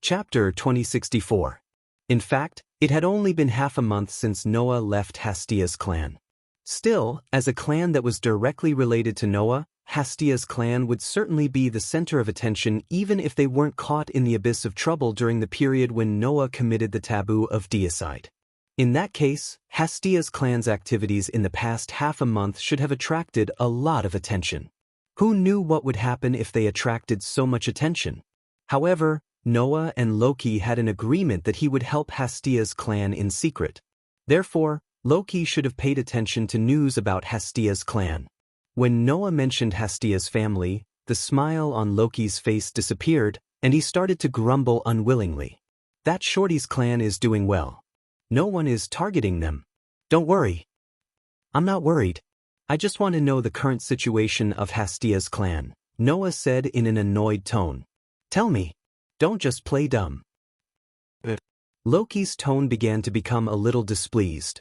Chapter 2064. In fact, it had only been half a month since Noah left Hastia's clan. Still, as a clan that was directly related to Noah, Hastia's clan would certainly be the center of attention even if they weren't caught in the abyss of trouble during the period when Noah committed the taboo of deicide. In that case, Hastia's clan's activities in the past half a month should have attracted a lot of attention. Who knew what would happen if they attracted so much attention? However, Noah and Loki had an agreement that he would help Hastia's clan in secret. Therefore, Loki should have paid attention to news about Hastia's clan. When Noah mentioned Hastia's family, the smile on Loki's face disappeared, and he started to grumble unwillingly. That Shorty's clan is doing well. No one is targeting them. Don't worry. I'm not worried. I just want to know the current situation of Hastia's clan, Noah said in an annoyed tone. Tell me. Don't just play dumb. Loki's tone began to become a little displeased.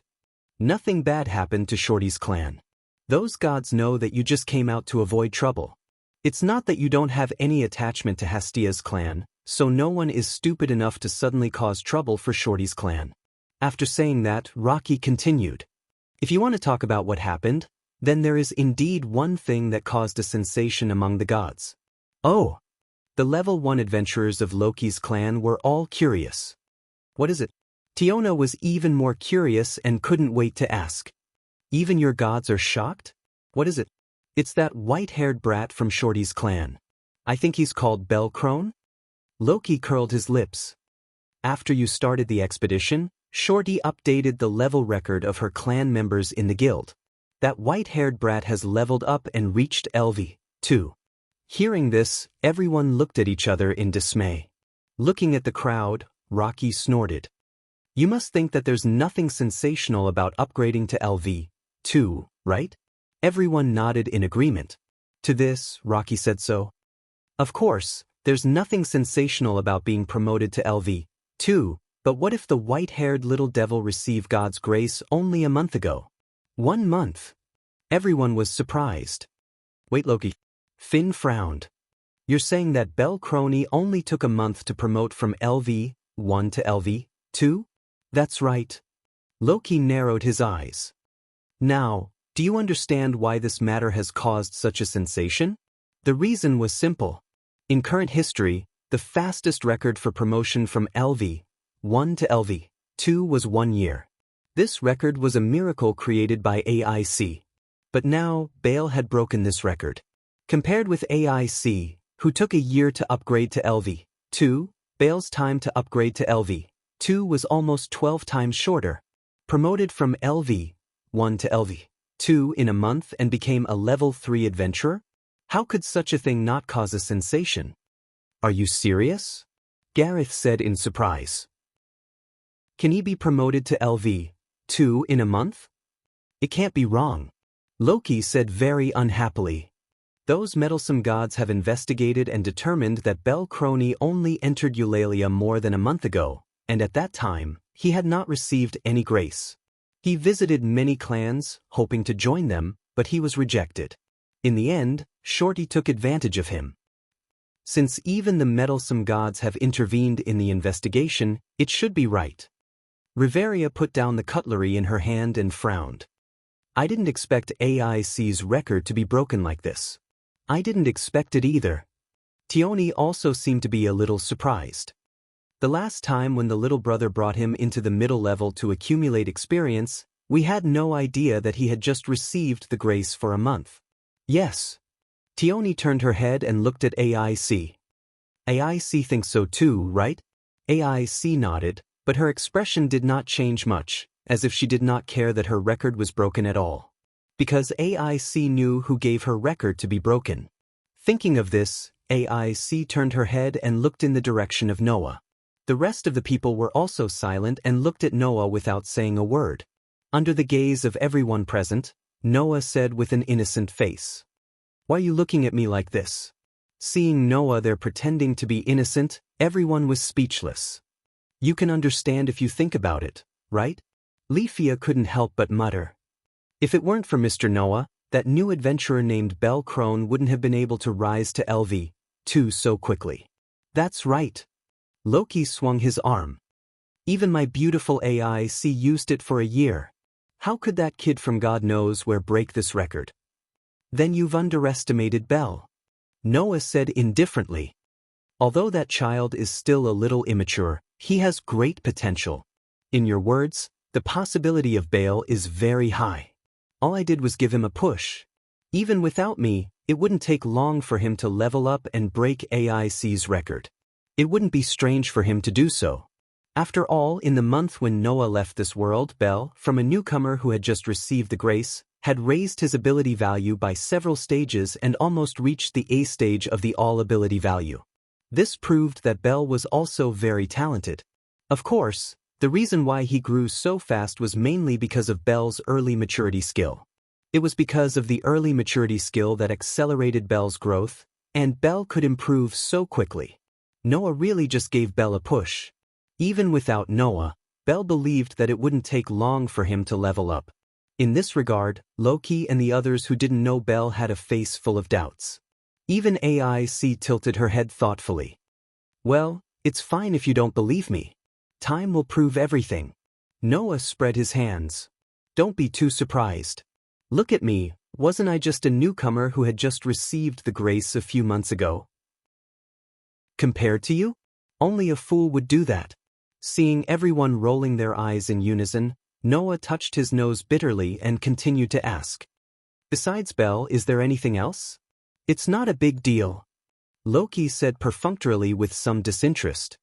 Nothing bad happened to Shorty's clan. Those gods know that you just came out to avoid trouble. It's not that you don't have any attachment to Hastia's clan, so no one is stupid enough to suddenly cause trouble for Shorty's clan. After saying that, Rocky continued. If you want to talk about what happened, then there is indeed one thing that caused a sensation among the gods. Oh! The level 1 adventurers of Loki's clan were all curious. What is it? Tiona was even more curious and couldn't wait to ask. Even your gods are shocked? What is it? It's that white-haired brat from Shorty's clan. I think he's called Belcrone? Loki curled his lips. After you started the expedition, Shorty updated the level record of her clan members in the guild. That white-haired brat has leveled up and reached LV, too. Hearing this, everyone looked at each other in dismay. Looking at the crowd, Rocky snorted. You must think that there's nothing sensational about upgrading to LV, too, right? Everyone nodded in agreement. To this, Rocky said so. Of course, there's nothing sensational about being promoted to LV, too, but what if the white-haired little devil received God's grace only a month ago? 1 month. Everyone was surprised. Wait, Loki. Finn frowned. You're saying that Belcrone only took a month to promote from LV 1 to LV 2? That's right. Loki narrowed his eyes. Now, do you understand why this matter has caused such a sensation? The reason was simple. In current history, the fastest record for promotion from LV 1 to LV 2 was 1 year. This record was a miracle created by AIC. But now, Bale had broken this record. Compared with AIC, who took a year to upgrade to LV 2, Bale's time to upgrade to LV 2 was almost 12 times shorter. Promoted from LV 1 to LV 2 in a month and became a level 3 adventurer? How could such a thing not cause a sensation? Are you serious? Gareth said in surprise. Can he be promoted to LV 2 in a month? It can't be wrong. Loki said very unhappily. Those meddlesome gods have investigated and determined that Belcrone only entered Eulalia more than a month ago, and at that time, he had not received any grace. He visited many clans, hoping to join them, but he was rejected. In the end, Shorty took advantage of him. Since even the meddlesome gods have intervened in the investigation, it should be right. Riveria put down the cutlery in her hand and frowned. I didn't expect AIC's record to be broken like this. I didn't expect it either. Tioni also seemed to be a little surprised. The last time when the little brother brought him into the middle level to accumulate experience, we had no idea that he had just received the grace for a month. Yes. Tioni turned her head and looked at AIC. AIC thinks so too, right? AIC nodded, but her expression did not change much, as if she did not care that her record was broken at all. Because AIC knew who gave her record to be broken. Thinking of this, AIC turned her head and looked in the direction of Noah. The rest of the people were also silent and looked at Noah without saying a word. Under the gaze of everyone present, Noah said with an innocent face, "Why are you looking at me like this?" Seeing Noah there pretending to be innocent, everyone was speechless. You can understand if you think about it, right? Leafia couldn't help but mutter. If it weren't for Mr. Noah, that new adventurer named Belcrone wouldn't have been able to rise to LV 2 so quickly. That's right. Loki swung his arm. Even my beautiful AIC used it for a year. How could that kid from God knows where break this record? Then you've underestimated Belle. Noah said indifferently. Although that child is still a little immature, he has great potential. In your words, the possibility of Bale is very high. All I did was give him a push. Even without me, it wouldn't take long for him to level up and break AIC's record. It wouldn't be strange for him to do so. After all, in the month when Noah left this world, Belle, from a newcomer who had just received the grace, had raised his ability value by several stages and almost reached the A stage of the all ability value. This proved that Belle was also very talented. Of course, the reason why he grew so fast was mainly because of Belle's early maturity skill. It was because of the early maturity skill that accelerated Belle's growth, and Belle could improve so quickly. Noah really just gave Belle a push. Even without Noah, Belle believed that it wouldn't take long for him to level up. In this regard, Loki and the others who didn't know Belle had a face full of doubts. Even AIC tilted her head thoughtfully. Well, it's fine if you don't believe me. Time will prove everything. Noah spread his hands. Don't be too surprised. Look at me, wasn't I just a newcomer who had just received the grace a few months ago? Compared to you? Only a fool would do that. Seeing everyone rolling their eyes in unison, Noah touched his nose bitterly and continued to ask. Besides Belle, is there anything else? It's not a big deal. Loki said perfunctorily with some disinterest.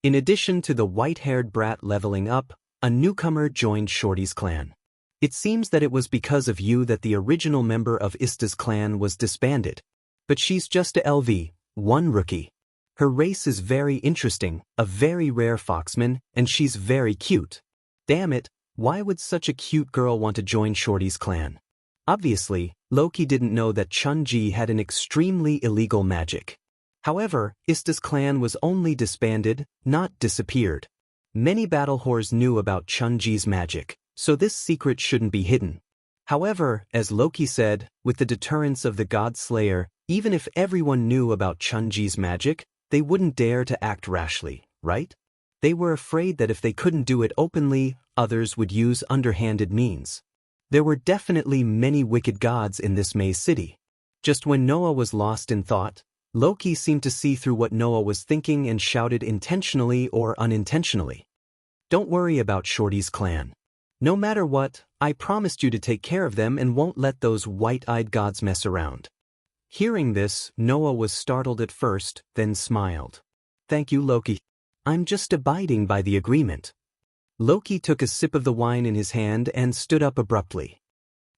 In addition to the white-haired brat leveling up, a newcomer joined Shorty's clan. It seems that it was because of you that the original member of Ista's clan was disbanded. But she's just a LV1 rookie. Her race is very interesting, a very rare foxman, and she's very cute. Damn it, why would such a cute girl want to join Shorty's clan? Obviously, Loki didn't know that Chun-Ji had an extremely illegal magic. However, Ista's clan was only disbanded, not disappeared. Many battle whores knew about Chun-Ji's magic, so this secret shouldn't be hidden. However, as Loki said, with the deterrence of the God Slayer, even if everyone knew about Chun-Ji's magic, they wouldn't dare to act rashly, right? They were afraid that if they couldn't do it openly, others would use underhanded means. There were definitely many wicked gods in this maze city. Just when Noah was lost in thought, Loki seemed to see through what Noah was thinking and shouted intentionally or unintentionally. Don't worry about Shorty's clan. No matter what, I promised you to take care of them and won't let those white-eyed gods mess around. Hearing this, Noah was startled at first, then smiled. Thank you, Loki. I'm just abiding by the agreement. Loki took a sip of the wine in his hand and stood up abruptly.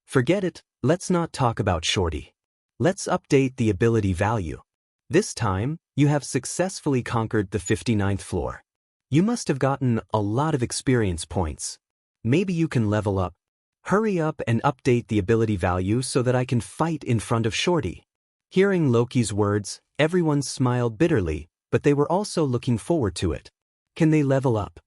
Forget it, let's not talk about Shorty. Let's update the ability value. This time, you have successfully conquered the 59th floor. You must have gotten a lot of experience points. Maybe you can level up. Hurry up and update the ability value so that I can fight in front of Shorty. Hearing Loki's words, everyone smiled bitterly, but they were also looking forward to it. Can they level up?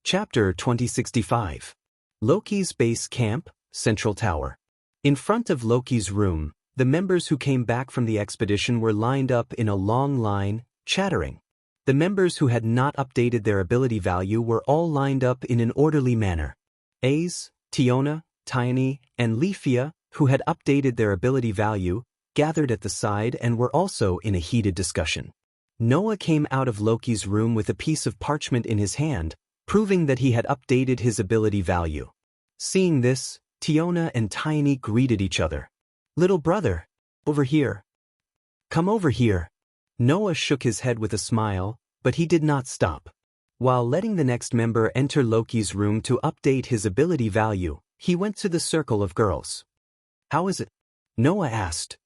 Chapter 2065. Loki's Base Camp, Central Tower. In front of Loki's room, the members who came back from the expedition were lined up in a long line, chattering. The members who had not updated their ability value were all lined up in an orderly manner. Ace, Tiona, Tiny, and Leafia, who had updated their ability value, gathered at the side and were also in a heated discussion. Noah came out of Loki's room with a piece of parchment in his hand, proving that he had updated his ability value. Seeing this, Tiona and Tiny greeted each other. Little brother, over here. Come over here. Noah shook his head with a smile, but he did not stop. While letting the next member enter Loki's room to update his ability value, he went to the circle of girls. How is it? Noah asked.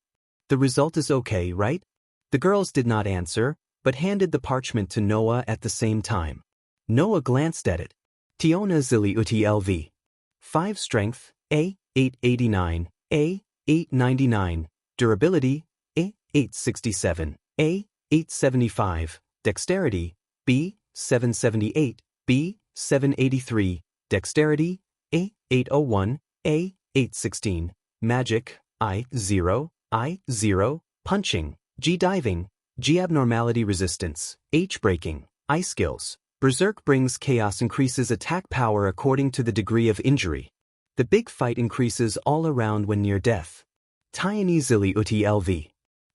The result is okay, right? The girls did not answer, but handed the parchment to Noah at the same time. Noah glanced at it. Tiona Zili Uti LV. 5 strength, A, 889, A, 899, durability, A, 867, A, 875, dexterity, B, 778, B, 783, dexterity, A, 801, A, 816, magic, I, 0, punching, G diving, G. Abnormality resistance, H. Breaking, I skills. Berserk brings chaos, increases attack power according to the degree of injury. The big fight increases all around when near death. Tiny Zilli Uti LV.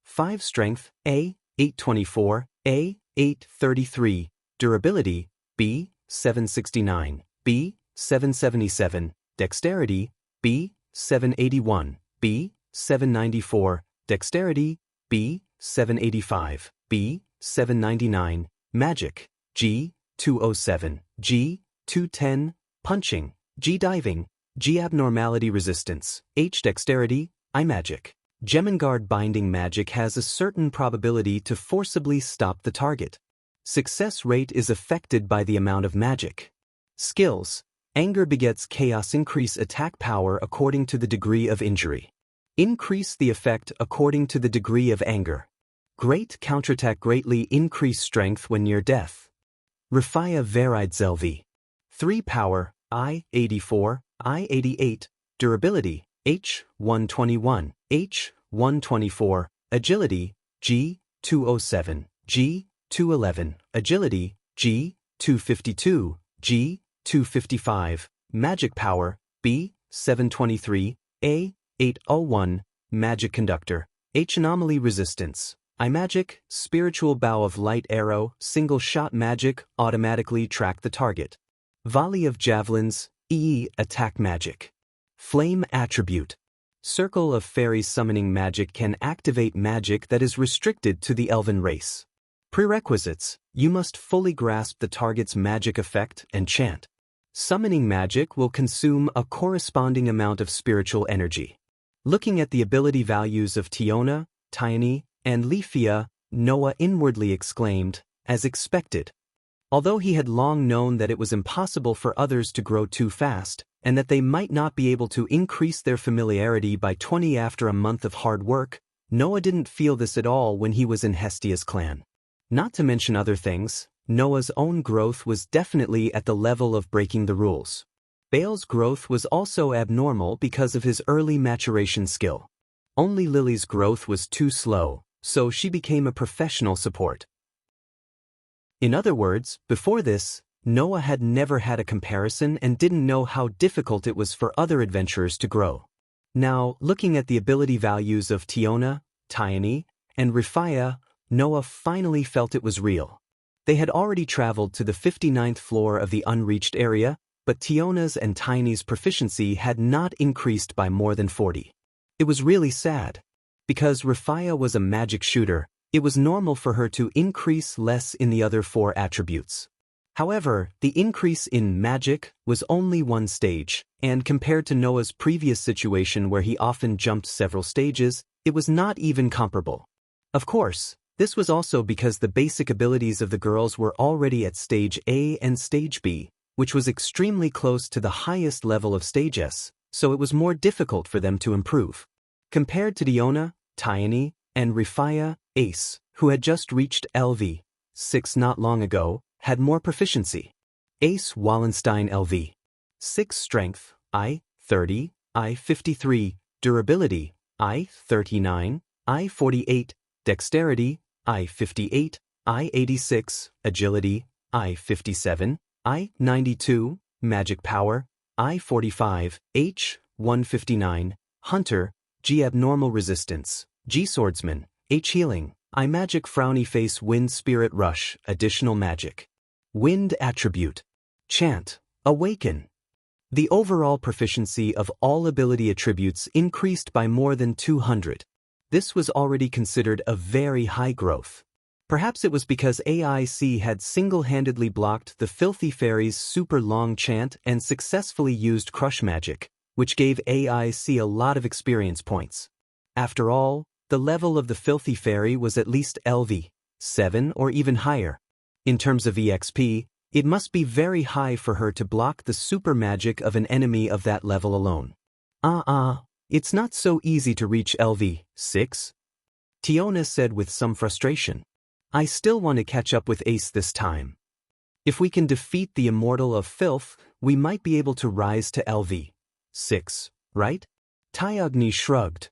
5 strength, A, 824, A, 833, durability, B, 769, B, 777, dexterity, B, 781, B, 794, dexterity, B, 785, B, 799, magic, G, 207, G, 210, punching, G diving, G abnormality resistance, H dexterity, I magic. Gemengard binding magic has a certain probability to forcibly stop the target. Success rate is affected by the amount of magic. Skills, anger begets chaos, increase attack power according to the degree of injury. Increase the effect according to the degree of anger. Great counterattack, greatly increase strength when near death. Rafia Veridzelvi. 3 power, I 84, I 88, durability, H 121, H 124, agility, G 207, G 211, agility, G 252, G 255, magic power, B 723, A 801, magic conductor, H anomaly resistance, I magic, spiritual bow of light arrow, single shot magic, automatically track the target. Volley of javelins, E attack magic. Flame attribute. Circle of fairies summoning magic can activate magic that is restricted to the elven race. Prerequisites, you must fully grasp the target's magic effect and chant. Summoning magic will consume a corresponding amount of spiritual energy. Looking at the ability values of Tiona, Tiny, and Leafia, Noah inwardly exclaimed, as expected. Although he had long known that it was impossible for others to grow too fast, and that they might not be able to increase their familiarity by 20 after a month of hard work, Noah didn't feel this at all when he was in Hestia's clan. Not to mention other things, Noah's own growth was definitely at the level of breaking the rules. Bale's growth was also abnormal because of his early maturation skill. Only Lily's growth was too slow, so she became a professional support. In other words, before this, Noah had never had a comparison and didn't know how difficult it was for other adventurers to grow. Now, looking at the ability values of Tiona, Tiny, and Rafia, Noah finally felt it was real. They had already traveled to the 59th floor of the unreached area, but Tiona's and Tiny's proficiency had not increased by more than 40. It was really sad. Because Rafia was a magic shooter, it was normal for her to increase less in the other 4 attributes. However, the increase in magic was only 1 stage, and compared to Noah's previous situation where he often jumped several stages, it was not even comparable. Of course, this was also because the basic abilities of the girls were already at stage A and stage B, which was extremely close to the highest level of stage S, so it was more difficult for them to improve. Compared to Tiona, Tiny, and Rafia, Ace, who had just reached LV 6 not long ago, had more proficiency. Ace Wallenstein LV 6 strength, I 30, I 53, durability, I 39, I 48, dexterity, I 58, I 86, agility, I 57, I 92, magic power, I 45, H 159, hunter, G abnormal resistance, G swordsman, H healing, I magic frowny face wind spirit rush, additional magic. Wind attribute. Chant, awaken. The overall proficiency of all ability attributes increased by more than 200. This was already considered a very high growth. Perhaps it was because AIC had single-handedly blocked the Filthy Fairy's super long chant and successfully used crush magic, which gave AIC a lot of experience points. After all, the level of the Filthy Fairy was at least LV 7 or even higher. In terms of EXP, it must be very high for her to block the super magic of an enemy of that level alone. It's not so easy to reach LV 6. Tiona said with some frustration. I still want to catch up with Ace this time. If we can defeat the Immortal of Filth, we might be able to rise to LV 6, right? Tyogni shrugged.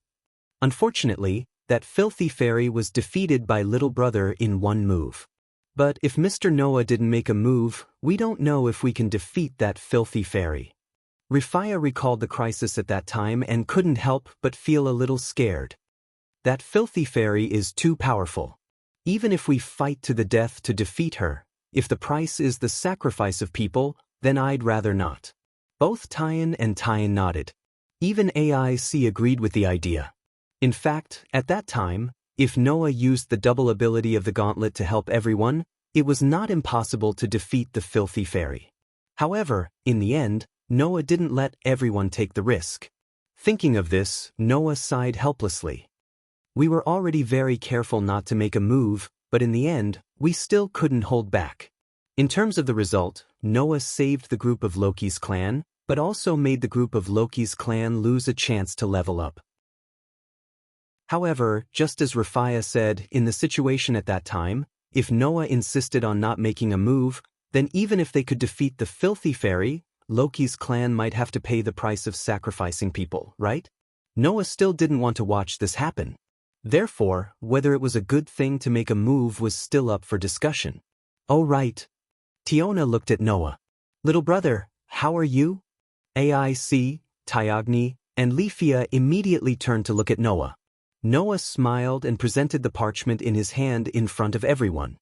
Unfortunately, that filthy fairy was defeated by little brother in one move. But if Mr. Noah didn't make a move, we don't know if we can defeat that filthy fairy. Rifaya recalled the crisis at that time and couldn't help but feel a little scared. That filthy fairy is too powerful. Even if we fight to the death to defeat her, if the price is the sacrifice of people, then I'd rather not. Both Tyan and Tyan nodded. Even AIC agreed with the idea. In fact, at that time, if Noah used the double ability of the gauntlet to help everyone, it was not impossible to defeat the filthy fairy. However, in the end, Noah didn't let everyone take the risk. Thinking of this, Noah sighed helplessly. We were already very careful not to make a move, but in the end, we still couldn't hold back. In terms of the result, Noah saved the group of Loki's clan, but also made the group of Loki's clan lose a chance to level up. However, just as Rifaya said, in the situation at that time, if Noah insisted on not making a move, then even if they could defeat the filthy fairy, Loki's clan might have to pay the price of sacrificing people, right? Noah still didn't want to watch this happen. Therefore, whether it was a good thing to make a move was still up for discussion. Oh right. Tiona looked at Noah. Little brother, how are you? AIC, Tyagni, and Lifia immediately turned to look at Noah. Noah smiled and presented the parchment in his hand in front of everyone.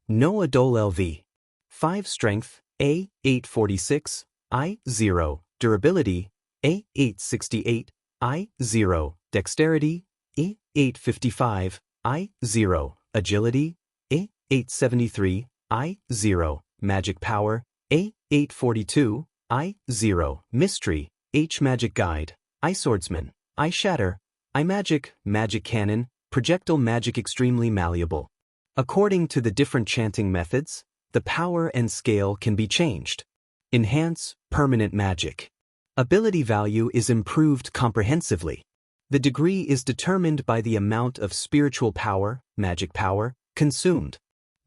Noah Dole LV. 5 Strength, A, 846, I, 0, Durability, A, 868, I, 0, Dexterity, A, 855, I, 0, Agility, A, 873, I, 0, Magic Power, A, 842, I, 0, Mystery, H Magic Guide, I Swordsman, I Shatter, I Magic, Magic Cannon, Projectile Magic extremely malleable. According to the different chanting methods, the power and scale can be changed. Enhance, Permanent Magic. Ability value is improved comprehensively. The degree is determined by the amount of spiritual power, magic power, consumed.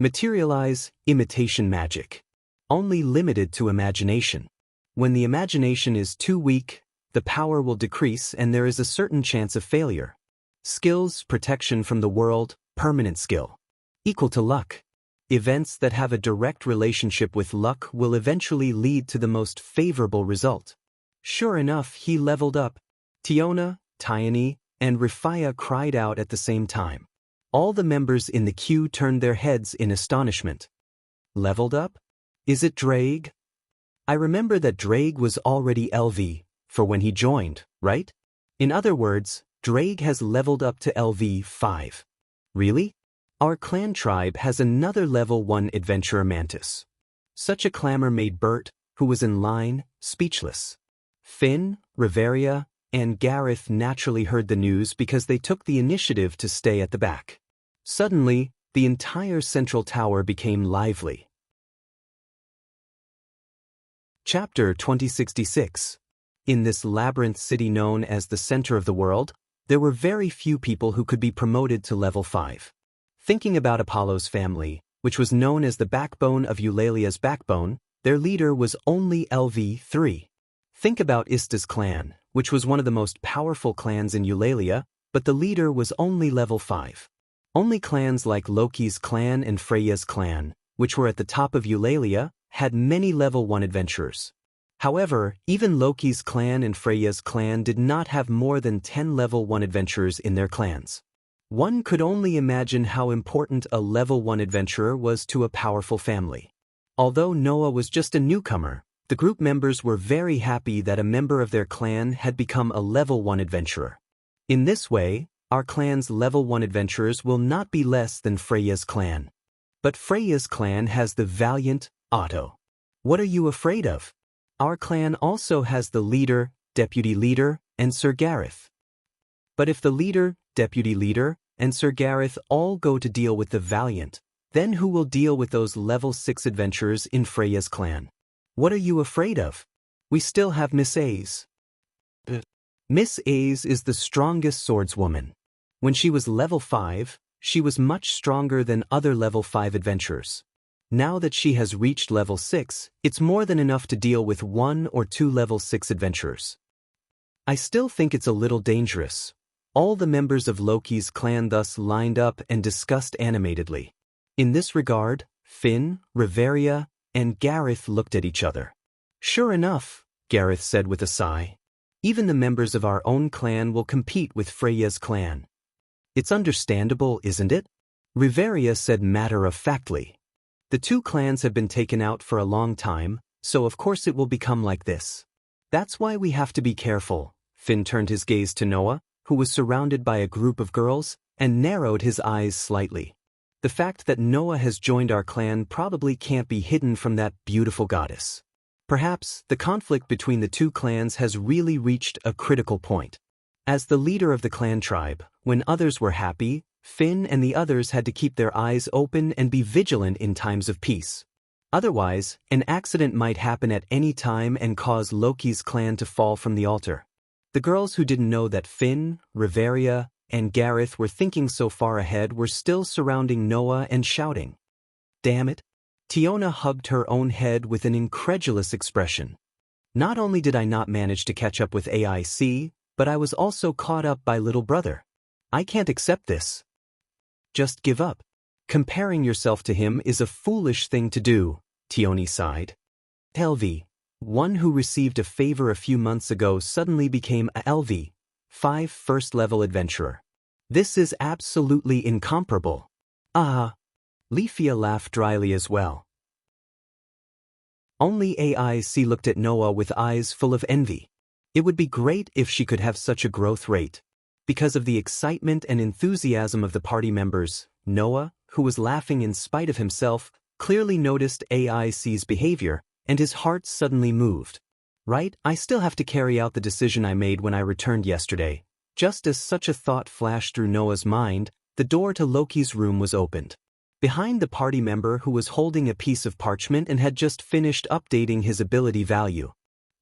Materialize, Imitation Magic. Only limited to imagination. When the imagination is too weak, the power will decrease and there is a certain chance of failure. Skills, Protection from the world, Permanent Skill. Equal to luck. Events that have a direct relationship with luck will eventually lead to the most favorable result. Sure enough, he leveled up. Tiona, Tyani, and Rifaya cried out at the same time. All the members in the queue turned their heads in astonishment. Leveled up? Is it Drake? I remember that Drake was already LV, for when he joined, right? In other words, Drake has leveled up to LV 5. Really? Our clan tribe has another level 1 adventurer Mantis. Such a clamor made Bert, who was in line, speechless. Finn, Riveria, and Gareth naturally heard the news because they took the initiative to stay at the back. Suddenly, the entire central tower became lively. Chapter 2066. In this labyrinth city known as the center of the world, there were very few people who could be promoted to level 5. Thinking about Apollo's family, which was known as the backbone of Eulalia's backbone, their leader was only LV 3. Think about Ista's clan, which was one of the most powerful clans in Eulalia, but the leader was only level 5. Only clans like Loki's clan and Freya's clan, which were at the top of Eulalia, had many level 1 adventurers. However, even Loki's clan and Freya's clan did not have more than 10 level 1 adventurers in their clans. One could only imagine how important a level 1 adventurer was to a powerful family. Although Noah was just a newcomer, the group members were very happy that a member of their clan had become a level 1 adventurer. In this way, our clan's level 1 adventurers will not be less than Freya's clan. But Freya's clan has the valiant Otto. What are you afraid of? Our clan also has the leader, deputy leader, and Sir Gareth. But if the leader, deputy leader, and Sir Gareth all go to deal with the valiant, then who will deal with those level 6 adventurers in Freya's clan? What are you afraid of? We still have Miss A's. Miss A's is the strongest swordswoman. When she was level 5, she was much stronger than other level 5 adventurers. Now that she has reached level 6, it's more than enough to deal with 1 or 2 level 6 adventurers. I still think it's a little dangerous. All the members of Loki's clan thus lined up and discussed animatedly. In this regard, Finn, Riveria, and Gareth looked at each other. Sure enough, Gareth said with a sigh. Even the members of our own clan will compete with Freya's clan. It's understandable, isn't it? Riveria said matter-of-factly. The two clans have been taken out for a long time, so of course it will become like this. That's why we have to be careful. Finn turned his gaze to Noah, who was surrounded by a group of girls, and narrowed his eyes slightly. The fact that Noah has joined our clan probably can't be hidden from that beautiful goddess. Perhaps the conflict between the two clans has really reached a critical point. As the leader of the clan tribe, when others were happy, Finn and the others had to keep their eyes open and be vigilant in times of peace. Otherwise, an accident might happen at any time and cause Loki's clan to fall from the altar. The girls who didn't know that Finn, Riveria, and Gareth were thinking so far ahead were still surrounding Noah and shouting. Damn it! Tiona hugged her own head with an incredulous expression. Not only did I not manage to catch up with AIC, but I was also caught up by little brother. I can't accept this. Just give up. Comparing yourself to him is a foolish thing to do, Tioni sighed. Elvi, one who received a favor a few months ago, suddenly became a LV, 5 first-level adventurer. This is absolutely incomparable. Ah. Leafia laughed dryly as well. Only AIC looked at Noah with eyes full of envy. It would be great if she could have such a growth rate. Because of the excitement and enthusiasm of the party members, Noah, who was laughing in spite of himself, clearly noticed AIC's behavior, and his heart suddenly moved. Right, I still have to carry out the decision I made when I returned yesterday. Just as such a thought flashed through Noah's mind, the door to Loki's room was opened. Behind the party member who was holding a piece of parchment and had just finished updating his ability value.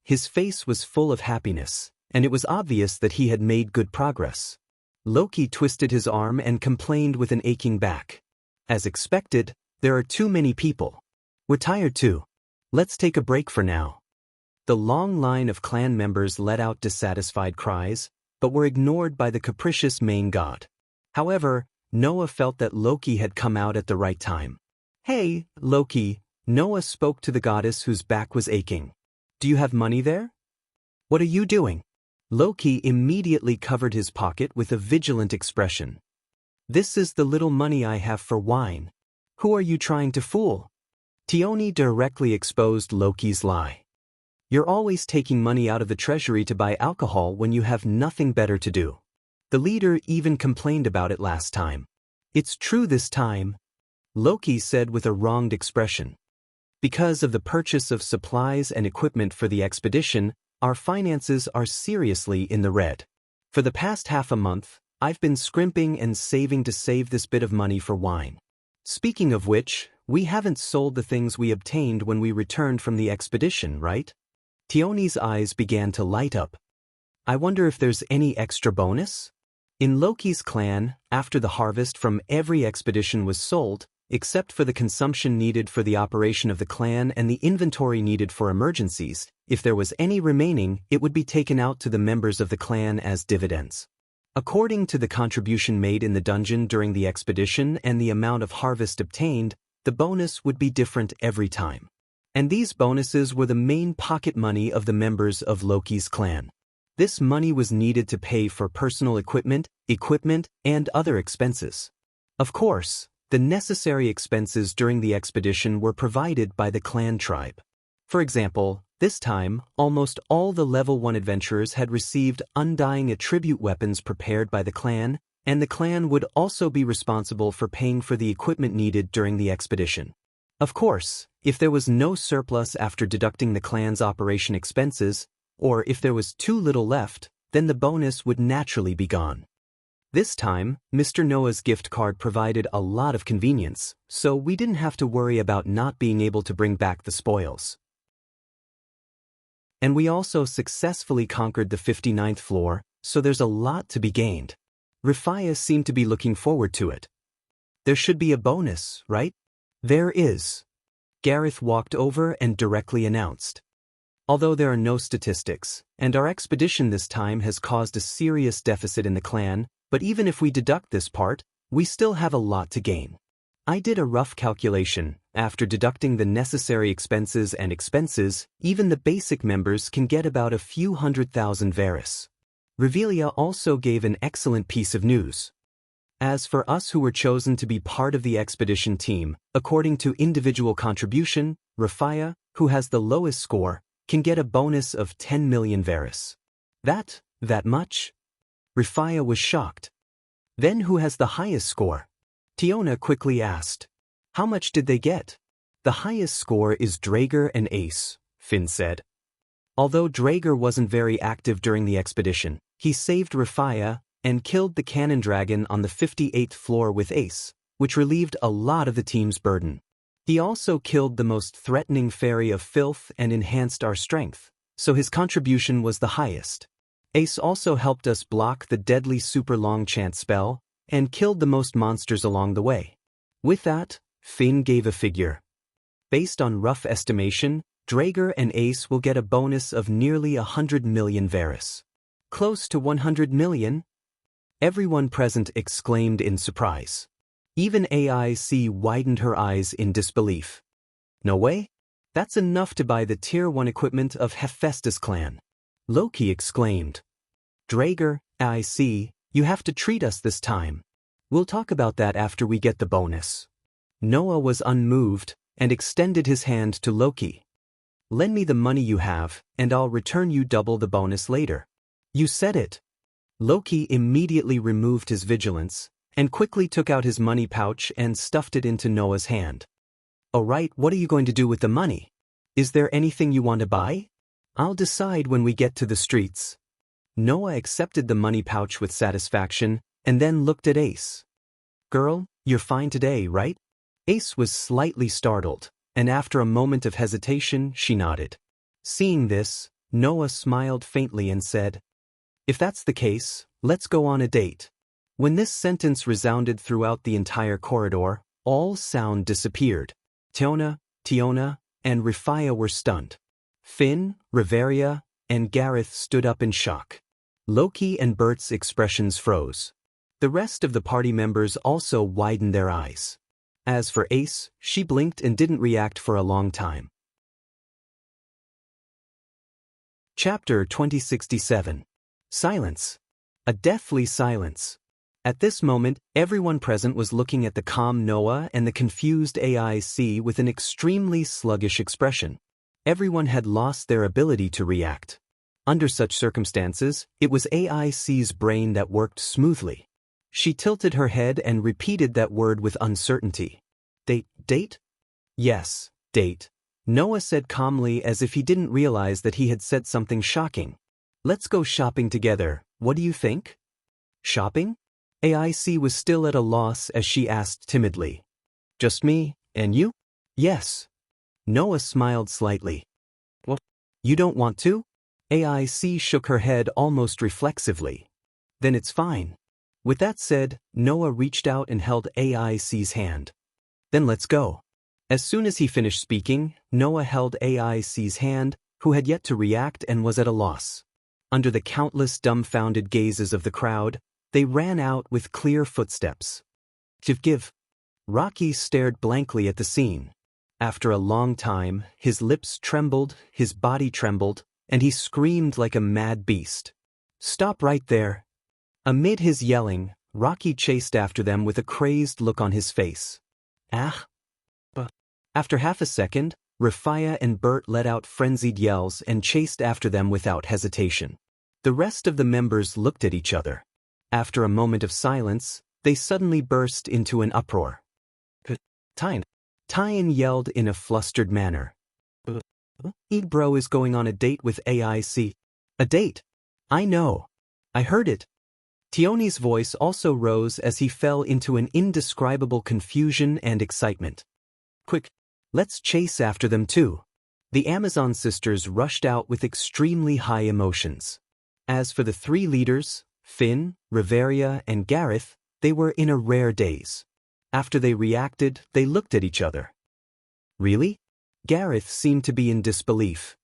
His face was full of happiness, and it was obvious that he had made good progress. Loki twisted his arm and complained with an aching back. As expected, there are too many people. We're tired too. Let's take a break for now. The long line of clan members let out dissatisfied cries, but were ignored by the capricious main god. However, Noah felt that Loki had come out at the right time. Hey, Loki, Noah spoke to the goddess whose back was aching. Do you have money there? What are you doing? Loki immediately covered his pocket with a vigilant expression. This is the little money I have for wine. Who are you trying to fool? Tioni directly exposed Loki's lie. You're always taking money out of the treasury to buy alcohol when you have nothing better to do. The leader even complained about it last time. It's true this time, Loki said with a wronged expression. Because of the purchase of supplies and equipment for the expedition, our finances are seriously in the red. For the past half a month, I've been scrimping and saving to save this bit of money for wine. Speaking of which, we haven't sold the things we obtained when we returned from the expedition, right? Tioni's eyes began to light up. I wonder if there's any extra bonus? In Loki's clan, after the harvest from every expedition was sold, except for the consumption needed for the operation of the clan and the inventory needed for emergencies, if there was any remaining, it would be taken out to the members of the clan as dividends. According to the contribution made in the dungeon during the expedition and the amount of harvest obtained, the bonus would be different every time. And these bonuses were the main pocket money of the members of Loki's clan. This money was needed to pay for personal equipment, and other expenses. Of course, the necessary expenses during the expedition were provided by the clan tribe. For example, this time, almost all the level 1 adventurers had received undying attribute weapons prepared by the clan, and the clan would also be responsible for paying for the equipment needed during the expedition. Of course, if there was no surplus after deducting the clan's operation expenses, or if there was too little left, then the bonus would naturally be gone. This time, Mr. Noah's gift card provided a lot of convenience, so we didn't have to worry about not being able to bring back the spoils. And we also successfully conquered the 59th floor, so there's a lot to be gained. Rifia seemed to be looking forward to it. There should be a bonus, right? There is. Gareth walked over and directly announced. Although there are no statistics, and our expedition this time has caused a serious deficit in the clan, but even if we deduct this part, we still have a lot to gain. I did a rough calculation. After deducting the necessary expenses, even the basic members can get about a few 100,000 Varus. Revelia also gave an excellent piece of news. As for us who were chosen to be part of the expedition team, according to individual contribution, Rafia, who has the lowest score, can get a bonus of 10 million Varus. That much? Rafia was shocked. Then who has the highest score? Tiona quickly asked. How much did they get? The highest score is Drager and Ace, Finn said. Although Drager wasn't very active during the expedition, he saved Rafia and killed the cannon dragon on the 58th floor with Ace, which relieved a lot of the team's burden. He also killed the most threatening fairy of filth and enhanced our strength, so his contribution was the highest. Ace also helped us block the deadly super long chant spell and killed the most monsters along the way. With that, Finn gave a figure. Based on rough estimation, Drager and Ace will get a bonus of nearly 100 million Varus. Close to 100 million? Everyone present exclaimed in surprise. Even AIC widened her eyes in disbelief. No way? That's enough to buy the Tier 1 equipment of Hephaestus clan. Loki exclaimed. Drager, AIC, you have to treat us this time. We'll talk about that after we get the bonus. Noah was unmoved and extended his hand to Loki. Lend me the money you have, and I'll return you double the bonus later. You said it. Loki immediately removed his vigilance and quickly took out his money pouch and stuffed it into Noah's hand. Alright, what are you going to do with the money? Is there anything you want to buy? I'll decide when we get to the streets. Noah accepted the money pouch with satisfaction and then looked at Ace. Girl, you're fine today, right? Ace was slightly startled, and after a moment of hesitation, she nodded. Seeing this, Noah smiled faintly and said, If that's the case, let's go on a date. When this sentence resounded throughout the entire corridor, all sound disappeared. Tiona, and Rafia were stunned. Finn, Reveria, and Gareth stood up in shock. Loki and Bert's expressions froze. The rest of the party members also widened their eyes. As for Ace, she blinked and didn't react for a long time. Chapter 2067. Silence. A deathly silence. At this moment, everyone present was looking at the calm Noah and the confused AIC with an extremely sluggish expression. Everyone had lost their ability to react. Under such circumstances, it was AIC's brain that worked smoothly. She tilted her head and repeated that word with uncertainty. Date? Yes, date. Noah said calmly as if he didn't realize that he had said something shocking. Let's go shopping together, what do you think? Shopping? AIC was still at a loss as she asked timidly. Just me, and you? Yes. Noah smiled slightly. What? You don't want to? AIC shook her head almost reflexively. Then it's fine. With that said, Noah reached out and held AIC's hand. Then let's go. As soon as he finished speaking, Noah held AIC's hand, who had yet to react and was at a loss. Under the countless dumbfounded gazes of the crowd, they ran out with clear footsteps. Give. Rocky stared blankly at the scene. After a long time, his lips trembled, his body trembled, and he screamed like a mad beast. Stop right there. Amid his yelling, Rocky chased after them with a crazed look on his face. After half a second, Rafia and Bert let out frenzied yells and chased after them without hesitation. The rest of the members looked at each other. After a moment of silence, they suddenly burst into an uproar. Tyan yelled in a flustered manner. Bro is going on a date with AIC. A date? I know. I heard it. Tioni's voice also rose as he fell into an indescribable confusion and excitement. Quick, let's chase after them too. The Amazon sisters rushed out with extremely high emotions. As for the three leaders, Finn, Reveria, and Gareth, they were in a rare daze. After they reacted, they looked at each other. Really? Gareth seemed to be in disbelief.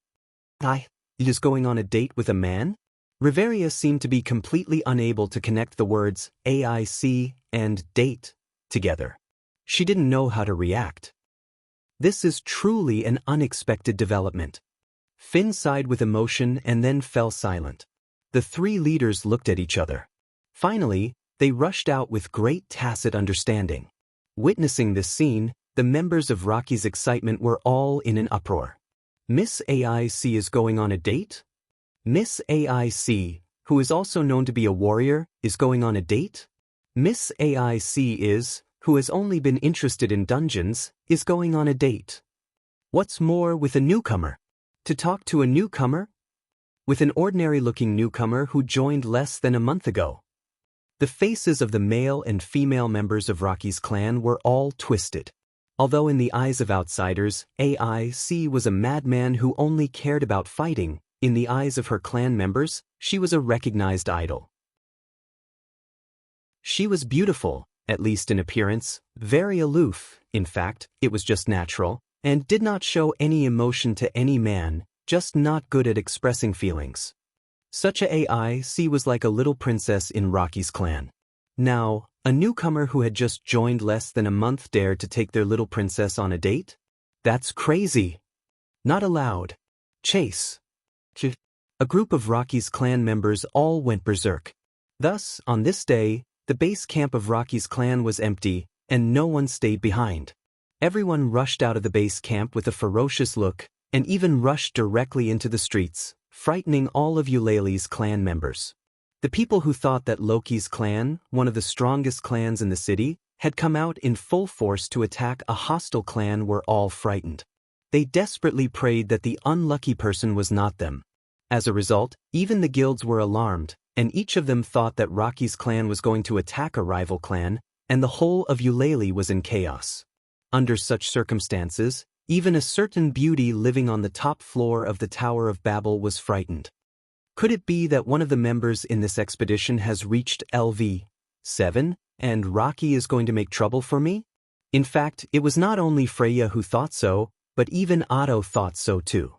Is going on a date with a man? Riveria seemed to be completely unable to connect the words AIC and date together. She didn't know how to react. This is truly an unexpected development. Finn sighed with emotion and then fell silent. The three leaders looked at each other. Finally, they rushed out with great tacit understanding. Witnessing this scene, the members of Rocky's excitement were all in an uproar. Miss AIC is going on a date? Miss AIC, who is also known to be a warrior, is going on a date? Miss AIC is, who has only been interested in dungeons, is going on a date. What's more with a newcomer? To talk to a newcomer? With an ordinary-looking newcomer who joined less than a month ago. The faces of the male and female members of Rocky's clan were all twisted. Although in the eyes of outsiders, AIC was a madman who only cared about fighting, in the eyes of her clan members, she was a recognized idol. She was beautiful, at least in appearance, very aloof, in fact, it was just natural, and did not show any emotion to any man, just not good at expressing feelings. Such a AIC was like a little princess in Rocky's clan. Now, a newcomer who had just joined less than a month dared to take their little princess on a date? That's crazy. Not allowed. Chase. A group of Rocky's clan members all went berserk. Thus, on this day, the base camp of Rocky's clan was empty, and no one stayed behind. Everyone rushed out of the base camp with a ferocious look, and even rushed directly into the streets, frightening all of Eulalie's clan members. The people who thought that Loki's clan, one of the strongest clans in the city, had come out in full force to attack a hostile clan were all frightened. They desperately prayed that the unlucky person was not them. As a result, even the guilds were alarmed, and each of them thought that Rocky's clan was going to attack a rival clan, and the whole of Eulalie was in chaos. Under such circumstances, even a certain beauty living on the top floor of the Tower of Babel was frightened. Could it be that one of the members in this expedition has reached LV7, and Rocky is going to make trouble for me? In fact, it was not only Freya who thought so, but even Otto thought so too.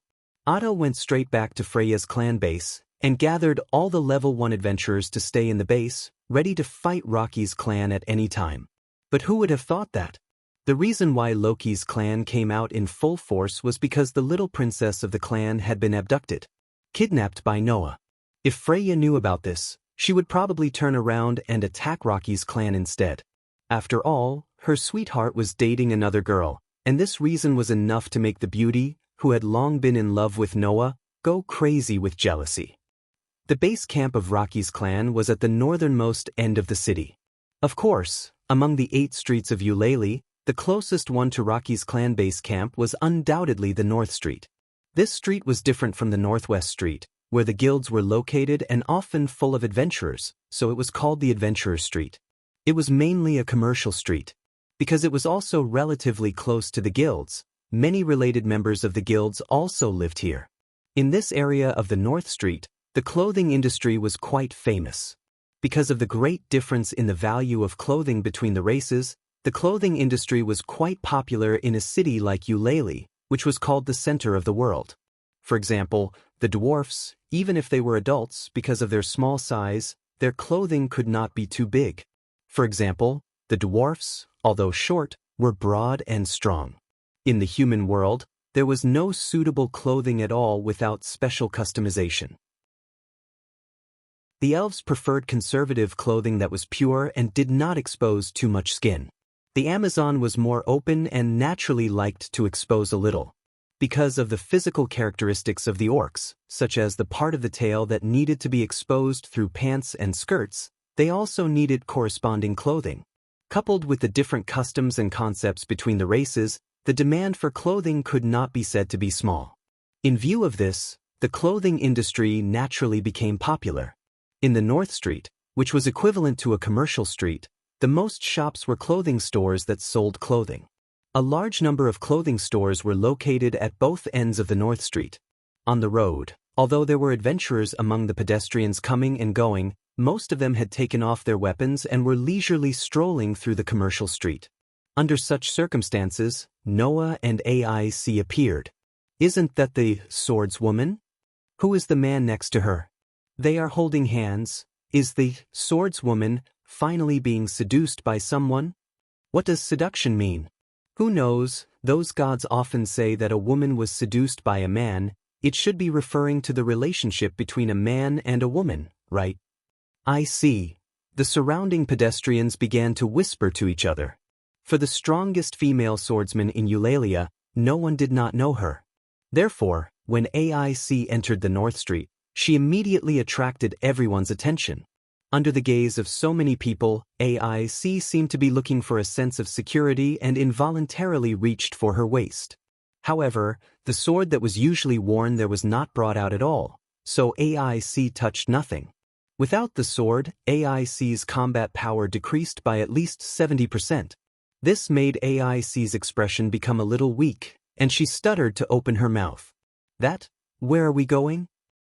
Otto went straight back to Freya's clan base, and gathered all the level 1 adventurers to stay in the base, ready to fight Rocky's clan at any time. But who would have thought that? The reason why Loki's clan came out in full force was because the little princess of the clan had been abducted, kidnapped by Noah. If Freya knew about this, she would probably turn around and attack Rocky's clan instead. After all, her sweetheart was dating another girl, and this reason was enough to make the beauty, who had long been in love with Noah, go crazy with jealousy. The base camp of Rocky's clan was at the northernmost end of the city. Of course, among the 8 streets of Eulalie, the closest one to Rocky's clan base camp was undoubtedly the North Street. This street was different from the Northwest Street, where the guilds were located and often full of adventurers, so it was called the Adventurer Street. It was mainly a commercial street. Because it was also relatively close to the guilds, many related members of the guilds also lived here. In this area of the North Street, the clothing industry was quite famous. Because of the great difference in the value of clothing between the races, the clothing industry was quite popular in a city like Eulalie, which was called the center of the world. For example, the dwarfs, even if they were adults, because of their small size, their clothing could not be too big. For example, the dwarfs, although short, were broad and strong. In the human world, there was no suitable clothing at all without special customization. The elves preferred conservative clothing that was pure and did not expose too much skin. The Amazon was more open and naturally liked to expose a little. Because of the physical characteristics of the orcs, such as the part of the tail that needed to be exposed through pants and skirts, they also needed corresponding clothing. Coupled with the different customs and concepts between the races, the demand for clothing could not be said to be small. In view of this, the clothing industry naturally became popular. In the North Street, which was equivalent to a commercial street, the most shops were clothing stores that sold clothing. A large number of clothing stores were located at both ends of the North Street. On the road, although there were adventurers among the pedestrians coming and going, most of them had taken off their weapons and were leisurely strolling through the commercial street. Under such circumstances, Noah and AIC appeared. Isn't that the swordswoman? Who is the man next to her? They are holding hands. Is the swordswoman finally being seduced by someone? What does seduction mean? Who knows? Those gods often say that a woman was seduced by a man. It should be referring to the relationship between a man and a woman, right? I see. The surrounding pedestrians began to whisper to each other. For the strongest female swordsman in Eulalia, no one did not know her. Therefore, when AIC entered the North Street, she immediately attracted everyone's attention. Under the gaze of so many people, AIC seemed to be looking for a sense of security and involuntarily reached for her waist. However, the sword that was usually worn there was not brought out at all, so AIC touched nothing. Without the sword, AIC's combat power decreased by at least 70%. This made AIC's expression become a little weak, and she stuttered to open her mouth. Where are we going?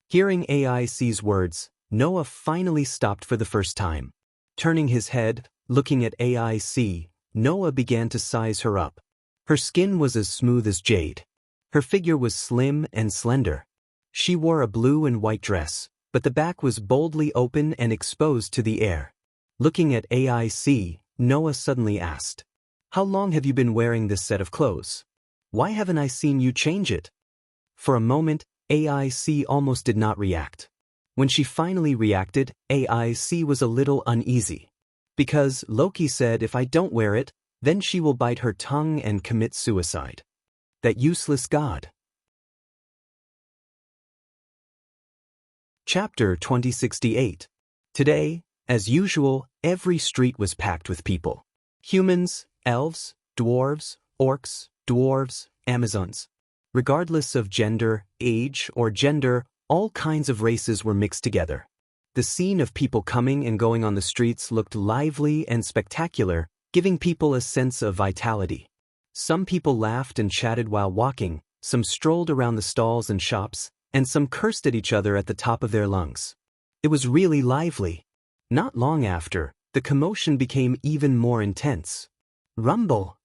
Hearing AIC's words, Noah finally stopped for the first time. Turning his head, looking at AIC, Noah began to size her up. Her skin was as smooth as jade. Her figure was slim and slender. She wore a blue and white dress, but the back was boldly open and exposed to the air. Looking at AIC, Noah suddenly asked, "How long have you been wearing this set of clothes? Why haven't I seen you change it?" For a moment, AIC almost did not react. When she finally reacted, AIC was a little uneasy. Because Loki said if I don't wear it, then she will bite her tongue and commit suicide. That useless god. Chapter 2068. Today, as usual, every street was packed with people. Humans, elves, dwarves, orcs, dwarves, Amazons. Regardless of gender, age, or gender, all kinds of races were mixed together. The scene of people coming and going on the streets looked lively and spectacular, giving people a sense of vitality. Some people laughed and chatted while walking, some strolled around the stalls and shops, and some cursed at each other at the top of their lungs. It was really lively. Not long after, the commotion became even more intense. Rumble!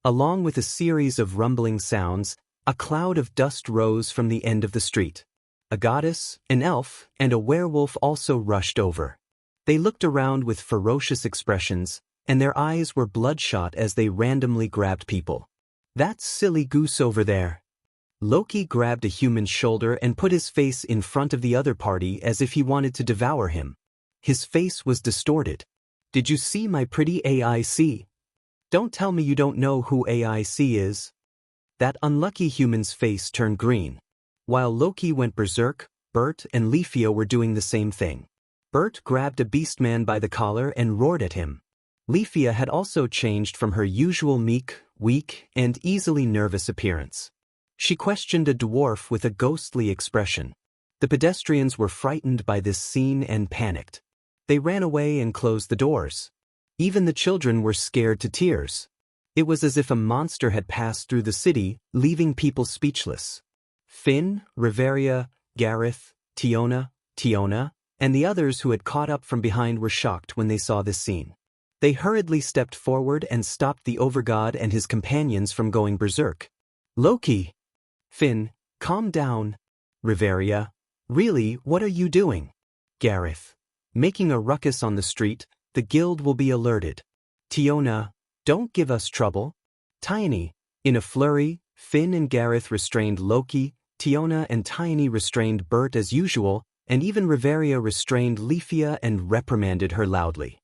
Along with a series of rumbling sounds, a cloud of dust rose from the end of the street. A goddess, an elf, and a werewolf also rushed over. They looked around with ferocious expressions, and their eyes were bloodshot as they randomly grabbed people. That silly goose over there. Loki grabbed a human's shoulder and put his face in front of the other party as if he wanted to devour him. His face was distorted. "Did you see my pretty AIC? Don't tell me you don't know who AIC is." That unlucky human's face turned green. While Loki went berserk, Bert and Leafia were doing the same thing. Bert grabbed a beastman by the collar and roared at him. Leafia had also changed from her usual meek, weak, and easily nervous appearance. She questioned a dwarf with a ghostly expression. The pedestrians were frightened by this scene and panicked. They ran away and closed the doors. Even the children were scared to tears. It was as if a monster had passed through the city, leaving people speechless. Finn, Riveria, Gareth, Tiona, and the others who had caught up from behind were shocked when they saw this scene. They hurriedly stepped forward and stopped the overgod and his companions from going berserk. "Loki!" "Finn, calm down." Riveria, "Really, what are you doing?" Gareth, "Making a ruckus on the street, the guild will be alerted." Tiona, "Don't give us trouble." Tiny, in a flurry, Finn and Gareth restrained Loki, Tiona and Tiny restrained Bert as usual, and even Riveria restrained Leafia and reprimanded her loudly.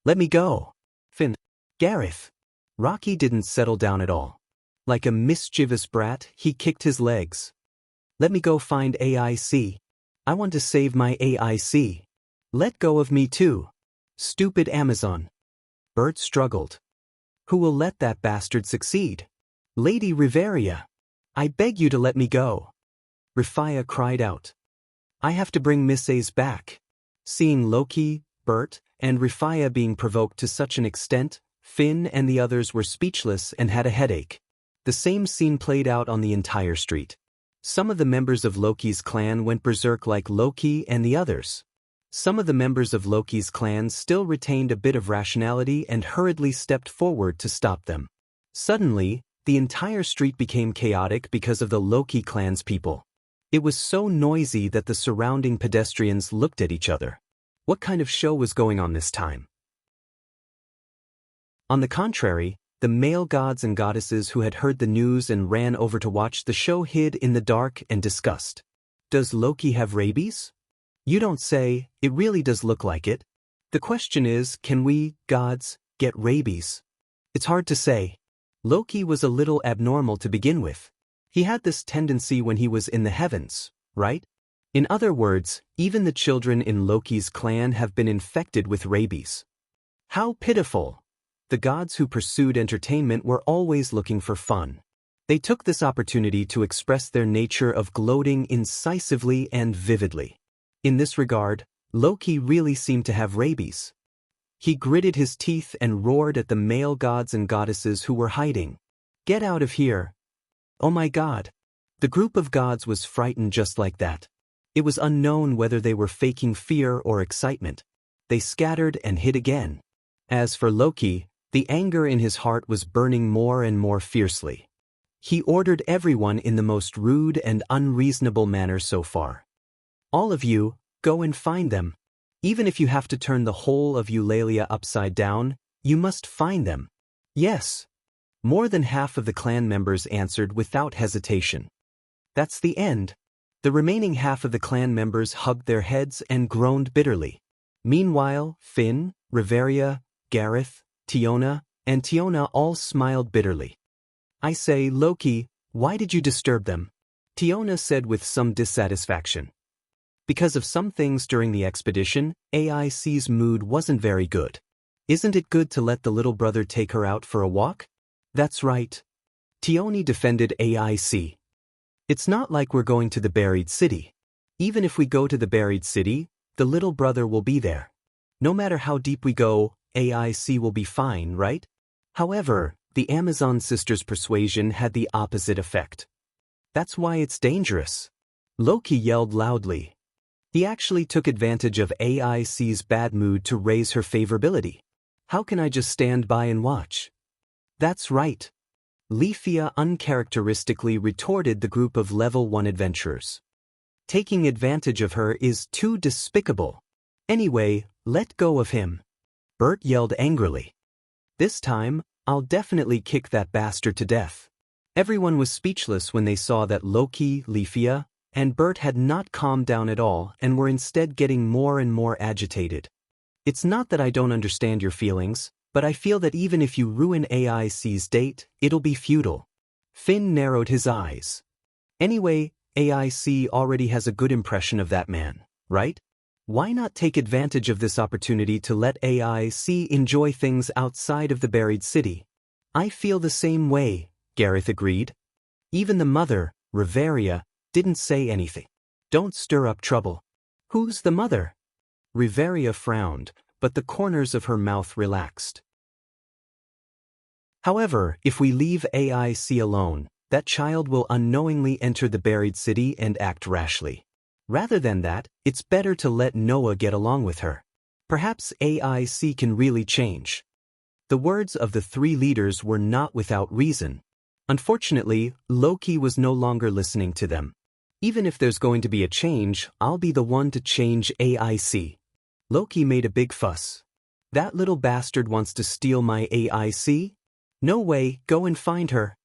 "Let me go." Finn, "Gareth." Rocky didn't settle down at all. Like a mischievous brat, he kicked his legs. "Let me go find AIC. I want to save my AIC. Let go of me too. Stupid Amazon." Bert struggled. "Who will let that bastard succeed?" "Lady Riveria. I beg you to let me go." Rifia cried out. "I have to bring Miss A's back." Seeing Loki, Bert, and Rifia being provoked to such an extent, Finn and the others were speechless and had a headache. The same scene played out on the entire street. Some of the members of Loki's clan went berserk like Loki and the others. Some of the members of Loki's clan still retained a bit of rationality and hurriedly stepped forward to stop them. Suddenly, the entire street became chaotic because of the Loki clan's people. It was so noisy that the surrounding pedestrians looked at each other. What kind of show was going on this time? On the contrary, the male gods and goddesses who had heard the news and ran over to watch the show hid in the dark and discussed. Does Loki have rabies? You don't say, it really does look like it. The question is, can we, gods, get rabies? It's hard to say. Loki was a little abnormal to begin with. He had this tendency when he was in the heavens, right? In other words, even the children in Loki's clan have been infected with rabies. How pitiful! The gods who pursued entertainment were always looking for fun. They took this opportunity to express their nature of gloating incisively and vividly. In this regard, Loki really seemed to have rabies. He gritted his teeth and roared at the male gods and goddesses who were hiding. Get out of here! Oh my God! The group of gods was frightened just like that. It was unknown whether they were faking fear or excitement. They scattered and hid again. As for Loki, the anger in his heart was burning more and more fiercely. He ordered everyone in the most rude and unreasonable manner so far. All of you, go and find them. Even if you have to turn the whole of Eulalia upside down, you must find them. Yes. More than half of the clan members answered without hesitation. That's the end. The remaining half of the clan members hugged their heads and groaned bitterly. Meanwhile, Finn, Riveria, Gareth, Tiona, and Tiona all smiled bitterly. I say, Loki, why did you disturb them? Tiona said with some dissatisfaction. Because of some things during the expedition, AIC's mood wasn't very good. Isn't it good to let the little brother take her out for a walk? That's right. Tioni defended AIC. It's not like we're going to the buried city. Even if we go to the buried city, the little brother will be there. No matter how deep we go, AIC will be fine, right? However, the Amazon sisters' persuasion had the opposite effect. That's why it's dangerous. Loki yelled loudly. He actually took advantage of AIC's bad mood to raise her favorability. How can I just stand by and watch? That's right. Leafia uncharacteristically retorted the group of Level 1 adventurers. Taking advantage of her is too despicable. Anyway, let go of him. Bert yelled angrily. This time, I'll definitely kick that bastard to death. Everyone was speechless when they saw that Loki, Leafia, and Bert had not calmed down at all and were instead getting more and more agitated. It's not that I don't understand your feelings, but I feel that even if you ruin AIC's date, it'll be futile. Finn narrowed his eyes. Anyway, AIC already has a good impression of that man, right? Why not take advantage of this opportunity to let AIC enjoy things outside of the buried city? I feel the same way, Gareth agreed. Even the mother, Riveria, didn't say anything. Don't stir up trouble. Who's the mother? Riveria frowned, but the corners of her mouth relaxed. However, if we leave AIC alone, that child will unknowingly enter the buried city and act rashly. Rather than that, it's better to let Noah get along with her. Perhaps AIC can really change. The words of the three leaders were not without reason. Unfortunately, Loki was no longer listening to them. Even if there's going to be a change, I'll be the one to change AIC. Loki made a big fuss. That little bastard wants to steal my AIC? No way, go and find her.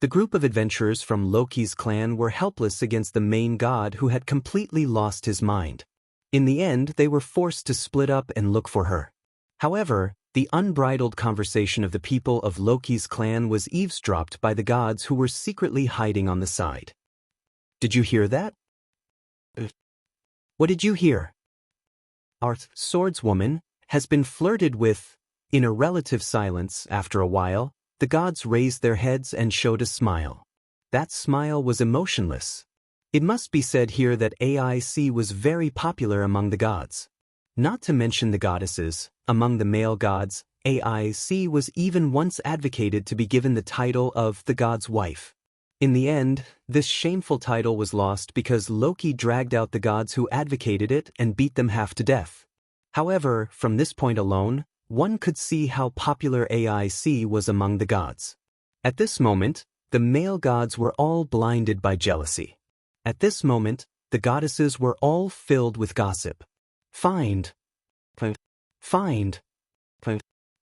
The group of adventurers from Loki's clan were helpless against the main god who had completely lost his mind. In the end, they were forced to split up and look for her. However, the unbridled conversation of the people of Loki's clan was eavesdropped by the gods who were secretly hiding on the side. Did you hear that? What did you hear? Our swordswoman has been flirted with. In a relative silence, after a while, the gods raised their heads and showed a smile. That smile was emotionless. It must be said here that AIC was very popular among the gods. Not to mention the goddesses, among the male gods, AIC was even once advocated to be given the title of the god's wife. In the end, this shameful title was lost because Loki dragged out the gods who advocated it and beat them half to death. However, from this point alone, one could see how popular AIC was among the gods. At this moment, the male gods were all blinded by jealousy. At this moment, the goddesses were all filled with gossip. Find. Find.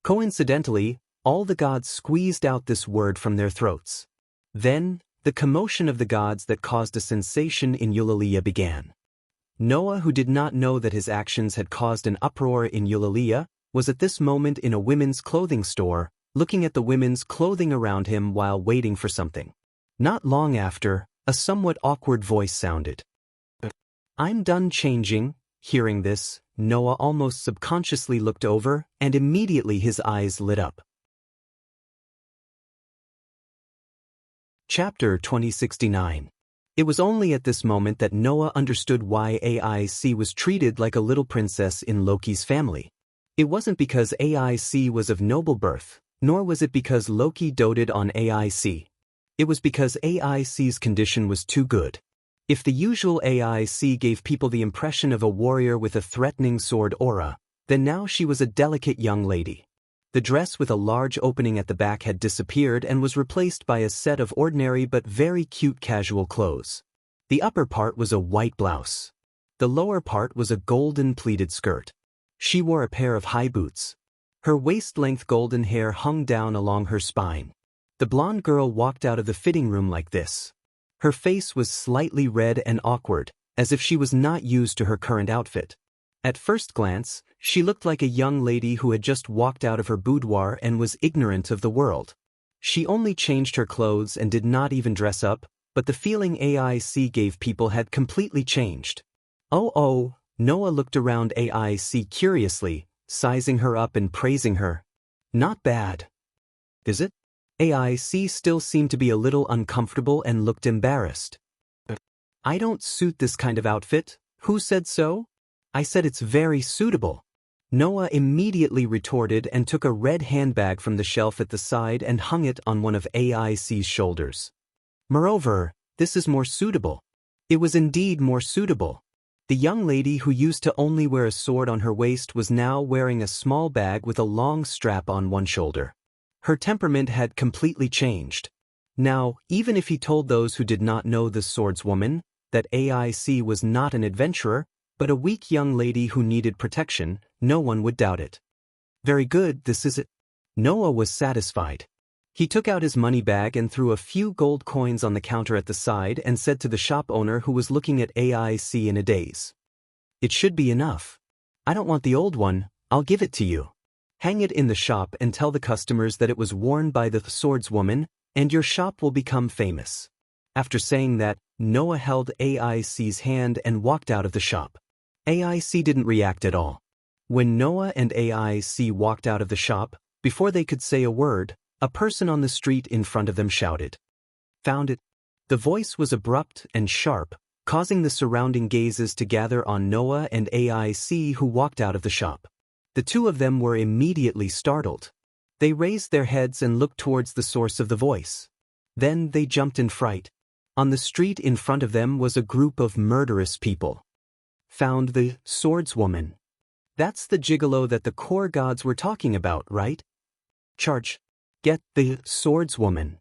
Coincidentally, all the gods squeezed out this word from their throats. Then, the commotion of the gods that caused a sensation in Eulalia began. Noah, who did not know that his actions had caused an uproar in Eulalia, was at this moment in a women's clothing store, looking at the women's clothing around him while waiting for something. Not long after, a somewhat awkward voice sounded. "I'm done changing." Hearing this, Noah almost subconsciously looked over, and immediately his eyes lit up. Chapter 2069. It was only at this moment that Noah understood why AIC was treated like a little princess in Loki's family. It wasn't because AIC was of noble birth, nor was it because Loki doted on AIC. It was because AIC's condition was too good. If the usual AIC gave people the impression of a warrior with a threatening sword aura, then now she was a delicate young lady. The dress with a large opening at the back had disappeared and was replaced by a set of ordinary but very cute casual clothes. The upper part was a white blouse. The lower part was a golden pleated skirt. She wore a pair of high boots. Her waist-length golden hair hung down along her spine. The blonde girl walked out of the fitting room like this. Her face was slightly red and awkward, as if she was not used to her current outfit. At first glance, she looked like a young lady who had just walked out of her boudoir and was ignorant of the world. She only changed her clothes and did not even dress up, but the feeling AIC gave people had completely changed. Oh, Noah looked around AIC curiously, sizing her up and praising her. Not bad. Is it? AIC still seemed to be a little uncomfortable and looked embarrassed. I don't suit this kind of outfit. Who said so? I said it's very suitable. Noah immediately retorted and took a red handbag from the shelf at the side and hung it on one of AIC's shoulders. Moreover, this is more suitable. It was indeed more suitable. The young lady who used to only wear a sword on her waist was now wearing a small bag with a long strap on one shoulder. Her temperament had completely changed. Now, even if he told those who did not know the swordswoman that AIC was not an adventurer, but a weak young lady who needed protection, no one would doubt it. Very good, this is it. Noah was satisfied. He took out his money bag and threw a few gold coins on the counter at the side and said to the shop owner who was looking at AIC in a daze. It should be enough. I don't want the old one, I'll give it to you. Hang it in the shop and tell the customers that it was worn by the swordswoman, and your shop will become famous. After saying that, Noah held AIC's hand and walked out of the shop. AIC didn't react at all. When Noah and AIC walked out of the shop, before they could say a word, a person on the street in front of them shouted. Found it. The voice was abrupt and sharp, causing the surrounding gazes to gather on Noah and AIC who walked out of the shop. The two of them were immediately startled. They raised their heads and looked towards the source of the voice. Then they jumped in fright. On the street in front of them was a group of murderous people. Found the swordswoman. That's the gigolo that the core gods were talking about, right? Charge. Get the swordswoman.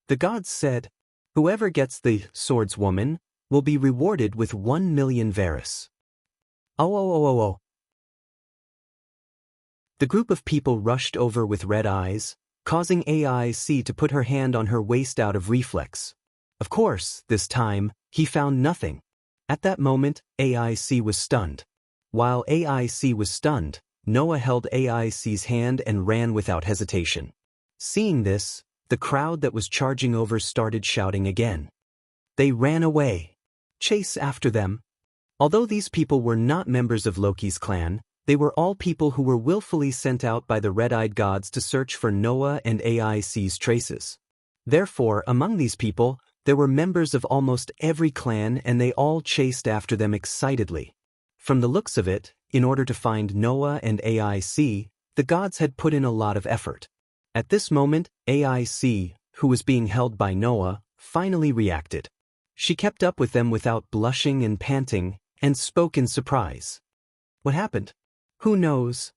The gods said, whoever gets the swordswoman will be rewarded with 1 million Varus. Oh. The group of people rushed over with red eyes, causing AIC to put her hand on her waist out of reflex. Of course, this time, he found nothing. At that moment, AIC was stunned. While AIC was stunned, Noah held AIC's hand and ran without hesitation. Seeing this, the crowd that was charging over started shouting again. They ran away. Chase after them. Although these people were not members of Loki's clan, they were all people who were willfully sent out by the red-eyed gods to search for Noah and AIC's traces. Therefore, among these people, there were members of almost every clan and they all chased after them excitedly. From the looks of it, in order to find Noah and AIC, the gods had put in a lot of effort. At this moment, AIC, who was being held by Noah, finally reacted. She kept up with them without blushing and panting, and spoke in surprise. What happened? Who knows?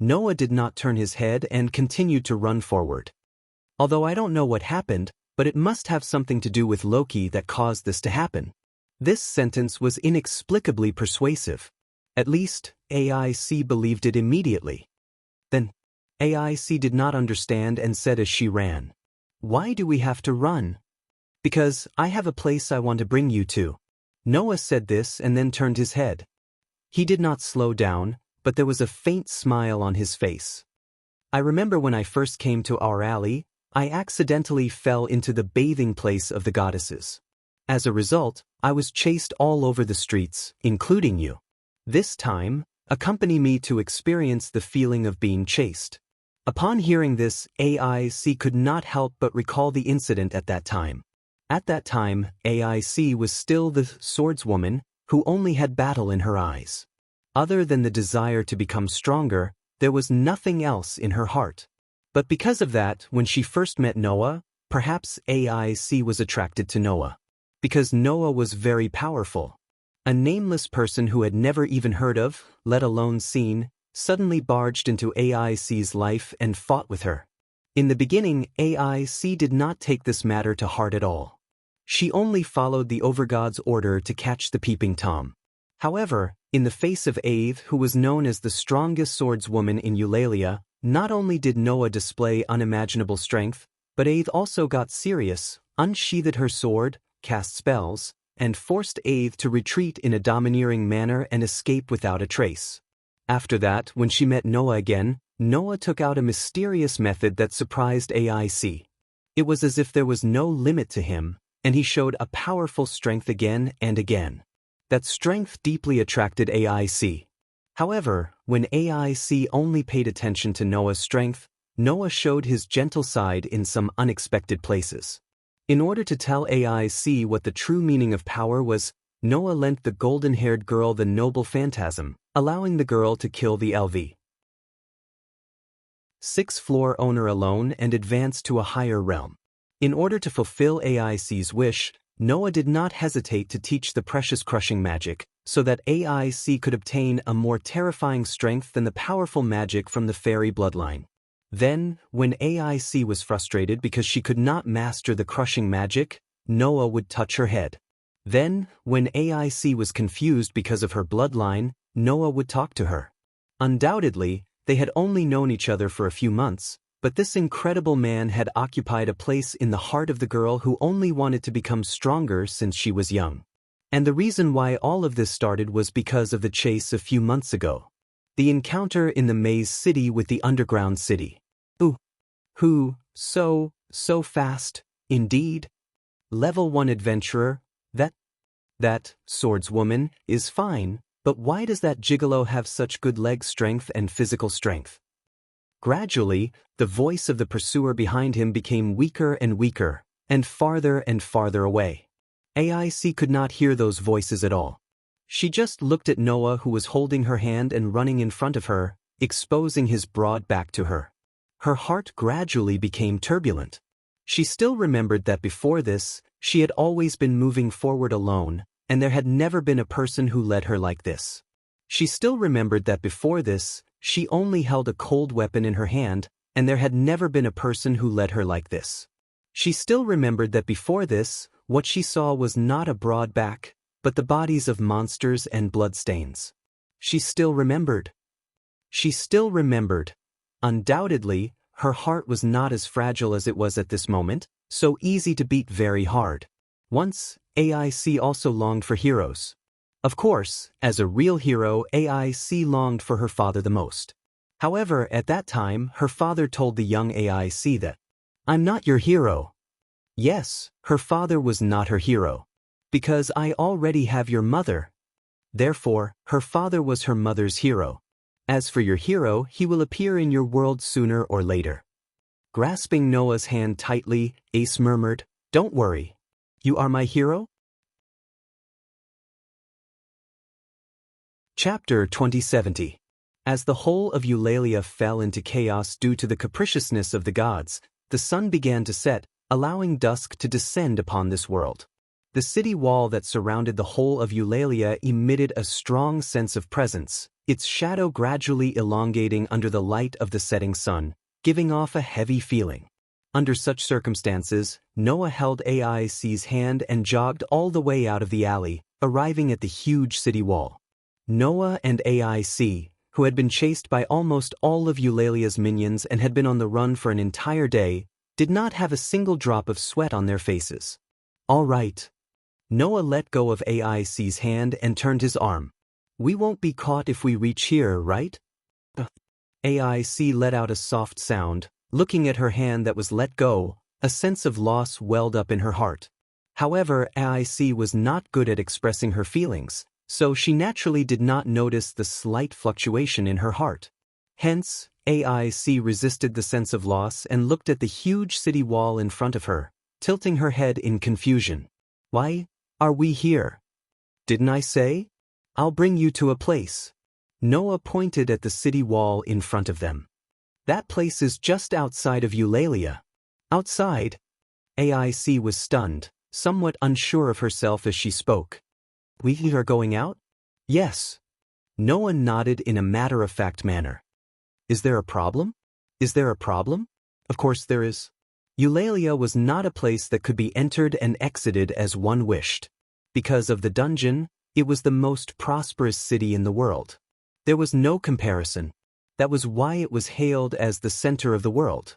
Noah did not turn his head and continued to run forward. Although I don't know what happened, but it must have something to do with Loki that caused this to happen. This sentence was inexplicably persuasive. At least, AIC believed it immediately. Then, AIC did not understand and said as she ran, "Why do we have to run?" "Because I have a place I want to bring you to." Noah said this and then turned his head. He did not slow down, but there was a faint smile on his face. "I remember when I first came to our alley, I accidentally fell into the bathing place of the goddesses. As a result, I was chased all over the streets, including you. This time, accompany me to experience the feeling of being chased." Upon hearing this, AIC could not help but recall the incident at that time. At that time, AIC was still the swordswoman who only had battle in her eyes. Other than the desire to become stronger, there was nothing else in her heart. But because of that, when she first met Noah, perhaps AIC was attracted to Noah. Because Noah was very powerful. A nameless person who had never even heard of, let alone seen, suddenly barged into AIC's life and fought with her. In the beginning, AIC did not take this matter to heart at all. She only followed the Overgod's order to catch the peeping Tom. However, in the face of Ave, who was known as the strongest swordswoman in Eulalia, not only did Noah display unimaginable strength, but Ave also got serious, unsheathed her sword, cast spells, and forced Ave to retreat in a domineering manner and escape without a trace. After that, when she met Noah again, Noah took out a mysterious method that surprised AIC. It was as if there was no limit to him, and he showed a powerful strength again and again. That strength deeply attracted AIC. However, when AIC only paid attention to Noah's strength, Noah showed his gentle side in some unexpected places. In order to tell AIC what the true meaning of power was, Noah lent the golden-haired girl the noble phantasm, allowing the girl to kill the LV. Sixth floor owner alone and advance to a higher realm. In order to fulfill AIC's wish, Noah did not hesitate to teach the precious crushing magic, so that AIC could obtain a more terrifying strength than the powerful magic from the fairy bloodline. Then, when AIC was frustrated because she could not master the crushing magic, Noah would touch her head. Then, when AIC was confused because of her bloodline, Noah would talk to her. Undoubtedly, they had only known each other for a few months, but this incredible man had occupied a place in the heart of the girl who only wanted to become stronger since she was young. And the reason why all of this started was because of the chase a few months ago. The encounter in the maze city with the underground city. So fast, indeed. Level 1 adventurer, that swordswoman, is fine, but why does that gigolo have such good leg strength and physical strength? Gradually, the voice of the pursuer behind him became weaker and weaker, and farther away. AIC could not hear those voices at all. She just looked at Noah, who was holding her hand and running in front of her, exposing his broad back to her. Her heart gradually became turbulent. She still remembered that before this, she had always been moving forward alone, and there had never been a person who led her like this. She still remembered that before this, she only held a cold weapon in her hand, and there had never been a person who led her like this. She still remembered that before this, what she saw was not a broad back, but the bodies of monsters and bloodstains. She still remembered. Undoubtedly, her heart was not as fragile as it was at this moment, so easy to beat very hard. Once, AIC also longed for heroes. Of course, as a real hero, AIC longed for her father the most. However, at that time, her father told the young AIC that, "I'm not your hero." Yes, her father was not her hero. "Because I already have your mother." Therefore, her father was her mother's hero. "As for your hero, he will appear in your world sooner or later." Grasping Noah's hand tightly, Ace murmured, "Don't worry. You are my hero?" Chapter 2070. As the whole of Eulalia fell into chaos due to the capriciousness of the gods, the sun began to set, allowing dusk to descend upon this world. The city wall that surrounded the whole of Eulalia emitted a strong sense of presence, its shadow gradually elongating under the light of the setting sun, giving off a heavy feeling. Under such circumstances, Noah held AIC's hand and jogged all the way out of the alley, arriving at the huge city wall. Noah and AIC, who had been chased by almost all of Eulalia's minions and had been on the run for an entire day, did not have a single drop of sweat on their faces. "All right." Noah let go of AIC's hand and turned his arm. "We won't be caught if we reach here, right?" AIC let out a soft sound. Looking at her hand that was let go, a sense of loss welled up in her heart. However, AIC was not good at expressing her feelings, so she naturally did not notice the slight fluctuation in her heart. Hence, AIC resisted the sense of loss and looked at the huge city wall in front of her, tilting her head in confusion. "Why are we here? Didn't I say? I'll bring you to a place." Noah pointed at the city wall in front of them. "That place is just outside of Eulalia." "Outside?" AIC was stunned, somewhat unsure of herself as she spoke. "We are going out?" "Yes." Noah nodded in a matter-of-fact manner. "Is there a problem? Is there a problem?" "Of course there is." Eulalia was not a place that could be entered and exited as one wished. Because of the dungeon, it was the most prosperous city in the world. There was no comparison. That was why it was hailed as the center of the world.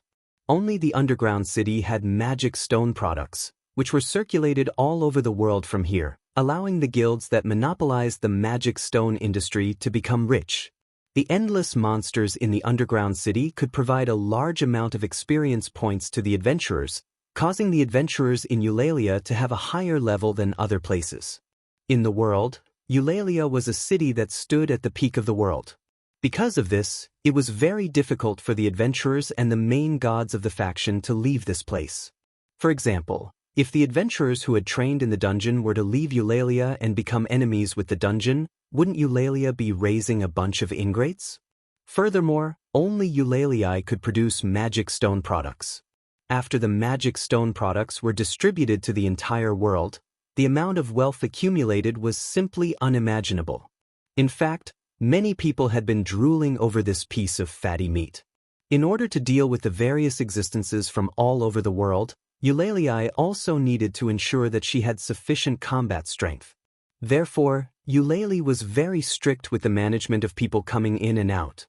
Only the underground city had magic stone products, which were circulated all over the world from here, allowing the guilds that monopolized the magic stone industry to become rich. The endless monsters in the underground city could provide a large amount of experience points to the adventurers, causing the adventurers in Eulalia to have a higher level than other places. In the world, Eulalia was a city that stood at the peak of the world. Because of this, it was very difficult for the adventurers and the main gods of the faction to leave this place. For example, if the adventurers who had trained in the dungeon were to leave Eulalia and become enemies with the dungeon, wouldn't Eulalia be raising a bunch of ingrates? Furthermore, only Eulalia could produce magic stone products. After the magic stone products were distributed to the entire world, the amount of wealth accumulated was simply unimaginable. In fact, many people had been drooling over this piece of fatty meat. In order to deal with the various existences from all over the world, Eulalia also needed to ensure that she had sufficient combat strength. Therefore, Eulalia was very strict with the management of people coming in and out.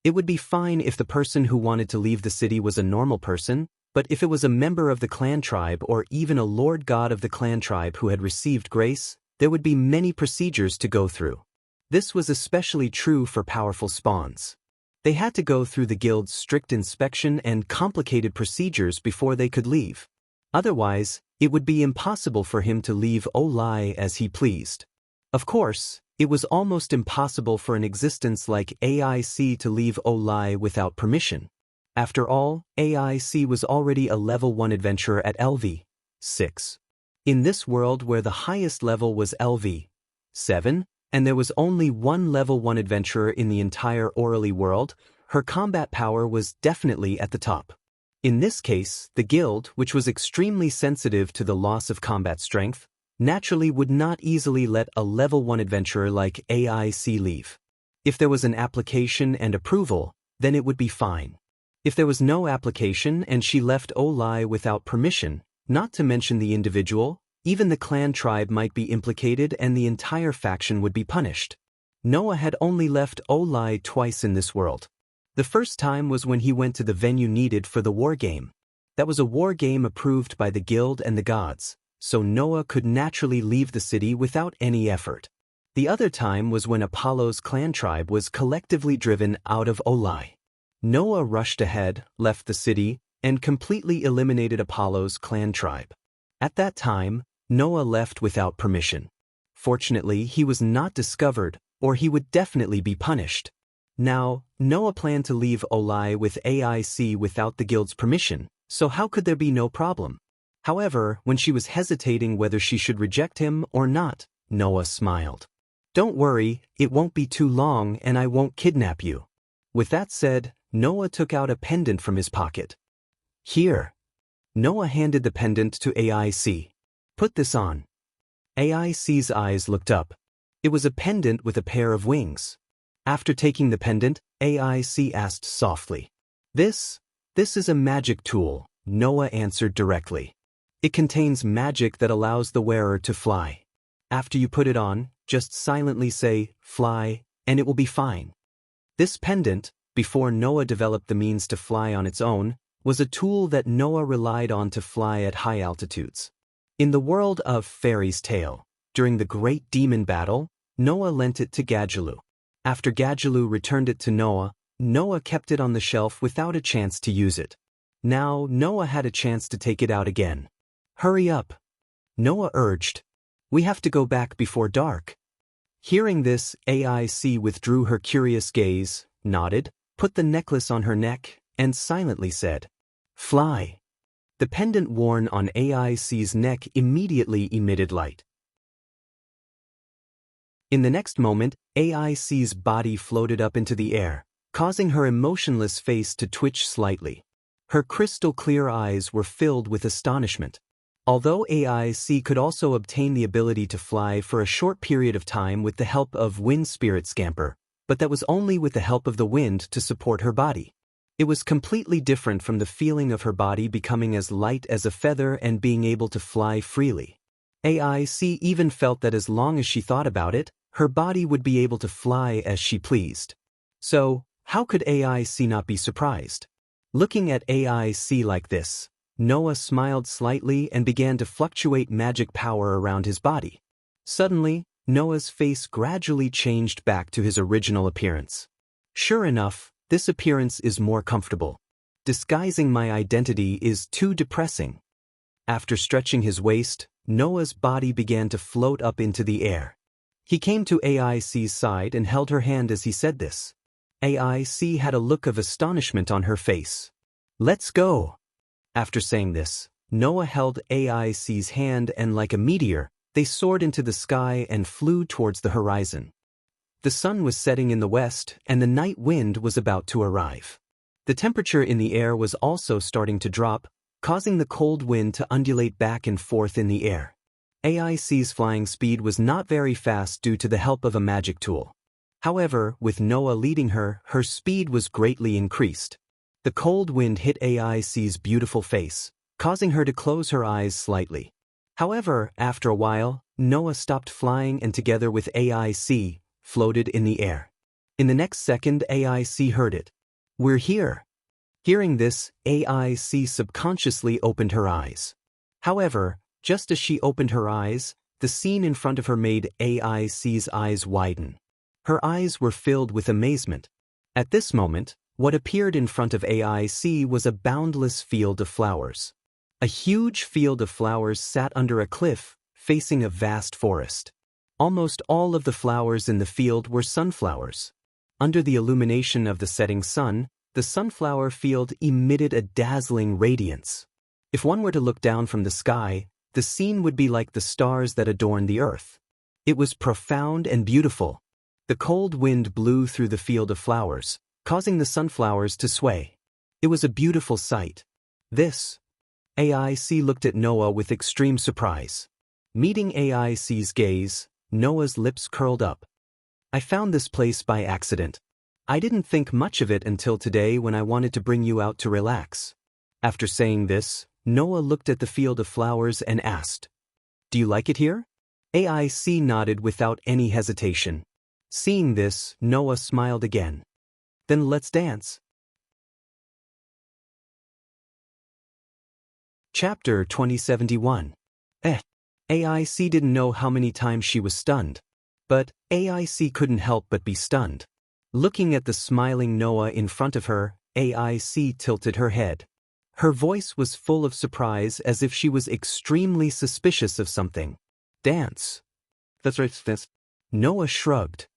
It would be fine if the person who wanted to leave the city was a normal person, but if it was a member of the clan tribe or even a lord god of the clan tribe who had received grace, there would be many procedures to go through. This was especially true for powerful spawns. They had to go through the guild's strict inspection and complicated procedures before they could leave. Otherwise, it would be impossible for him to leave Olai as he pleased. Of course, it was almost impossible for an existence like AIC to leave Olai without permission. After all, AIC was already a level 1 adventurer at LV6. In this world where the highest level was LV7, and there was only one level 1 adventurer in the entire Orally world, her combat power was definitely at the top. In this case, the guild, which was extremely sensitive to the loss of combat strength, naturally would not easily let a level 1 adventurer like AIC leave. If there was an application and approval, then it would be fine. If there was no application and she left Olai without permission, not to mention the individual, even the clan tribe might be implicated and the entire faction would be punished. Noah had only left Olai twice in this world. The first time was when he went to the venue needed for the war game. That was a war game approved by the guild and the gods, so Noah could naturally leave the city without any effort. The other time was when Apollo's clan tribe was collectively driven out of Olai. Noah rushed ahead, left the city, and completely eliminated Apollo's clan tribe. At that time, Noah left without permission. Fortunately, he was not discovered, or he would definitely be punished. Now, Noah planned to leave Olai with AIC without the guild's permission, so how could there be no problem? However, when she was hesitating whether she should reject him or not, Noah smiled. "Don't worry, it won't be too long and I won't kidnap you." With that said, Noah took out a pendant from his pocket. "Here." Noah handed the pendant to AIC. "Put this on." AIC's eyes looked up. It was a pendant with a pair of wings. After taking the pendant, AIC asked softly. This is a magic tool," Noah answered directly. It contains magic that allows the wearer to fly. After you put it on, just silently say, "Fly," and it will be fine. This pendant, before Noah developed the means to fly on its own, was a tool that Noah relied on to fly at high altitudes. In the world of Fairy's Tale, during the great demon battle, Noah lent it to Gadgelu. After Gadgelu returned it to Noah, Noah kept it on the shelf without a chance to use it. Now Noah had a chance to take it out again. "Hurry up," Noah urged. "We have to go back before dark." Hearing this, AIC withdrew her curious gaze, nodded, put the necklace on her neck, and silently said, "Fly." The pendant worn on AIC's neck immediately emitted light. In the next moment, AIC's body floated up into the air, causing her emotionless face to twitch slightly. Her crystal-clear eyes were filled with astonishment. Although AIC could also obtain the ability to fly for a short period of time with the help of Wind Spirit Scamper, but that was only with the help of the wind to support her body. It was completely different from the feeling of her body becoming as light as a feather and being able to fly freely. AIC even felt that as long as she thought about it, her body would be able to fly as she pleased. So, how could AIC not be surprised? Looking at AIC like this, Noah smiled slightly and began to fluctuate magic power around his body. Suddenly, Noah's face gradually changed back to his original appearance. Sure enough, this appearance is more comfortable. Disguising my identity is too depressing. After stretching his waist, Noah's body began to float up into the air. He came to AIC's side and held her hand as he said this. AIC had a look of astonishment on her face. "Let's go." After saying this, Noah held AIC's hand and like a meteor, they soared into the sky and flew towards the horizon. The sun was setting in the west and the night wind was about to arrive. The temperature in the air was also starting to drop, causing the cold wind to undulate back and forth in the air. AIC's flying speed was not very fast due to the help of a magic tool. However, with Noah leading her, her speed was greatly increased. The cold wind hit AIC's beautiful face, causing her to close her eyes slightly. However, after a while, Noah stopped flying and together with AIC, floated in the air. In the next second, AIC heard it. "We're here." Hearing this, AIC subconsciously opened her eyes. However, just as she opened her eyes, the scene in front of her made AIC's eyes widen. Her eyes were filled with amazement. At this moment, what appeared in front of AIC was a boundless field of flowers. A huge field of flowers sat under a cliff, facing a vast forest. Almost all of the flowers in the field were sunflowers. Under the illumination of the setting sun, the sunflower field emitted a dazzling radiance. If one were to look down from the sky, the scene would be like the stars that adorn the earth. It was profound and beautiful. The cold wind blew through the field of flowers, causing the sunflowers to sway. It was a beautiful sight. This. AIC looked at Noah with extreme surprise. Meeting AIC's gaze, Noah's lips curled up. "I found this place by accident. I didn't think much of it until today when I wanted to bring you out to relax." After saying this, Noah looked at the field of flowers and asked, "Do you like it here?" AIC nodded without any hesitation. Seeing this, Noah smiled again. "Then let's dance." Chapter 2071. AIC didn't know how many times she was stunned. But AIC couldn't help but be stunned. Looking at the smiling Noah in front of her, AIC tilted her head. Her voice was full of surprise as if she was extremely suspicious of something. "Dance." "That's right." Noah shrugged.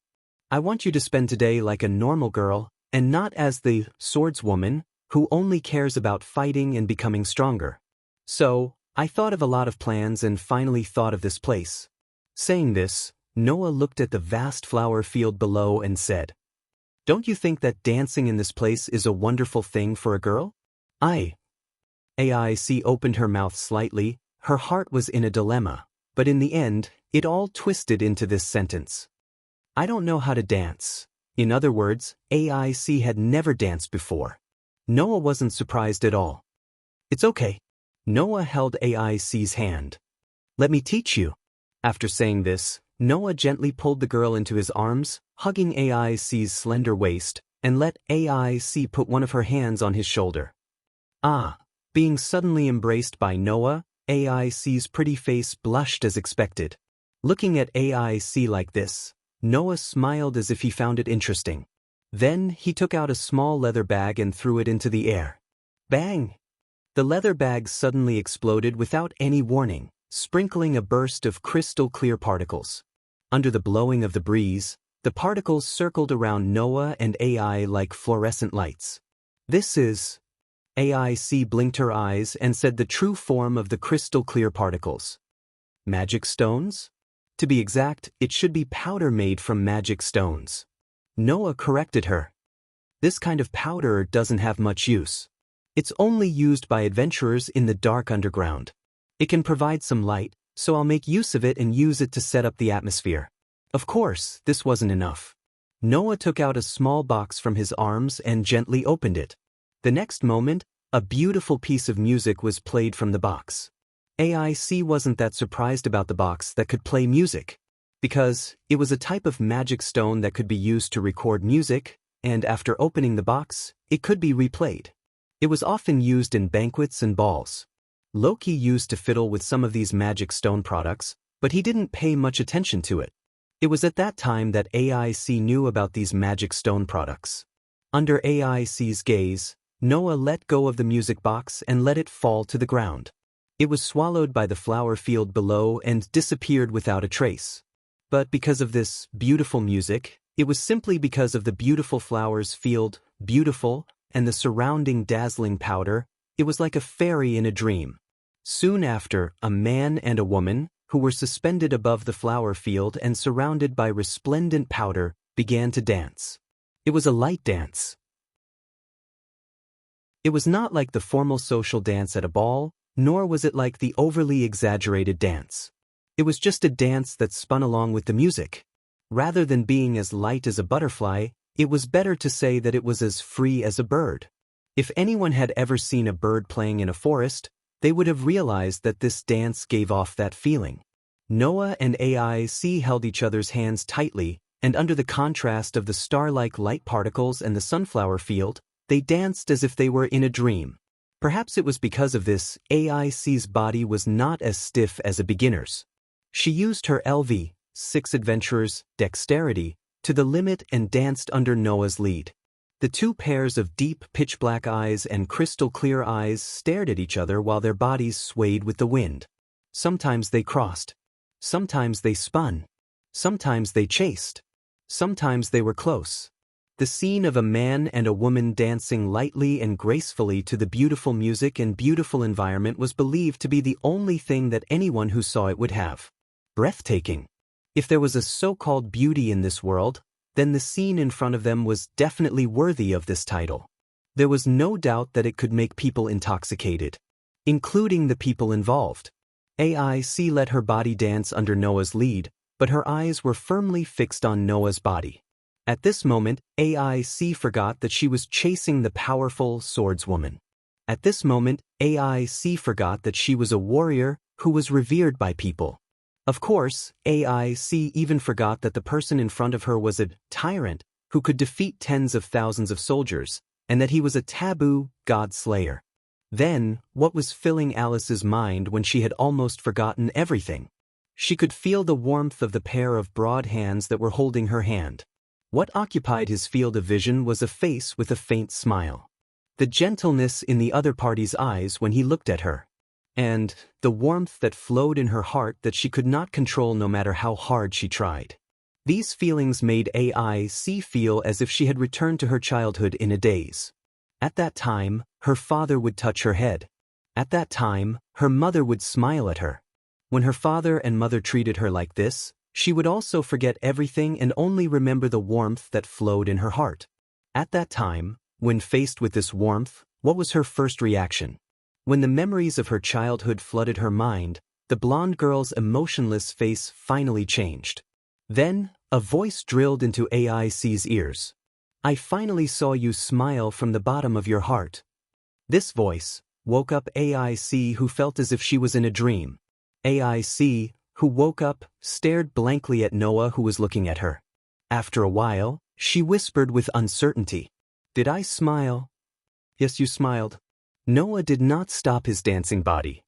"I want you to spend today like a normal girl, and not as the swordswoman who only cares about fighting and becoming stronger. So, I thought of a lot of plans and finally thought of this place." Saying this, Noah looked at the vast flower field below and said, "Don't you think that dancing in this place is a wonderful thing for a girl?" AIC opened her mouth slightly, her heart was in a dilemma, but in the end, it all twisted into this sentence. "I don't know how to dance." In other words, AIC had never danced before. Noah wasn't surprised at all. "It's okay. Noah held AIC's hand. "Let me teach you." After saying this, Noah gently pulled the girl into his arms, hugging AIC's slender waist, and let AIC put one of her hands on his shoulder. Being suddenly embraced by Noah, AIC's pretty face blushed as expected. Looking at AIC like this, Noah smiled as if he found it interesting. Then he took out a small leather bag and threw it into the air. Bang! The leather bag suddenly exploded without any warning, sprinkling a burst of crystal-clear particles. Under the blowing of the breeze, the particles circled around Noah and AI like fluorescent lights. "This is..." AIC blinked her eyes and said the true form of the crystal-clear particles. "Magic stones?" To be exact, it should be powder made from magic stones. Noah corrected her. "This kind of powder doesn't have much use. It's only used by adventurers in the dark underground. It can provide some light, so I'll make use of it and use it to set up the atmosphere." Of course, this wasn't enough. Noah took out a small box from his arms and gently opened it. The next moment, a beautiful piece of music was played from the box. AIC wasn't that surprised about the box that could play music, because it was a type of magic stone that could be used to record music, and after opening the box, it could be replayed. It was often used in banquets and balls. Loki used to fiddle with some of these magic stone products, but he didn't pay much attention to it. It was at that time that AIC knew about these magic stone products. Under AIC's gaze, Noah let go of the music box and let it fall to the ground. It was swallowed by the flower field below and disappeared without a trace. But because of this beautiful music, it was simply because of the beautiful flowers field, beautiful, and the surrounding dazzling powder, it was like a fairy in a dream. Soon after, a man and a woman, who were suspended above the flower field and surrounded by resplendent powder, began to dance. It was a light dance. It was not like the formal social dance at a ball, nor was it like the overly exaggerated dance. It was just a dance that spun along with the music. Rather than being as light as a butterfly, it was better to say that it was as free as a bird. If anyone had ever seen a bird playing in a forest, they would have realized that this dance gave off that feeling. Noah and AIC held each other's hands tightly, and under the contrast of the star-like light particles and the sunflower field, they danced as if they were in a dream. Perhaps it was because of this, AIC's body was not as stiff as a beginner's. She used her LV-6 adventurer's dexterity to the limit and danced under Noah's lead. The two pairs of deep pitch-black eyes and crystal-clear eyes stared at each other while their bodies swayed with the wind. Sometimes they crossed. Sometimes they spun. Sometimes they chased. Sometimes they were close. The scene of a man and a woman dancing lightly and gracefully to the beautiful music and beautiful environment was believed to be the only thing that anyone who saw it would have. Breathtaking. If there was a so-called beauty in this world, then the scene in front of them was definitely worthy of this title. There was no doubt that it could make people intoxicated, including the people involved. AIC let her body dance under Noah's lead, but her eyes were firmly fixed on Noah's body. At this moment, AIC forgot that she was chasing the powerful swordswoman. At this moment, AIC forgot that she was a warrior who was revered by people. Of course, AIC even forgot that the person in front of her was a tyrant who could defeat tens of thousands of soldiers, and that he was a taboo god slayer. Then, what was filling Alice's mind when she had almost forgotten everything? She could feel the warmth of the pair of broad hands that were holding her hand. What occupied his field of vision was a face with a faint smile. The gentleness in the other party's eyes when he looked at her. And the warmth that flowed in her heart that she could not control no matter how hard she tried. These feelings made AIC feel as if she had returned to her childhood in a daze. At that time, her father would touch her head. At that time, her mother would smile at her. When her father and mother treated her like this, she would also forget everything and only remember the warmth that flowed in her heart. At that time, when faced with this warmth, what was her first reaction? When the memories of her childhood flooded her mind, the blonde girl's emotionless face finally changed. Then, a voice drilled into AIC's ears. "I finally saw you smile from the bottom of your heart." This voice, woke up AIC, who felt as if she was in a dream. AIC, who woke up, stared blankly at Noah, who was looking at her. After a while, she whispered with uncertainty, "Did I smile?" "Yes, you smiled." Noah did not stop his dancing body.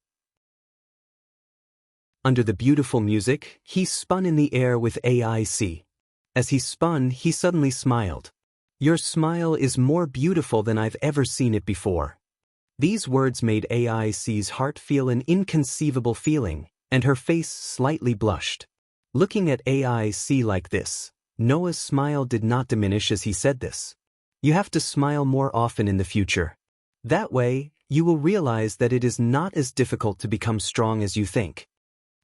Under the beautiful music, he spun in the air with AIC. As he spun, he suddenly smiled. "Your smile is more beautiful than I've ever seen it before." These words made AIC's heart feel an inconceivable feeling, and her face slightly blushed. Looking at AIC like this, Noah's smile did not diminish as he said this. "You have to smile more often in the future. That way, you will realize that it is not as difficult to become strong as you think."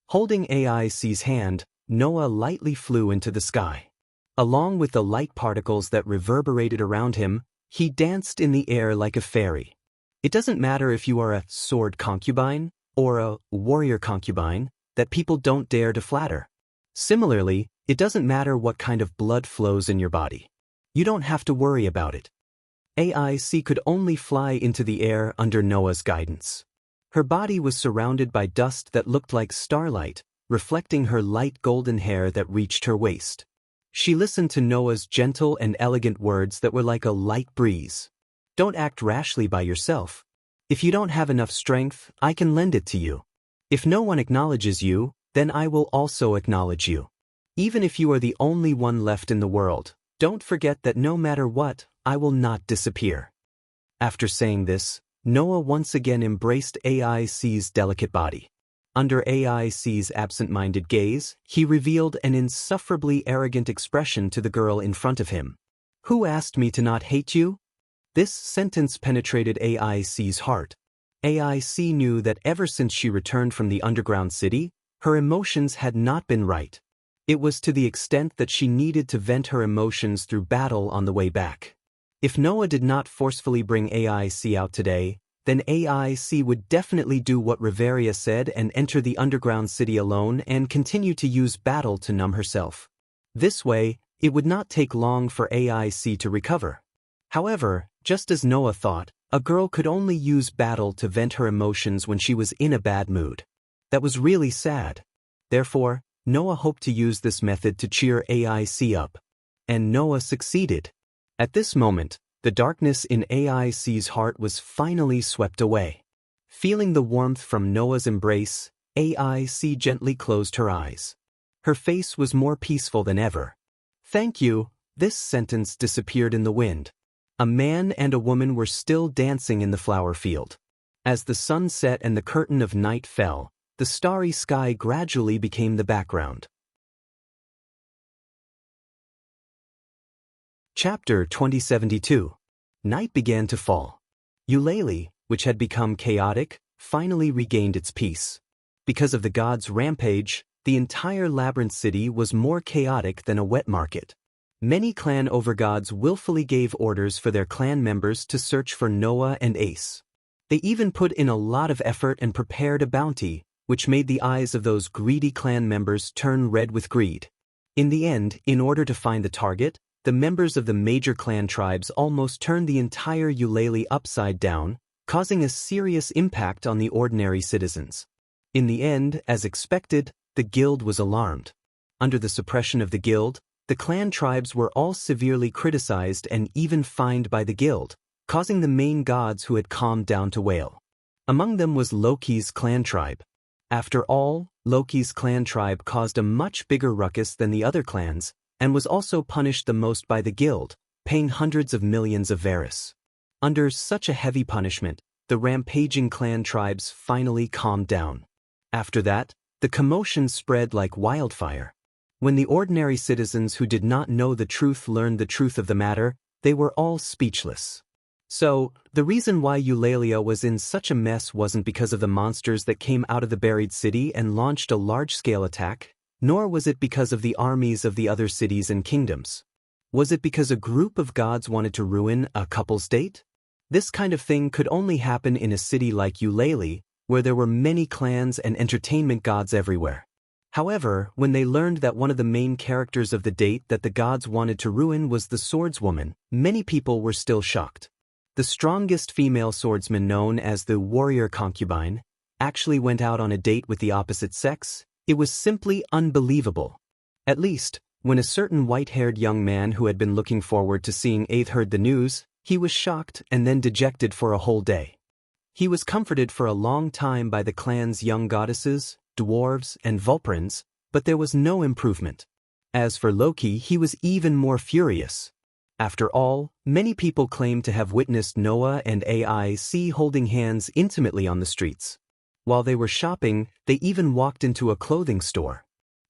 Holding AIC's hand, Noah lightly flew into the sky. Along with the light particles that reverberated around him, he danced in the air like a fairy. It doesn't matter if you are a sword concubine or a warrior concubine that people don't dare to flatter. Similarly, it doesn't matter what kind of blood flows in your body. You don't have to worry about it. AIC could only fly into the air under Noah's guidance. Her body was surrounded by dust that looked like starlight, reflecting her light golden hair that reached her waist. She listened to Noah's gentle and elegant words that were like a light breeze. "Don't act rashly by yourself. If you don't have enough strength, I can lend it to you. If no one acknowledges you, then I will also acknowledge you. Even if you are the only one left in the world, don't forget that no matter what, I will not disappear." After saying this, Noah once again embraced AIC's delicate body. Under AIC's absent-minded gaze, he revealed an insufferably arrogant expression to the girl in front of him. "Who asked me to not hate you?" This sentence penetrated AIC's heart. AIC knew that ever since she returned from the underground city, her emotions had not been right. It was to the extent that she needed to vent her emotions through battle on the way back. If Noah did not forcefully bring AIC out today, then AIC would definitely do what Riveria said and enter the underground city alone and continue to use battle to numb herself. This way, it would not take long for AIC to recover. However, just as Noah thought, a girl could only use battle to vent her emotions when she was in a bad mood. That was really sad. Therefore, Noah hoped to use this method to cheer AIC up. And Noah succeeded. At this moment, the darkness in AIC's heart was finally swept away. Feeling the warmth from Noah's embrace, AIC gently closed her eyes. Her face was more peaceful than ever. "Thank you." This sentence disappeared in the wind. A man and a woman were still dancing in the flower field. As the sun set and the curtain of night fell, the starry sky gradually became the background. Chapter 2072. Night began to fall. Eulalie, which had become chaotic, finally regained its peace. Because of the gods' rampage, the entire labyrinth city was more chaotic than a wet market. Many clan overgods willfully gave orders for their clan members to search for Noah and Ace. They even put in a lot of effort and prepared a bounty, which made the eyes of those greedy clan members turn red with greed. In the end, in order to find the target, the members of the major clan tribes almost turned the entire Eulalie upside down, causing a serious impact on the ordinary citizens. In the end, as expected, the guild was alarmed. Under the suppression of the guild, the clan tribes were all severely criticized and even fined by the guild, causing the main gods who had calmed down to wail. Among them was Loki's clan tribe. After all, Loki's clan tribe caused a much bigger ruckus than the other clans, and was also punished the most by the guild, paying hundreds of millions of Varus. Under such a heavy punishment, the rampaging clan tribes finally calmed down. After that, the commotion spread like wildfire. When the ordinary citizens who did not know the truth learned the truth of the matter, they were all speechless. So, the reason why Eulalie was in such a mess wasn't because of the monsters that came out of the buried city and launched a large-scale attack, nor was it because of the armies of the other cities and kingdoms. Was it because a group of gods wanted to ruin a couple's date? This kind of thing could only happen in a city like Eulalie, where there were many clans and entertainment gods everywhere. However, when they learned that one of the main characters of the date that the gods wanted to ruin was the swordswoman, many people were still shocked. The strongest female swordsman, known as the warrior concubine, actually went out on a date with the opposite sex. It was simply unbelievable. At least, when a certain white-haired young man who had been looking forward to seeing Aeth heard the news, he was shocked and then dejected for a whole day. He was comforted for a long time by the clan's young goddesses, dwarves, and vulperins, but there was no improvement. As for Loki, he was even more furious. After all, many people claimed to have witnessed Noah and AIC holding hands intimately on the streets. While they were shopping, they even walked into a clothing store.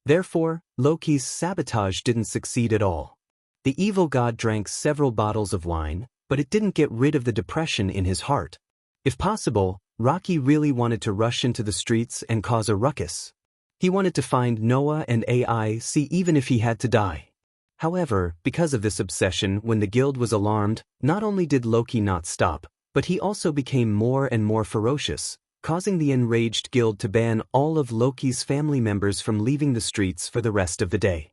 Therefore, Loki's sabotage didn't succeed at all. The evil god drank several bottles of wine, but it didn't get rid of the depression in his heart. If possible, Rocky really wanted to rush into the streets and cause a ruckus. He wanted to find Noah and AIC even if he had to die. However, because of this obsession, when the guild was alarmed, not only did Loki not stop, but he also became more and more ferocious, causing the enraged guild to ban all of Loki's family members from leaving the streets for the rest of the day.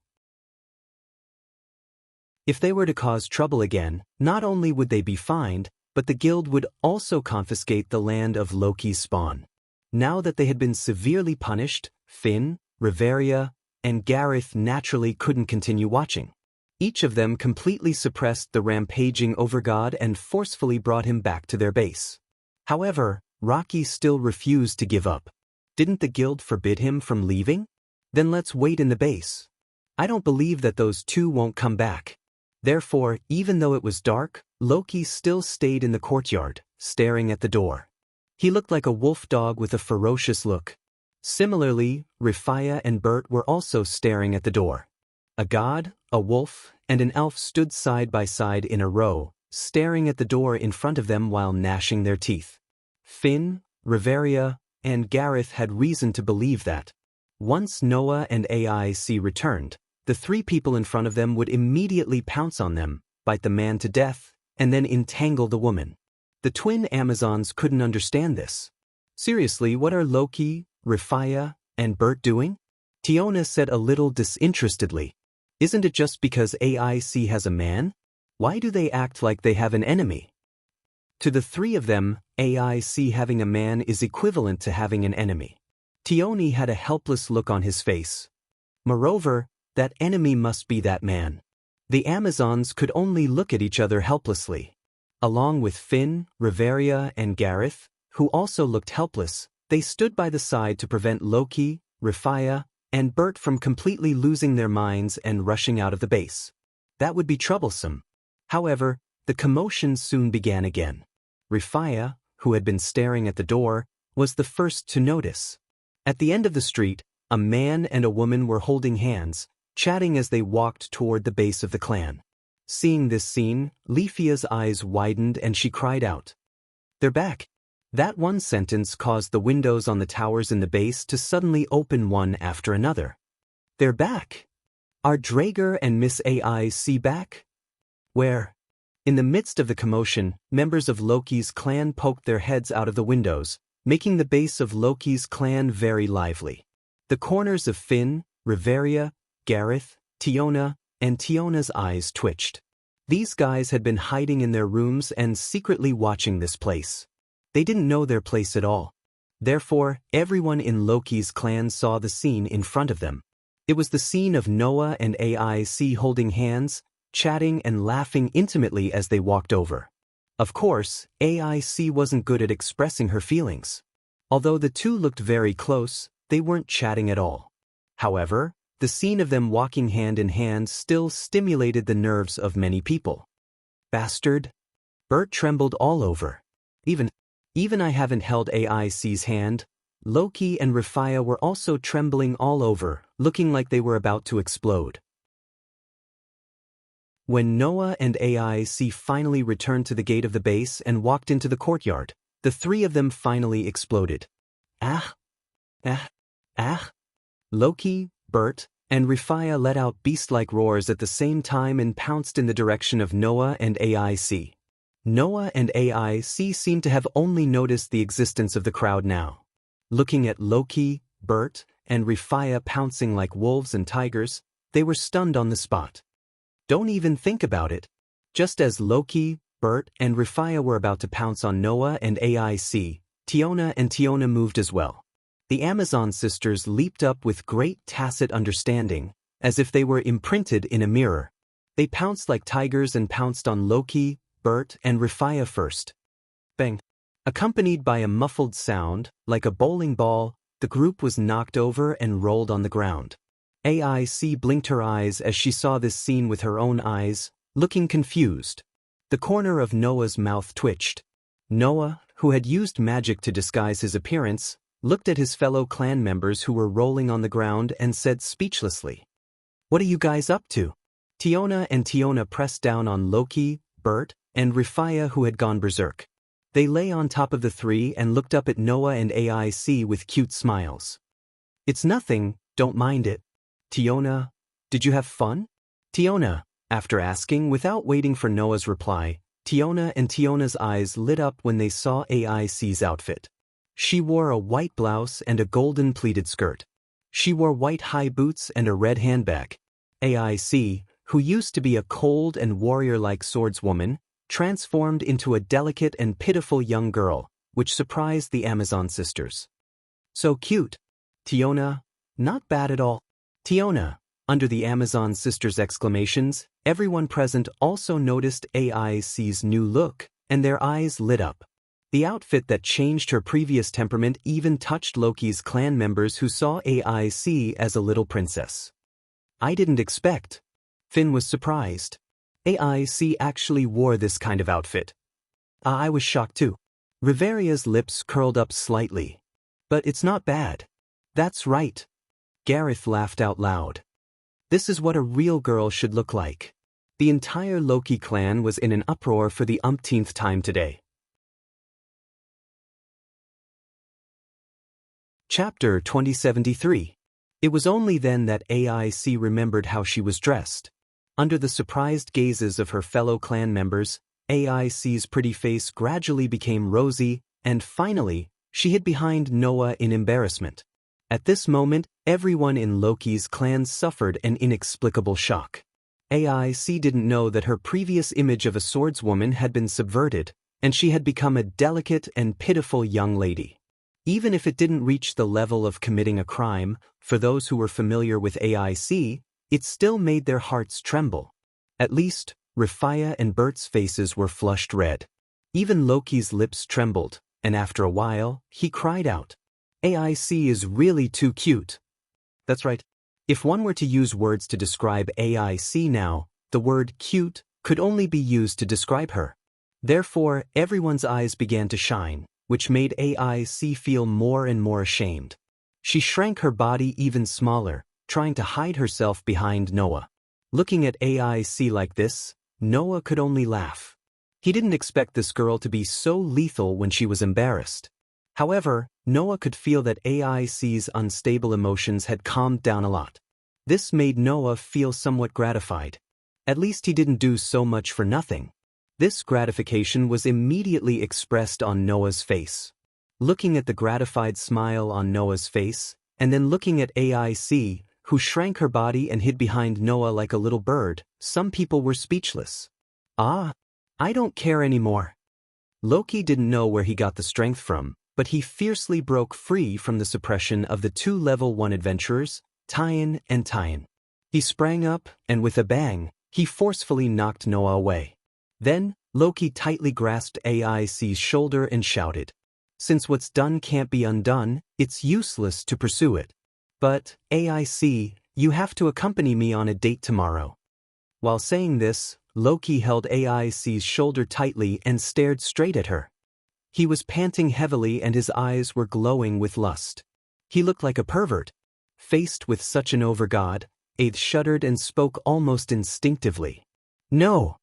If they were to cause trouble again, not only would they be fined, but the guild would also confiscate the land of Loki's spawn. Now that they had been severely punished, Finn, Riveria, and Gareth naturally couldn't continue watching. Each of them completely suppressed the rampaging overgod and forcefully brought him back to their base. However, Rocky still refused to give up. Didn't the guild forbid him from leaving? Then let's wait in the base. I don't believe that those two won't come back. Therefore, even though it was dark, Loki still stayed in the courtyard, staring at the door. He looked like a wolf dog with a ferocious look. Similarly, Rifaya and Bert were also staring at the door. A god, a wolf, and an elf stood side by side in a row, staring at the door in front of them while gnashing their teeth. Finn, Riveria, and Gareth had reason to believe that once Noah and AIC returned, the three people in front of them would immediately pounce on them, bite the man to death, and then entangle the woman. The twin Amazons couldn't understand this. Seriously, what are Loki, Rifaya, and Bert doing? Tiona said a little disinterestedly. Isn't it just because AIC has a man? Why do they act like they have an enemy? To the three of them, AIC having a man is equivalent to having an enemy. Tioni had a helpless look on his face. Moreover, that enemy must be that man. The Amazons could only look at each other helplessly. Along with Finn, Riveria, and Gareth, who also looked helpless, they stood by the side to prevent Loki, Rifaya, and Bert from completely losing their minds and rushing out of the base. That would be troublesome. However, the commotion soon began again. Rifaya, who had been staring at the door, was the first to notice. At the end of the street, a man and a woman were holding hands, chatting as they walked toward the base of the clan. Seeing this scene, Lefia's eyes widened and she cried out, "They're back!" That one sentence caused the windows on the towers in the base to suddenly open one after another. "They're back! Are Draeger and Miss AIC back?" "Where?" In the midst of the commotion, members of Loki's clan poked their heads out of the windows, making the base of Loki's clan very lively. The corners of Finn, Riveria, Gareth, Tiona, and Tiona's eyes twitched. These guys had been hiding in their rooms and secretly watching this place. They didn't know their place at all. Therefore, everyone in Loki's clan saw the scene in front of them. It was the scene of Noah and AIC holding hands, chatting and laughing intimately as they walked over. Of course, AIC wasn't good at expressing her feelings. Although the two looked very close, they weren't chatting at all. However, the scene of them walking hand in hand still stimulated the nerves of many people. "Bastard!" Bert trembled all over. Even I haven't held AIC's hand. Loki and Rifaya were also trembling all over, looking like they were about to explode. When Noah and AIC finally returned to the gate of the base and walked into the courtyard, the three of them finally exploded. "Ah! Ah! Ah!" Loki, Bert, and Rifaya let out beast-like roars at the same time and pounced in the direction of Noah and AIC. Noah and AIC seemed to have only noticed the existence of the crowd now. Looking at Loki, Bert, and Rifaya pouncing like wolves and tigers, they were stunned on the spot. Don't even think about it. Just as Loki, Bert, and Rifaya were about to pounce on Noah and AIC, Tiona moved as well. The Amazon sisters leaped up with great tacit understanding, as if they were imprinted in a mirror. They pounced like tigers and pounced on Loki, Bert, and Rifaya first. Bang! Accompanied by a muffled sound, like a bowling ball, the group was knocked over and rolled on the ground. AIC blinked her eyes as she saw this scene with her own eyes, looking confused. The corner of Noah's mouth twitched. Noah, who had used magic to disguise his appearance, looked at his fellow clan members who were rolling on the ground and said speechlessly, "What are you guys up to?" Tiona pressed down on Loki, Bert, and Rifaya, who had gone berserk. They lay on top of the three and looked up at Noah and AIC with cute smiles. "It's nothing, don't mind it." "Tiona, did you have fun?" Tiona, after asking without waiting for Noah's reply, Tiona's eyes lit up when they saw AIC's outfit. She wore a white blouse and a golden pleated skirt. She wore white high boots and a red handbag. AIC, who used to be a cold and warrior-like swordswoman, transformed into a delicate and pitiful young girl, which surprised the Amazon sisters. "So cute." "Tiona, not bad at all." "Tiona." Under the Amazon sisters' exclamations, everyone present also noticed AIC's new look, and their eyes lit up. The outfit that changed her previous temperament even touched Loki's clan members who saw AIC as a little princess. "I didn't expect." Finn was surprised. AIC actually wore this kind of outfit. I was shocked too. Riveria's lips curled up slightly. "But it's not bad." "That's right." Gareth laughed out loud. This is what a real girl should look like. The entire Loki clan was in an uproar for the umpteenth time today. Chapter 2073. It was only then that AIC remembered how she was dressed. Under the surprised gazes of her fellow clan members, AIC's pretty face gradually became rosy, and finally, she hid behind Noah in embarrassment. At this moment, everyone in Loki's clan suffered an inexplicable shock. AIC didn't know that her previous image of a swordswoman had been subverted, and she had become a delicate and pitiful young lady. Even if it didn't reach the level of committing a crime, for those who were familiar with AIC, it still made their hearts tremble. At least, Rifaya and Bert's faces were flushed red. Even Loki's lips trembled, and after a while, he cried out, "AIC is really too cute." That's right. If one were to use words to describe AIC now, the word cute could only be used to describe her. Therefore, everyone's eyes began to shine, which made AIC feel more and more ashamed. She shrank her body even smaller, trying to hide herself behind Noah. Looking at AIC like this, Noah could only laugh. He didn't expect this girl to be so lethal when she was embarrassed. However, Noah could feel that AIC's unstable emotions had calmed down a lot. This made Noah feel somewhat gratified. At least he didn't do so much for nothing. This gratification was immediately expressed on Noah's face. Looking at the gratified smile on Noah's face, and then looking at AIC, who shrank her body and hid behind Noah like a little bird, some people were speechless. "Ah, I don't care anymore." Loki didn't know where he got the strength from, but he fiercely broke free from the suppression of the two level 1 adventurers, Tyan and Tyan. He sprang up, and with a bang, he forcefully knocked Noah away. Then, Loki tightly grasped AIC's shoulder and shouted, "Since what's done can't be undone, it's useless to pursue it. But, AIC, you have to accompany me on a date tomorrow." While saying this, Loki held AIC's shoulder tightly and stared straight at her. He was panting heavily and his eyes were glowing with lust. He looked like a pervert. Faced with such an overgod, Aith shuddered and spoke almost instinctively. "No!"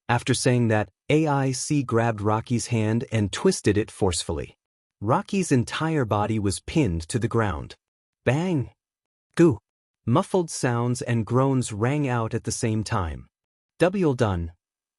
After saying that, AIC grabbed Rocky's hand and twisted it forcefully. Rocky's entire body was pinned to the ground. Bang! Goo! Muffled sounds and groans rang out at the same time. "Well done."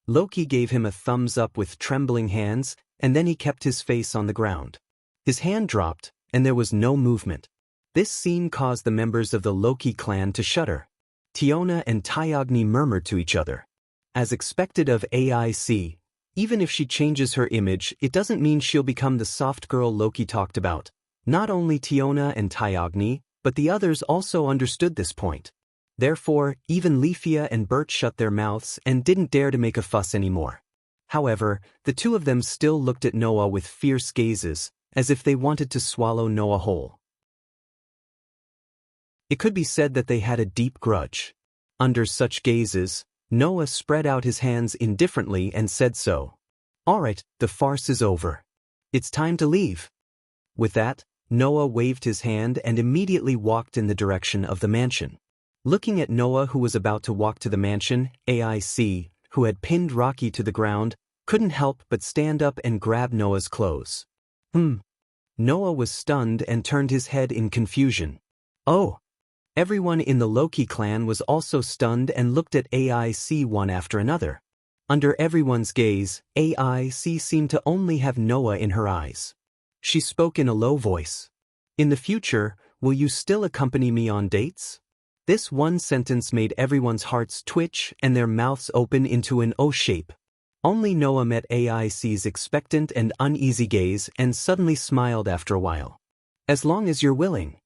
Loki gave him a thumbs up with trembling hands, and then he kept his face on the ground. His hand dropped, and there was no movement. This scene caused the members of the Loki clan to shudder. Tiona and Tyogni murmured to each other. As expected of AIC, Even if she changes her image, it doesn't mean she'll become the soft girl Loki talked about. Not only Tiona and Tyogni, but the others also understood this point. Therefore, even Leafia and Bert shut their mouths and didn't dare to make a fuss anymore. However, the two of them still looked at Noah with fierce gazes, as if they wanted to swallow Noah whole. It could be said that they had a deep grudge. Under such gazes, Noah spread out his hands indifferently and said so. "All right, the farce is over. It's time to leave." With that, Noah waved his hand and immediately walked in the direction of the mansion. Looking at Noah, who was about to walk to the mansion, AIC, who had pinned Rocky to the ground, couldn't help but stand up and grab Noah's clothes. Noah was stunned and turned his head in confusion. Oh! Everyone in the Loki clan was also stunned and looked at AIC one after another. Under everyone's gaze, AIC seemed to only have Noah in her eyes. She spoke in a low voice. "In the future, will you still accompany me on dates?" This one sentence made everyone's hearts twitch and their mouths open into an O shape. Only Noah met AIC's expectant and uneasy gaze and suddenly smiled after a while. "As long as you're willing."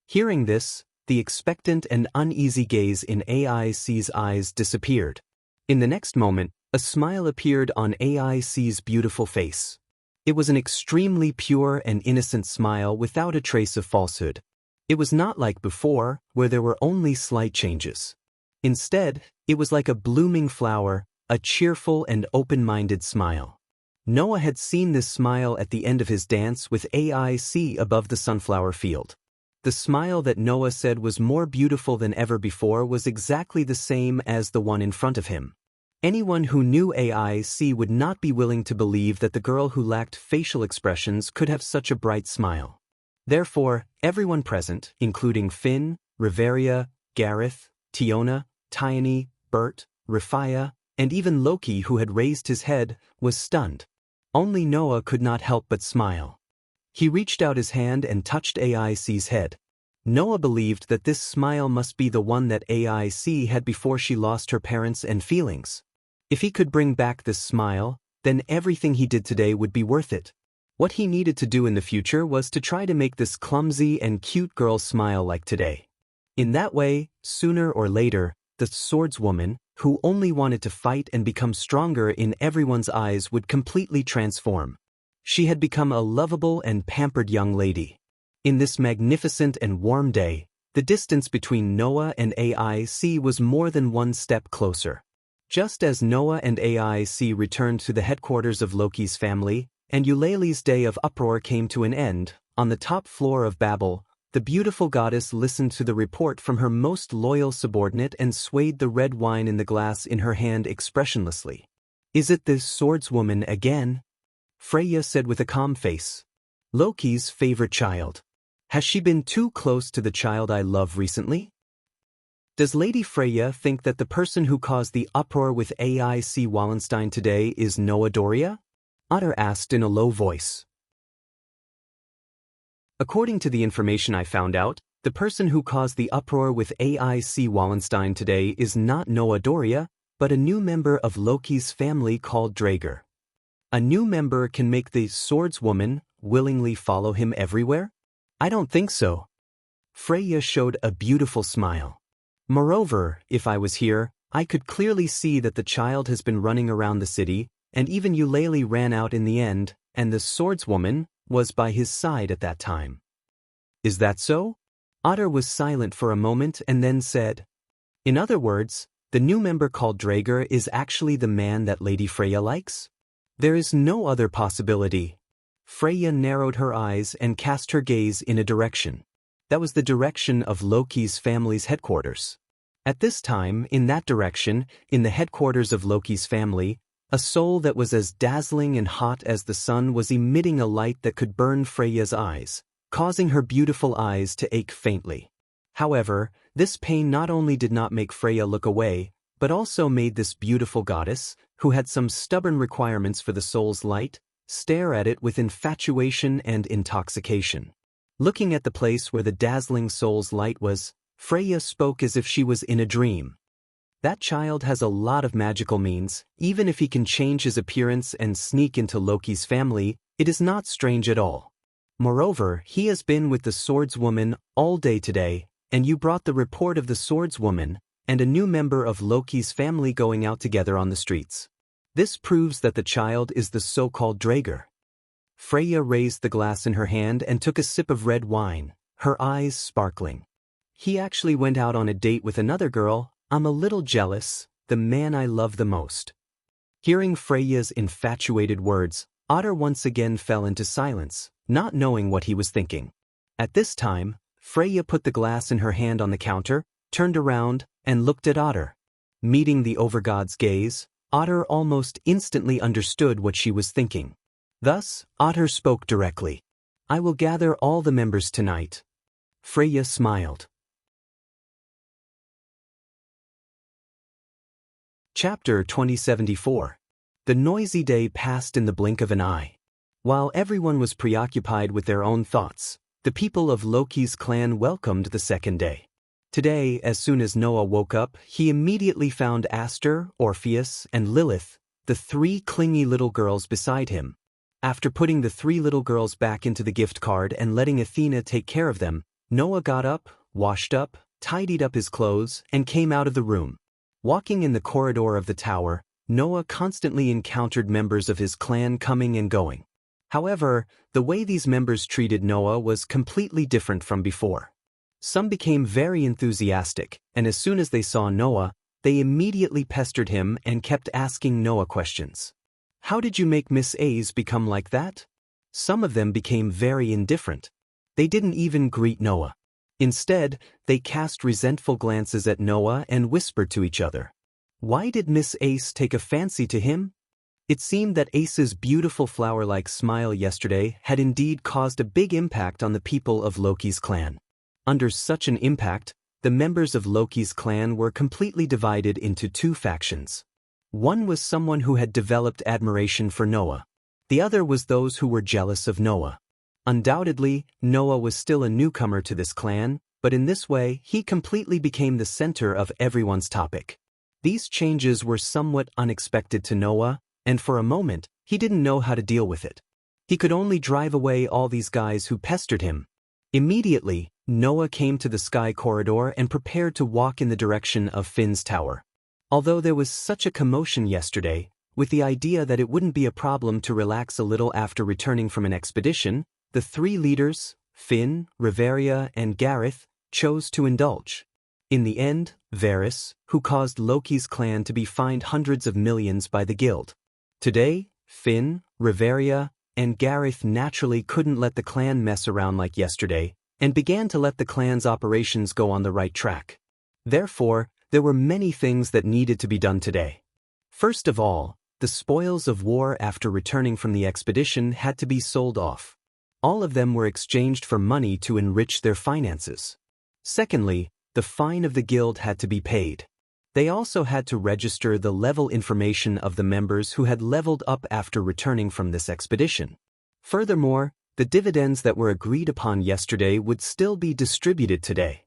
Hearing this, the expectant and uneasy gaze in AIC's eyes disappeared. In the next moment, a smile appeared on AIC's beautiful face. It was an extremely pure and innocent smile without a trace of falsehood. It was not like before, where there were only slight changes. Instead, it was like a blooming flower, a cheerful and open-minded smile. Noah had seen this smile at the end of his dance with AIC above the sunflower field. The smile that Noah said was more beautiful than ever before was exactly the same as the one in front of him. Anyone who knew AIC would not be willing to believe that the girl who lacked facial expressions could have such a bright smile. Therefore, everyone present, including Finn, Riveria, Gareth, Tiona, Tyone, Bert, Rifia, and even Loki, who had raised his head, was stunned. Only Noah could not help but smile. He reached out his hand and touched AIC's head. Noah believed that this smile must be the one that AIC had before she lost her parents and feelings. If he could bring back this smile, then everything he did today would be worth it. What he needed to do in the future was to try to make this clumsy and cute girl smile like today. In that way, sooner or later, the swordswoman, who only wanted to fight and become stronger in everyone's eyes, would completely transform. She had become a lovable and pampered young lady. In this magnificent and warm day, the distance between Noah and AIC was more than one step closer. Just as Noah and AIC returned to the headquarters of Loki's family, and Eulalie's day of uproar came to an end, on the top floor of Babel, the beautiful goddess listened to the report from her most loyal subordinate and swayed the red wine in the glass in her hand expressionlessly. "Is it this swordswoman again?" Freya said with a calm face. "Loki's favorite child. Has she been too close to the child I love recently? Does Lady Freya think that the person who caused the uproar with AIC Wallenstein today is Noah Doria?" Otter asked in a low voice. "According to the information I found out, the person who caused the uproar with AIC Wallenstein today is not Noah Doria, but a new member of Loki's family called Draeger. A new member can make the swordswoman willingly follow him everywhere? I don't think so." Freya showed a beautiful smile. "Moreover, if I was here, I could clearly see that the child has been running around the city, and even Eulalie ran out in the end, and the swordswoman was by his side at that time." "Is that so?" Otter was silent for a moment and then said, "In other words, the new member called Draeger is actually the man that Lady Freya likes? There is no other possibility." Freya narrowed her eyes and cast her gaze in a direction. That was the direction of Loki's family's headquarters. At this time, in that direction, in the headquarters of Loki's family, a soul that was as dazzling and hot as the sun was emitting a light that could burn Freya's eyes, causing her beautiful eyes to ache faintly. However, this pain not only did not make Freya look away, but also made this beautiful goddess, who had some stubborn requirements for the soul's light, stare at it with infatuation and intoxication. Looking at the place where the dazzling soul's light was, Freya spoke as if she was in a dream. That child has a lot of magical means. Even if he can change his appearance and sneak into Loki's family, it is not strange at all. Moreover, he has been with the swordswoman all day today, and you brought the report of the swordswoman and a new member of Loki's family going out together on the streets. This proves that the child is the so-called Draugr. Freya raised the glass in her hand and took a sip of red wine, her eyes sparkling. He actually went out on a date with another girl. I'm a little jealous, the man I love the most. Hearing Freya's infatuated words, Otter once again fell into silence, not knowing what he was thinking. At this time, Freya put the glass in her hand on the counter, turned around, and looked at Otter. Meeting the overgod's gaze, Otter almost instantly understood what she was thinking. Thus, Otter spoke directly. I will gather all the members tonight. Freya smiled. Chapter 2074. The noisy day passed in the blink of an eye. While everyone was preoccupied with their own thoughts, the people of Loki's clan welcomed the second day. Today, as soon as Noah woke up, he immediately found Aster, Orpheus, and Lilith, the three clingy little girls beside him. After putting the three little girls back into the gift card and letting Athena take care of them, Noah got up, washed up, tidied up his clothes, and came out of the room. Walking in the corridor of the tower, Noah constantly encountered members of his clan coming and going. However, the way these members treated Noah was completely different from before. Some became very enthusiastic, and as soon as they saw Noah, they immediately pestered him and kept asking Noah questions. How did you make Miss A's become like that? Some of them became very indifferent. They didn't even greet Noah. Instead, they cast resentful glances at Noah and whispered to each other. Why did Miss Ace take a fancy to him? It seemed that Ace's beautiful flower-like smile yesterday had indeed caused a big impact on the people of Loki's clan. Under such an impact, the members of Loki's clan were completely divided into two factions. One was someone who had developed admiration for Noah. The other was those who were jealous of Noah. Undoubtedly, Noah was still a newcomer to this clan, but in this way he completely became the center of everyone's topic. These changes were somewhat unexpected to Noah, and for a moment, he didn't know how to deal with it. He could only drive away all these guys who pestered him. Immediately, Noah came to the sky corridor and prepared to walk in the direction of Finn's tower. Although there was such a commotion yesterday, with the idea that it wouldn't be a problem to relax a little after returning from an expedition, the three leaders, Finn, Riveria, and Gareth, chose to indulge. In the end, Varys, who caused Loki's clan to be fined hundreds of millions by the guild. Today, Finn, Riveria, and Gareth naturally couldn't let the clan mess around like yesterday, and began to let the clan's operations go on the right track. Therefore, there were many things that needed to be done today. First of all, the spoils of war after returning from the expedition had to be sold off. All of them were exchanged for money to enrich their finances. Secondly, the fine of the guild had to be paid. They also had to register the level information of the members who had leveled up after returning from this expedition. Furthermore, the dividends that were agreed upon yesterday would still be distributed today.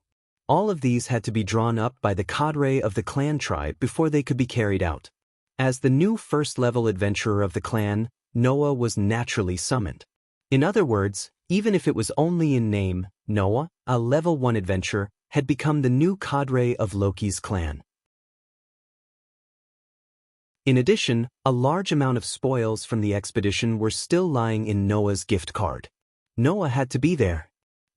All of these had to be drawn up by the cadre of the clan tribe before they could be carried out. As the new first-level adventurer of the clan, Noah was naturally summoned. In other words, even if it was only in name, Noah, a level 1 adventurer, had become the new cadre of Loki's clan. In addition, a large amount of spoils from the expedition were still lying in Noah's gift card. Noah had to be there.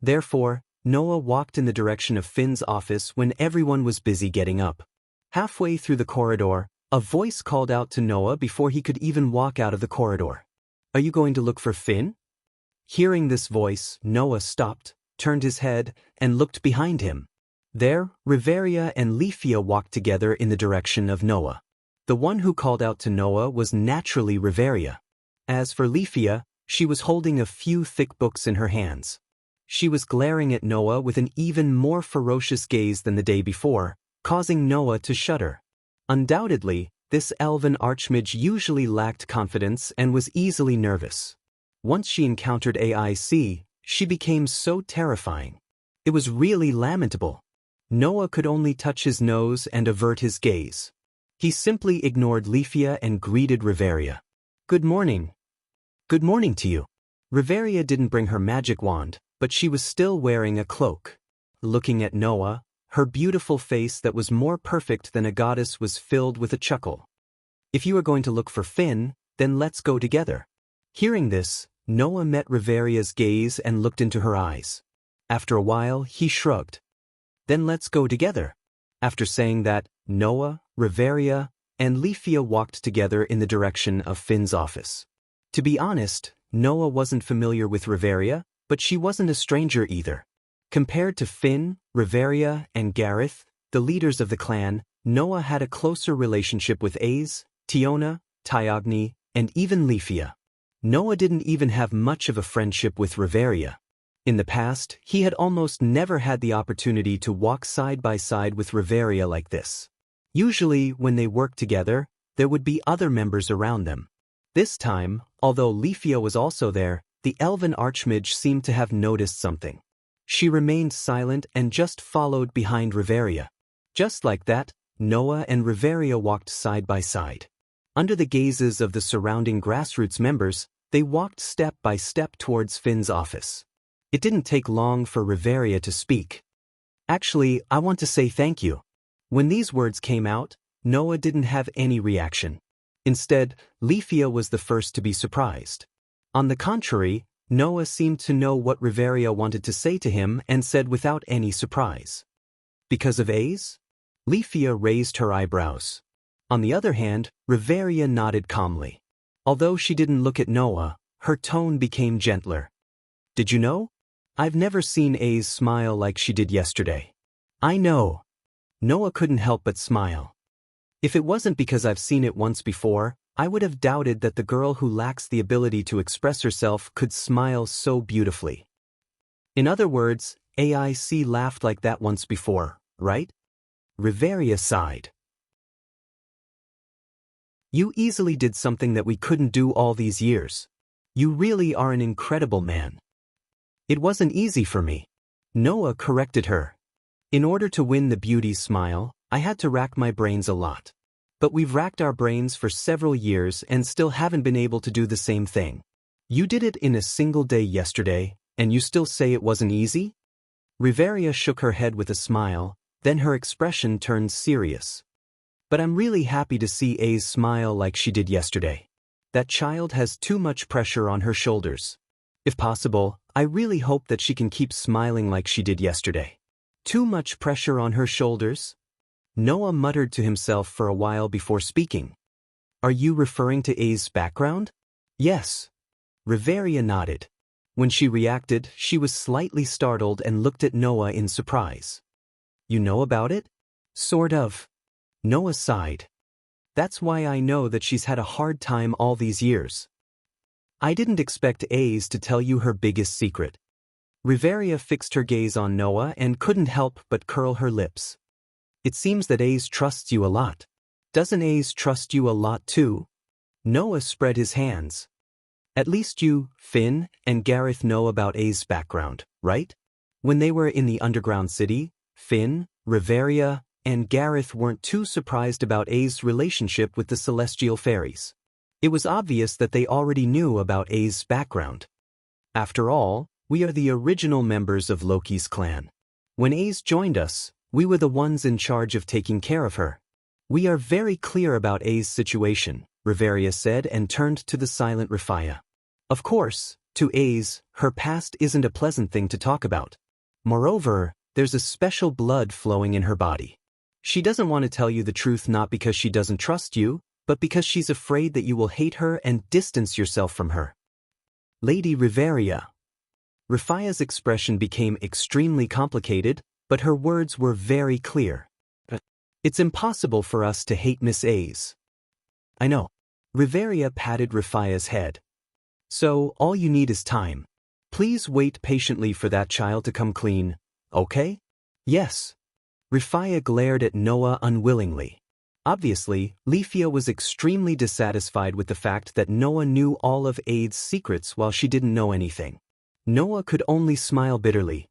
Therefore, Noah walked in the direction of Finn's office when everyone was busy getting up. Halfway through the corridor, a voice called out to Noah before he could even walk out of the corridor. Are you going to look for Finn? Hearing this voice, Noah stopped, turned his head, and looked behind him. There, Riveria and Leafia walked together in the direction of Noah. The one who called out to Noah was naturally Riveria. As for Leafia, she was holding a few thick books in her hands. She was glaring at Noah with an even more ferocious gaze than the day before, causing Noah to shudder. Undoubtedly, this elven archmage usually lacked confidence and was easily nervous. Once she encountered AIC, she became so terrifying. It was really lamentable. Noah could only touch his nose and avert his gaze. He simply ignored Leafia and greeted Riveria. "Good morning." "Good morning to you." Riveria didn't bring her magic wand, but she was still wearing a cloak. Looking at Noah, her beautiful face that was more perfect than a goddess was filled with a chuckle. "If you are going to look for Finn, then let's go together." Hearing this, Noah met Riveria's gaze and looked into her eyes. After a while, he shrugged. "Then let's go together." After saying that, Noah, Riveria, and Leafia walked together in the direction of Finn's office. To be honest, Noah wasn't familiar with Riveria, but she wasn't a stranger either. Compared to Finn, Riveria, and Gareth, the leaders of the clan, Noah had a closer relationship with Aze, Tiona, Tyogni, and even Leafia. Noah didn't even have much of a friendship with Riveria. In the past, he had almost never had the opportunity to walk side by side with Riveria like this. Usually, when they worked together, there would be other members around them. This time, although Leafia was also there, the elven archmage seemed to have noticed something. She remained silent and just followed behind Riveria. Just like that, Noah and Riveria walked side by side. Under the gazes of the surrounding grassroots members, they walked step by step towards Finn's office. It didn't take long for Riveria to speak. "Actually, I want to say thank you." When these words came out, Noah didn't have any reaction. Instead, Leafia was the first to be surprised. On the contrary, Noah seemed to know what Riveria wanted to say to him and said without any surprise. "Because of Aze?" Leafia raised her eyebrows. On the other hand, Riveria nodded calmly. Although she didn't look at Noah, her tone became gentler. "Did you know? I've never seen Aze smile like she did yesterday." "I know." Noah couldn't help but smile. "If it wasn't because I've seen it once before, I would have doubted that the girl who lacks the ability to express herself could smile so beautifully." In other words, AIC laughed like that once before, right? Riveria sighed. "You easily did something that we couldn't do all these years. You really are an incredible man." "It wasn't easy for me." Noah corrected her. "In order to win the beauty smile, I had to rack my brains a lot. But we've racked our brains for several years and still haven't been able to do the same thing. You did it in a single day yesterday, and you still say it wasn't easy?" Riveria shook her head with a smile, then her expression turned serious. "But I'm really happy to see Aze smile like she did yesterday. That child has too much pressure on her shoulders. If possible, I really hope that she can keep smiling like she did yesterday." "Too much pressure on her shoulders?" Noah muttered to himself for a while before speaking. "Are you referring to Aze's background?" "Yes." Riveria nodded. When she reacted, she was slightly startled and looked at Noah in surprise. "You know about it?" "Sort of." Noah sighed. "That's why I know that she's had a hard time all these years." "I didn't expect Aze to tell you her biggest secret." Riveria fixed her gaze on Noah and couldn't help but curl her lips. "It seems that Aze trusts you a lot. Doesn't Aze trust you a lot too?" Noah spread his hands. "At least you, Finn, and Gareth know about Aze's background, right? When they were in the underground city, Finn, Riveria, and Gareth weren't too surprised about Aze's relationship with the celestial fairies. It was obvious that they already knew about Aze's background. After all, we are the original members of Loki's clan. When Aze joined us, we were the ones in charge of taking care of her. We are very clear about Aze's situation," Riveria said and turned to the silent Rifia. "Of course, to Aze, her past isn't a pleasant thing to talk about. Moreover, there's a special blood flowing in her body. She doesn't want to tell you the truth not because she doesn't trust you, but because she's afraid that you will hate her and distance yourself from her." "Lady Riveria." Rifia's expression became extremely complicated, but her words were very clear. "It's impossible for us to hate Miss Aze." "I know." Riveria patted Rifia's head. "So, all you need is time. Please wait patiently for that child to come clean, okay?" "Yes." Rifia glared at Noah unwillingly. Obviously, Leafia was extremely dissatisfied with the fact that Noah knew all of Aze's secrets while she didn't know anything. Noah could only smile bitterly.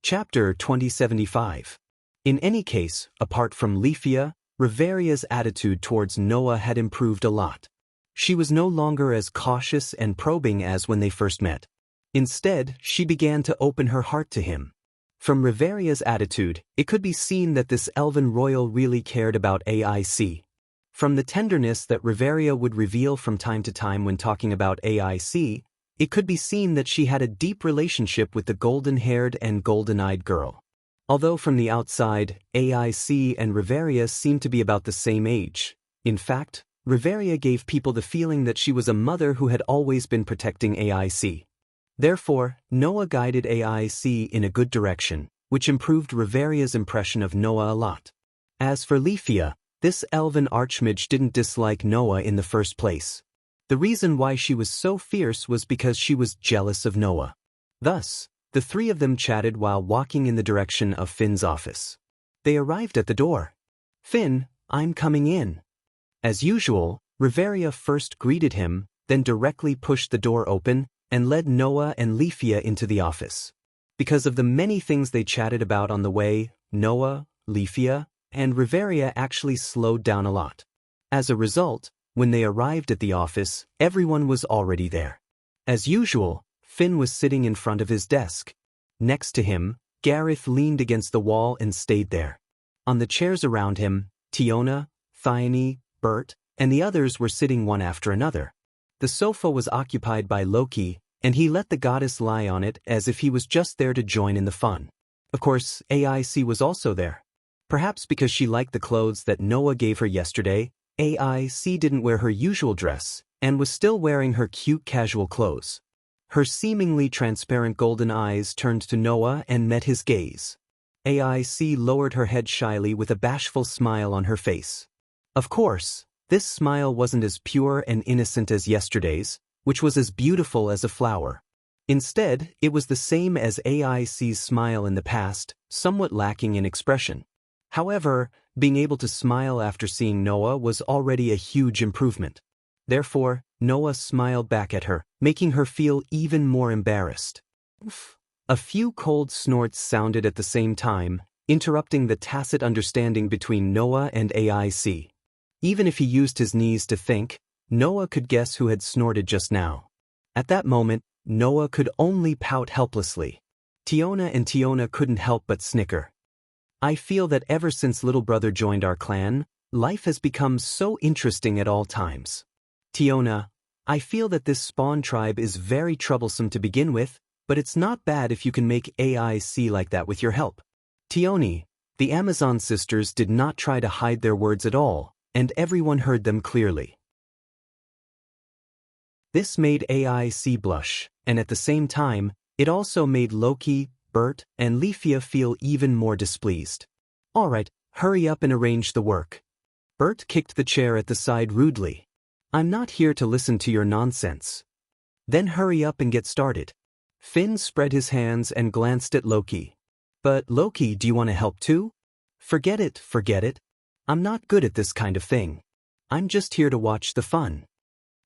Chapter 2075. In any case, apart from Leafia, Riveria's attitude towards Noah had improved a lot. She was no longer as cautious and probing as when they first met. Instead, she began to open her heart to him. From Riveria's attitude, it could be seen that this elven royal really cared about AIC. From the tenderness that Riveria would reveal from time to time when talking about AIC, it could be seen that she had a deep relationship with the golden-haired and golden-eyed girl. Although from the outside, AIC and Riveria seemed to be about the same age. In fact, Riveria gave people the feeling that she was a mother who had always been protecting AIC. Therefore, Noah guided AIC in a good direction, which improved Riveria's impression of Noah a lot. As for Leafia, this elven archmage didn't dislike Noah in the first place. The reason why she was so fierce was because she was jealous of Noah. Thus, the three of them chatted while walking in the direction of Finn's office. They arrived at the door. "Finn, I'm coming in." As usual, Riveria first greeted him, then directly pushed the door open and led Noah and Leafia into the office. Because of the many things they chatted about on the way, Noah, Leafia, and Riveria actually slowed down a lot. As a result, when they arrived at the office, everyone was already there. As usual, Finn was sitting in front of his desk. Next to him, Gareth leaned against the wall and stayed there. On the chairs around him, Tiona, Thyone, Bert, and the others were sitting one after another. The sofa was occupied by Loki, and he let the goddess lie on it as if he was just there to join in the fun. Of course, AIC was also there. Perhaps because she liked the clothes that Noah gave her yesterday, AIC didn't wear her usual dress, and was still wearing her cute casual clothes. Her seemingly transparent golden eyes turned to Noah and met his gaze. AIC lowered her head shyly with a bashful smile on her face. Of course, this smile wasn't as pure and innocent as yesterday's, which was as beautiful as a flower. Instead, it was the same as AIC's smile in the past, somewhat lacking in expression. However, being able to smile after seeing Noah was already a huge improvement. Therefore, Noah smiled back at her, making her feel even more embarrassed. A few cold snorts sounded at the same time, interrupting the tacit understanding between Noah and AIC. Even if he used his knees to think, Noah could guess who had snorted just now. At that moment, Noah could only pout helplessly. Tiona couldn't help but snicker. "I feel that ever since little brother joined our clan, life has become so interesting at all times. Tiona, I feel that this spawn tribe is very troublesome to begin with, but it's not bad if you can make AIC like that with your help." Tione, the Amazon sisters did not try to hide their words at all, and everyone heard them clearly. This made AIC blush, and at the same time, it also made Loki, Bert, and Leafia feel even more displeased. "All right, hurry up and arrange the work." Bert kicked the chair at the side rudely. "I'm not here to listen to your nonsense." "Then hurry up and get started." Finn spread his hands and glanced at Loki. "But Loki, do you want to help too?" Forget it. I'm not good at this kind of thing. I'm just here to watch the fun."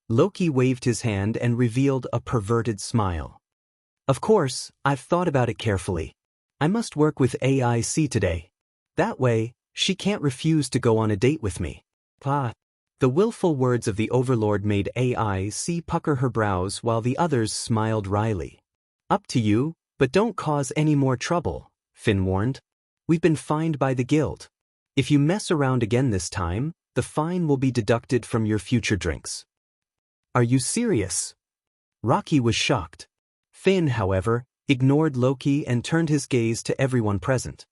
Loki waved his hand and revealed a perverted smile. "Of course, I've thought about it carefully. I must work with AIC today. That way, she can't refuse to go on a date with me." The willful words of the Overlord made AIC pucker her brows while the others smiled wryly. "Up to you, but don't cause any more trouble," Finn warned. "We've been fined by the guild. If you mess around again this time, the fine will be deducted from your future drinks." "Are you serious?" Rocky was shocked. Finn, however, ignored Loki and turned his gaze to everyone present.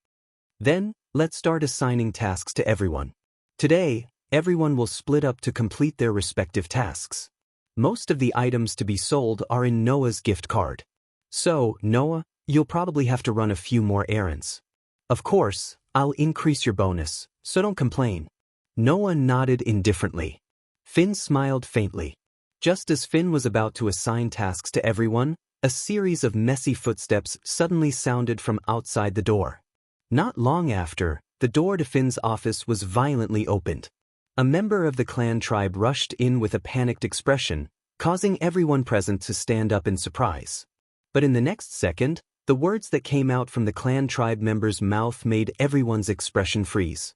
"Then, let's start assigning tasks to everyone. Today, everyone will split up to complete their respective tasks. Most of the items to be sold are in Noah's gift card. So, Noah, you'll probably have to run a few more errands. Of course, I'll increase your bonus, so don't complain." Noah nodded indifferently. Finn smiled faintly. Just as Finn was about to assign tasks to everyone, a series of messy footsteps suddenly sounded from outside the door. Not long after, the door to Finn's office was violently opened. A member of the clan tribe rushed in with a panicked expression, causing everyone present to stand up in surprise. But in the next second, The words that came out from the clan tribe member's mouth made everyone's expression freeze.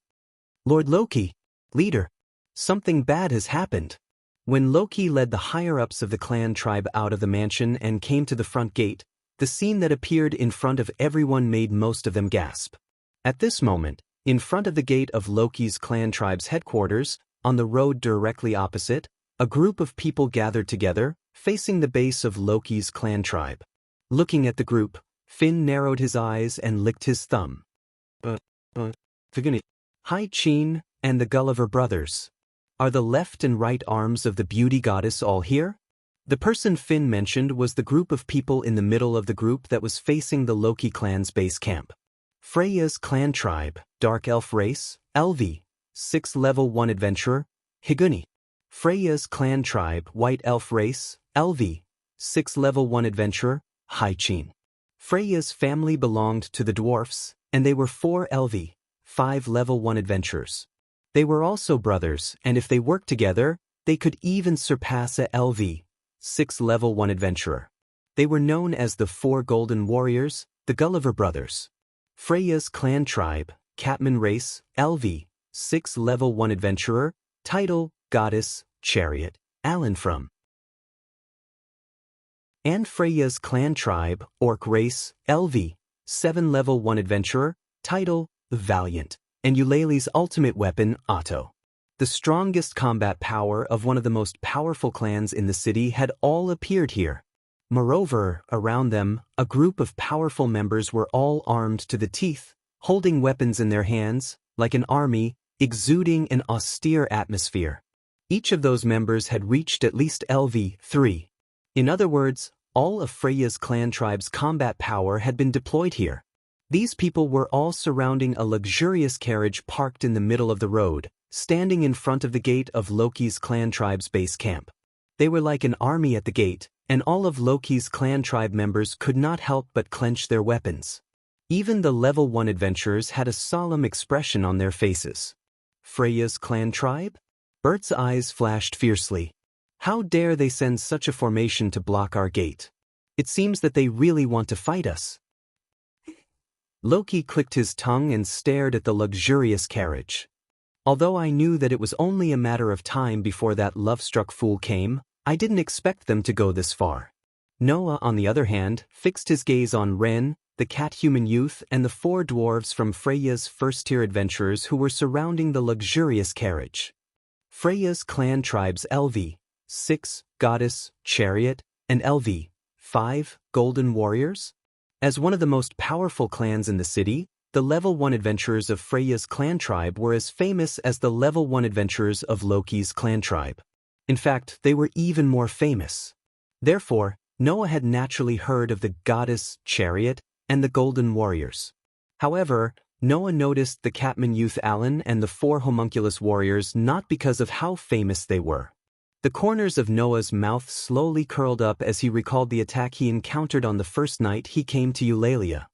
Lord Loki, leader, something bad has happened. When Loki led the higher-ups of the clan tribe out of the mansion and came to the front gate, the scene that appeared in front of everyone made most of them gasp. At this moment, in front of the gate of Loki's clan tribe's headquarters, on the road directly opposite, a group of people gathered together, facing the base of Loki's clan tribe. Looking at the group, Finn narrowed his eyes and licked his thumb. Hai-Chin and the Gulliver brothers. Are the left and right arms of the beauty goddess all here? The person Finn mentioned was the group of people in the middle of the group that was facing the Loki clan's base camp. Freya's clan tribe, Dark Elf race, Elvi, 6th level 1 adventurer, Higuni. Freya's clan tribe, White Elf race, Elvi, 6th level 1 adventurer, Hai-Chin. Freya's family belonged to the dwarfs, and they were 4 Elvi, 5 level 1 adventurers. They were also brothers, and if they worked together, they could even surpass a LV, 6 level 1 adventurer. They were known as the 4 Golden Warriors, the Gulliver brothers. Freya's clan tribe, Catman race, LV, 6 level 1 adventurer, title, goddess, chariot, Alan from. And Freya's clan tribe, Orc race, LV, 7 level 1 adventurer, title, Valiant, and Eulalie's ultimate weapon, Otto. The strongest combat power of one of the most powerful clans in the city had all appeared here. Moreover, around them, a group of powerful members were all armed to the teeth, holding weapons in their hands, like an army, exuding an austere atmosphere. Each of those members had reached at least LV3. In other words, all of Freya's clan tribe's combat power had been deployed here. These people were all surrounding a luxurious carriage parked in the middle of the road, standing in front of the gate of Loki's clan tribe's base camp. They were like an army at the gate, and all of Loki's clan tribe members could not help but clench their weapons. Even the level 1 adventurers had a solemn expression on their faces. Freya's clan tribe? Bert's eyes flashed fiercely. How dare they send such a formation to block our gate? It seems that they really want to fight us. Loki clicked his tongue and stared at the luxurious carriage. Although I knew that it was only a matter of time before that love-struck fool came, I didn't expect them to go this far. Noah, on the other hand, fixed his gaze on Ren, the cat-human youth, and the 4 dwarves from Freya's first-tier adventurers who were surrounding the luxurious carriage. Freya's clan tribes LV, 6, Goddess, Chariot, and LV, 5, Golden Warriors? As one of the most powerful clans in the city, the level 1 adventurers of Freya's clan tribe were as famous as the level 1 adventurers of Loki's clan tribe. In fact, they were even more famous. Therefore, Noah had naturally heard of the Goddess, Chariot, and the Golden Warriors. However, Noah noticed the Catman youth Alan and the 4 homunculus warriors not because of how famous they were. The corners of Noah's mouth slowly curled up as he recalled the attack he encountered on the first night he came to Eulalia.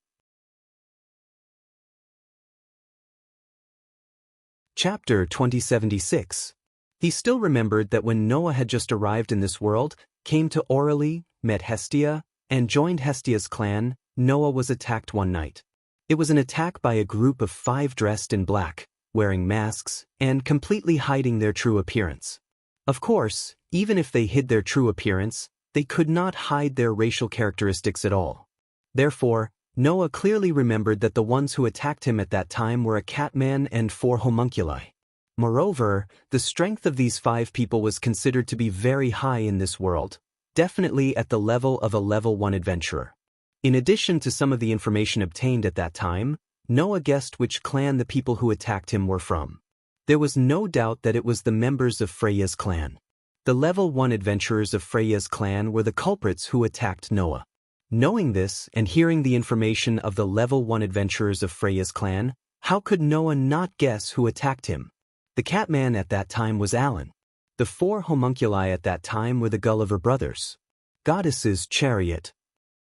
Chapter 2076. He still remembered that when Noah had just arrived in this world, came to Oralie, met Hestia, and joined Hestia's clan, Noah was attacked one night. It was an attack by a group of 5 dressed in black, wearing masks, and completely hiding their true appearance. Of course, even if they hid their true appearance, they could not hide their racial characteristics at all. Therefore, Noah clearly remembered that the ones who attacked him at that time were a catman and 4 homunculi. Moreover, the strength of these 5 people was considered to be very high in this world, definitely at the level of a level 1 adventurer. In addition to some of the information obtained at that time, Noah guessed which clan the people who attacked him were from. There was no doubt that it was the members of Freya's clan. The level 1 adventurers of Freya's clan were the culprits who attacked Noah. Knowing this and hearing the information of the level 1 adventurers of Freya's clan, how could Noah not guess who attacked him? The Catman at that time was Alan. The 4 homunculi at that time were the Gulliver brothers. Goddess's Chariot.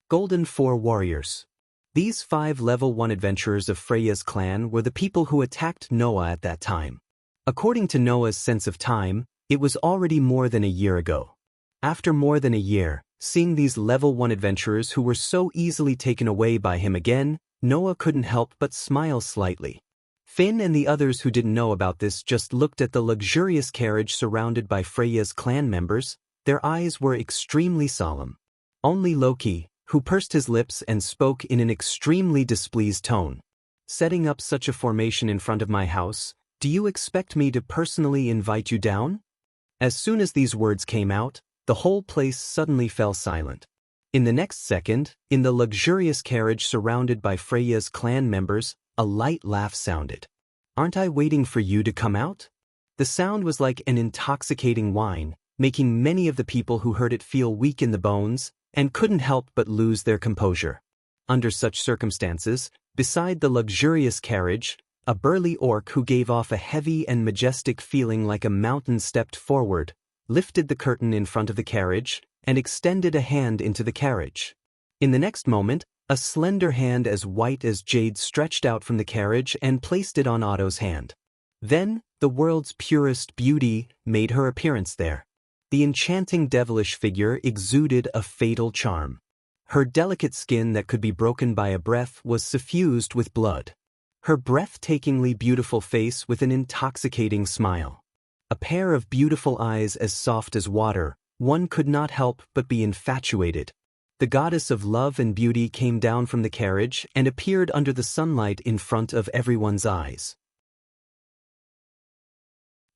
Golden 4 warriors. These 5 level 1 adventurers of Freya's clan were the people who attacked Noah at that time. According to Noah's sense of time, it was already more than a year ago. After more than a year, Seeing these level 1 adventurers who were so easily taken away by him again, Noah couldn't help but smile slightly. Finn and the others who didn't know about this just looked at the luxurious carriage surrounded by Freya's clan members. Their eyes were extremely solemn. Only Loki, who pursed his lips and spoke in an extremely displeased tone. Setting up such a formation in front of my house, do you expect me to personally invite you down? As soon as these words came out, the whole place suddenly fell silent. In the next second, in the luxurious carriage surrounded by Freya's clan members, a light laugh sounded. Aren't I waiting for you to come out? The sound was like an intoxicating wine, making many of the people who heard it feel weak in the bones, and couldn't help but lose their composure. Under such circumstances, beside the luxurious carriage, a burly orc who gave off a heavy and majestic feeling like a mountain stepped forward, lifted the curtain in front of the carriage, and extended a hand into the carriage. In the next moment, a slender hand as white as jade stretched out from the carriage and placed it on Otto's hand. Then, the world's purest beauty made her appearance there. The enchanting devilish figure exuded a fatal charm. Her delicate skin that could be broken by a breath was suffused with blood. Her breathtakingly beautiful face with an intoxicating smile. A pair of beautiful eyes as soft as water, one could not help but be infatuated. The goddess of love and beauty came down from the carriage and appeared under the sunlight in front of everyone's eyes.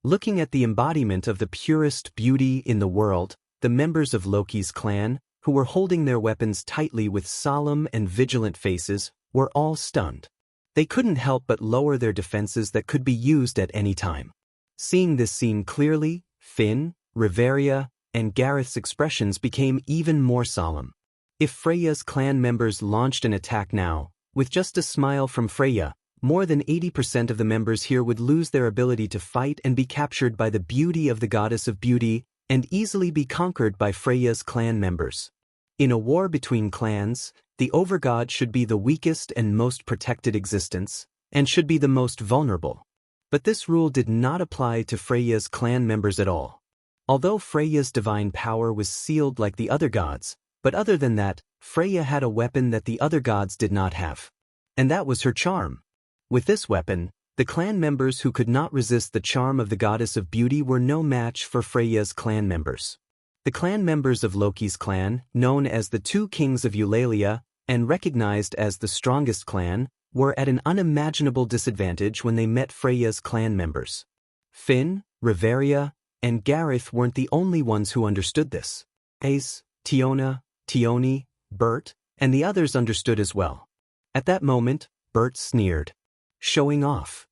Looking at the embodiment of the purest beauty in the world, the members of Loki's clan, who were holding their weapons tightly with solemn and vigilant faces, were all stunned. They couldn't help but lower their defenses that could be used at any time. Seeing this scene clearly, Finn, Riveria, and Gareth's expressions became even more solemn. If Freya's clan members launched an attack now, with just a smile from Freya, more than 80% of the members here would lose their ability to fight and be captured by the beauty of the goddess of beauty and easily be conquered by Freya's clan members. In a war between clans, the overgod should be the weakest and most protected existence, and should be the most vulnerable. But this rule did not apply to Freya's clan members at all. Although Freya's divine power was sealed like the other gods, but other than that, Freya had a weapon that the other gods did not have. And that was her charm. With this weapon, the clan members who could not resist the charm of the goddess of beauty were no match for Freya's clan members. The clan members of Loki's clan, known as the Two Kings of Eulalia, and recognized as the strongest clan, were at an unimaginable disadvantage when they met Freya's clan members. Finn, Riveria, and Gareth weren't the only ones who understood this. Ace, Tiona, Tioni, Bert, and the others understood as well. At that moment, Bert sneered. Showing off.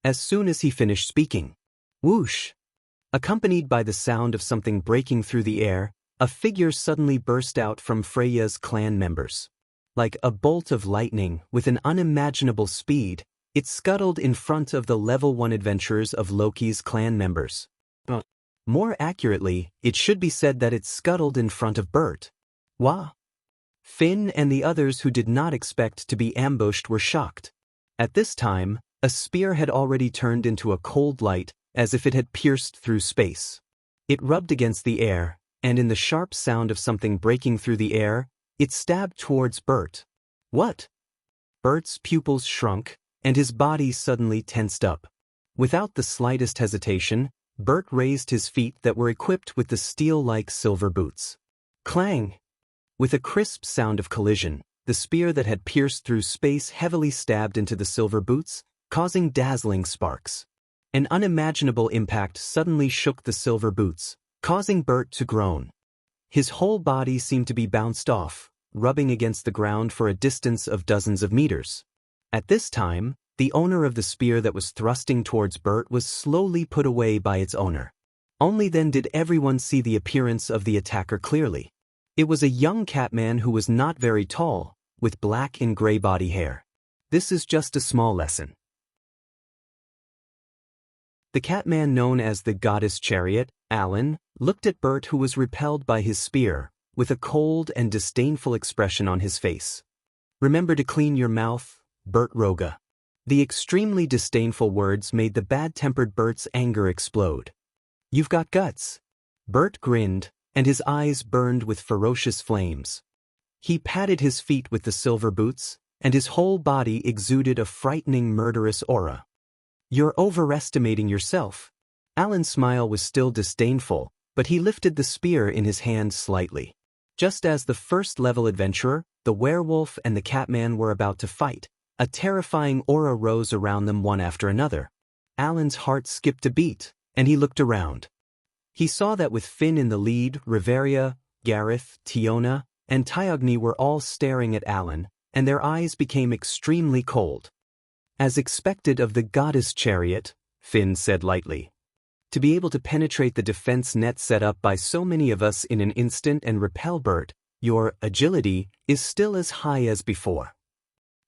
As soon as he finished speaking, whoosh! Accompanied by the sound of something breaking through the air, a figure suddenly burst out from Freya's clan members. Like a bolt of lightning with an unimaginable speed, it scuttled in front of the level 1 adventurers of Loki's clan members. More accurately, it should be said that it scuttled in front of Bert. Wah! Finn and the others who did not expect to be ambushed were shocked. At this time, a spear had already turned into a cold light, as if it had pierced through space. It rubbed against the air, and in the sharp sound of something breaking through the air, it stabbed towards Bert. What? Bert's pupils shrunk, and his body suddenly tensed up. Without the slightest hesitation, Bert raised his feet that were equipped with the steel-like silver boots. Clang! With a crisp sound of collision, the spear that had pierced through space heavily stabbed into the silver boots, causing dazzling sparks. An unimaginable impact suddenly shook the silver boots, causing Bert to groan. His whole body seemed to be bounced off, rubbing against the ground for a distance of dozens of meters. At this time, the owner of the spear that was thrusting towards Bert was slowly put away by its owner. Only then did everyone see the appearance of the attacker clearly. It was a young catman who was not very tall, with black and gray body hair. This is just a small lesson. The catman known as the Goddess Chariot, Alan, looked at Bert, who was repelled by his spear, with a cold and disdainful expression on his face. Remember to clean your mouth, Bert Roga. The extremely disdainful words made the bad-tempered Bert's anger explode. You've got guts. Bert grinned, and his eyes burned with ferocious flames. He patted his feet with the silver boots, and his whole body exuded a frightening murderous aura. "You're overestimating yourself." Alan's smile was still disdainful, but he lifted the spear in his hand slightly. Just as the first-level adventurer, the werewolf and the catman were about to fight, a terrifying aura rose around them one after another. Alan's heart skipped a beat, and he looked around. He saw that with Finn in the lead, Riveria, Gareth, Tiona, and Tyogny were all staring at Alan, and their eyes became extremely cold. "As expected of the goddess chariot," Finn said lightly. "To be able to penetrate the defense net set up by so many of us in an instant and repel Bert, your agility is still as high as before."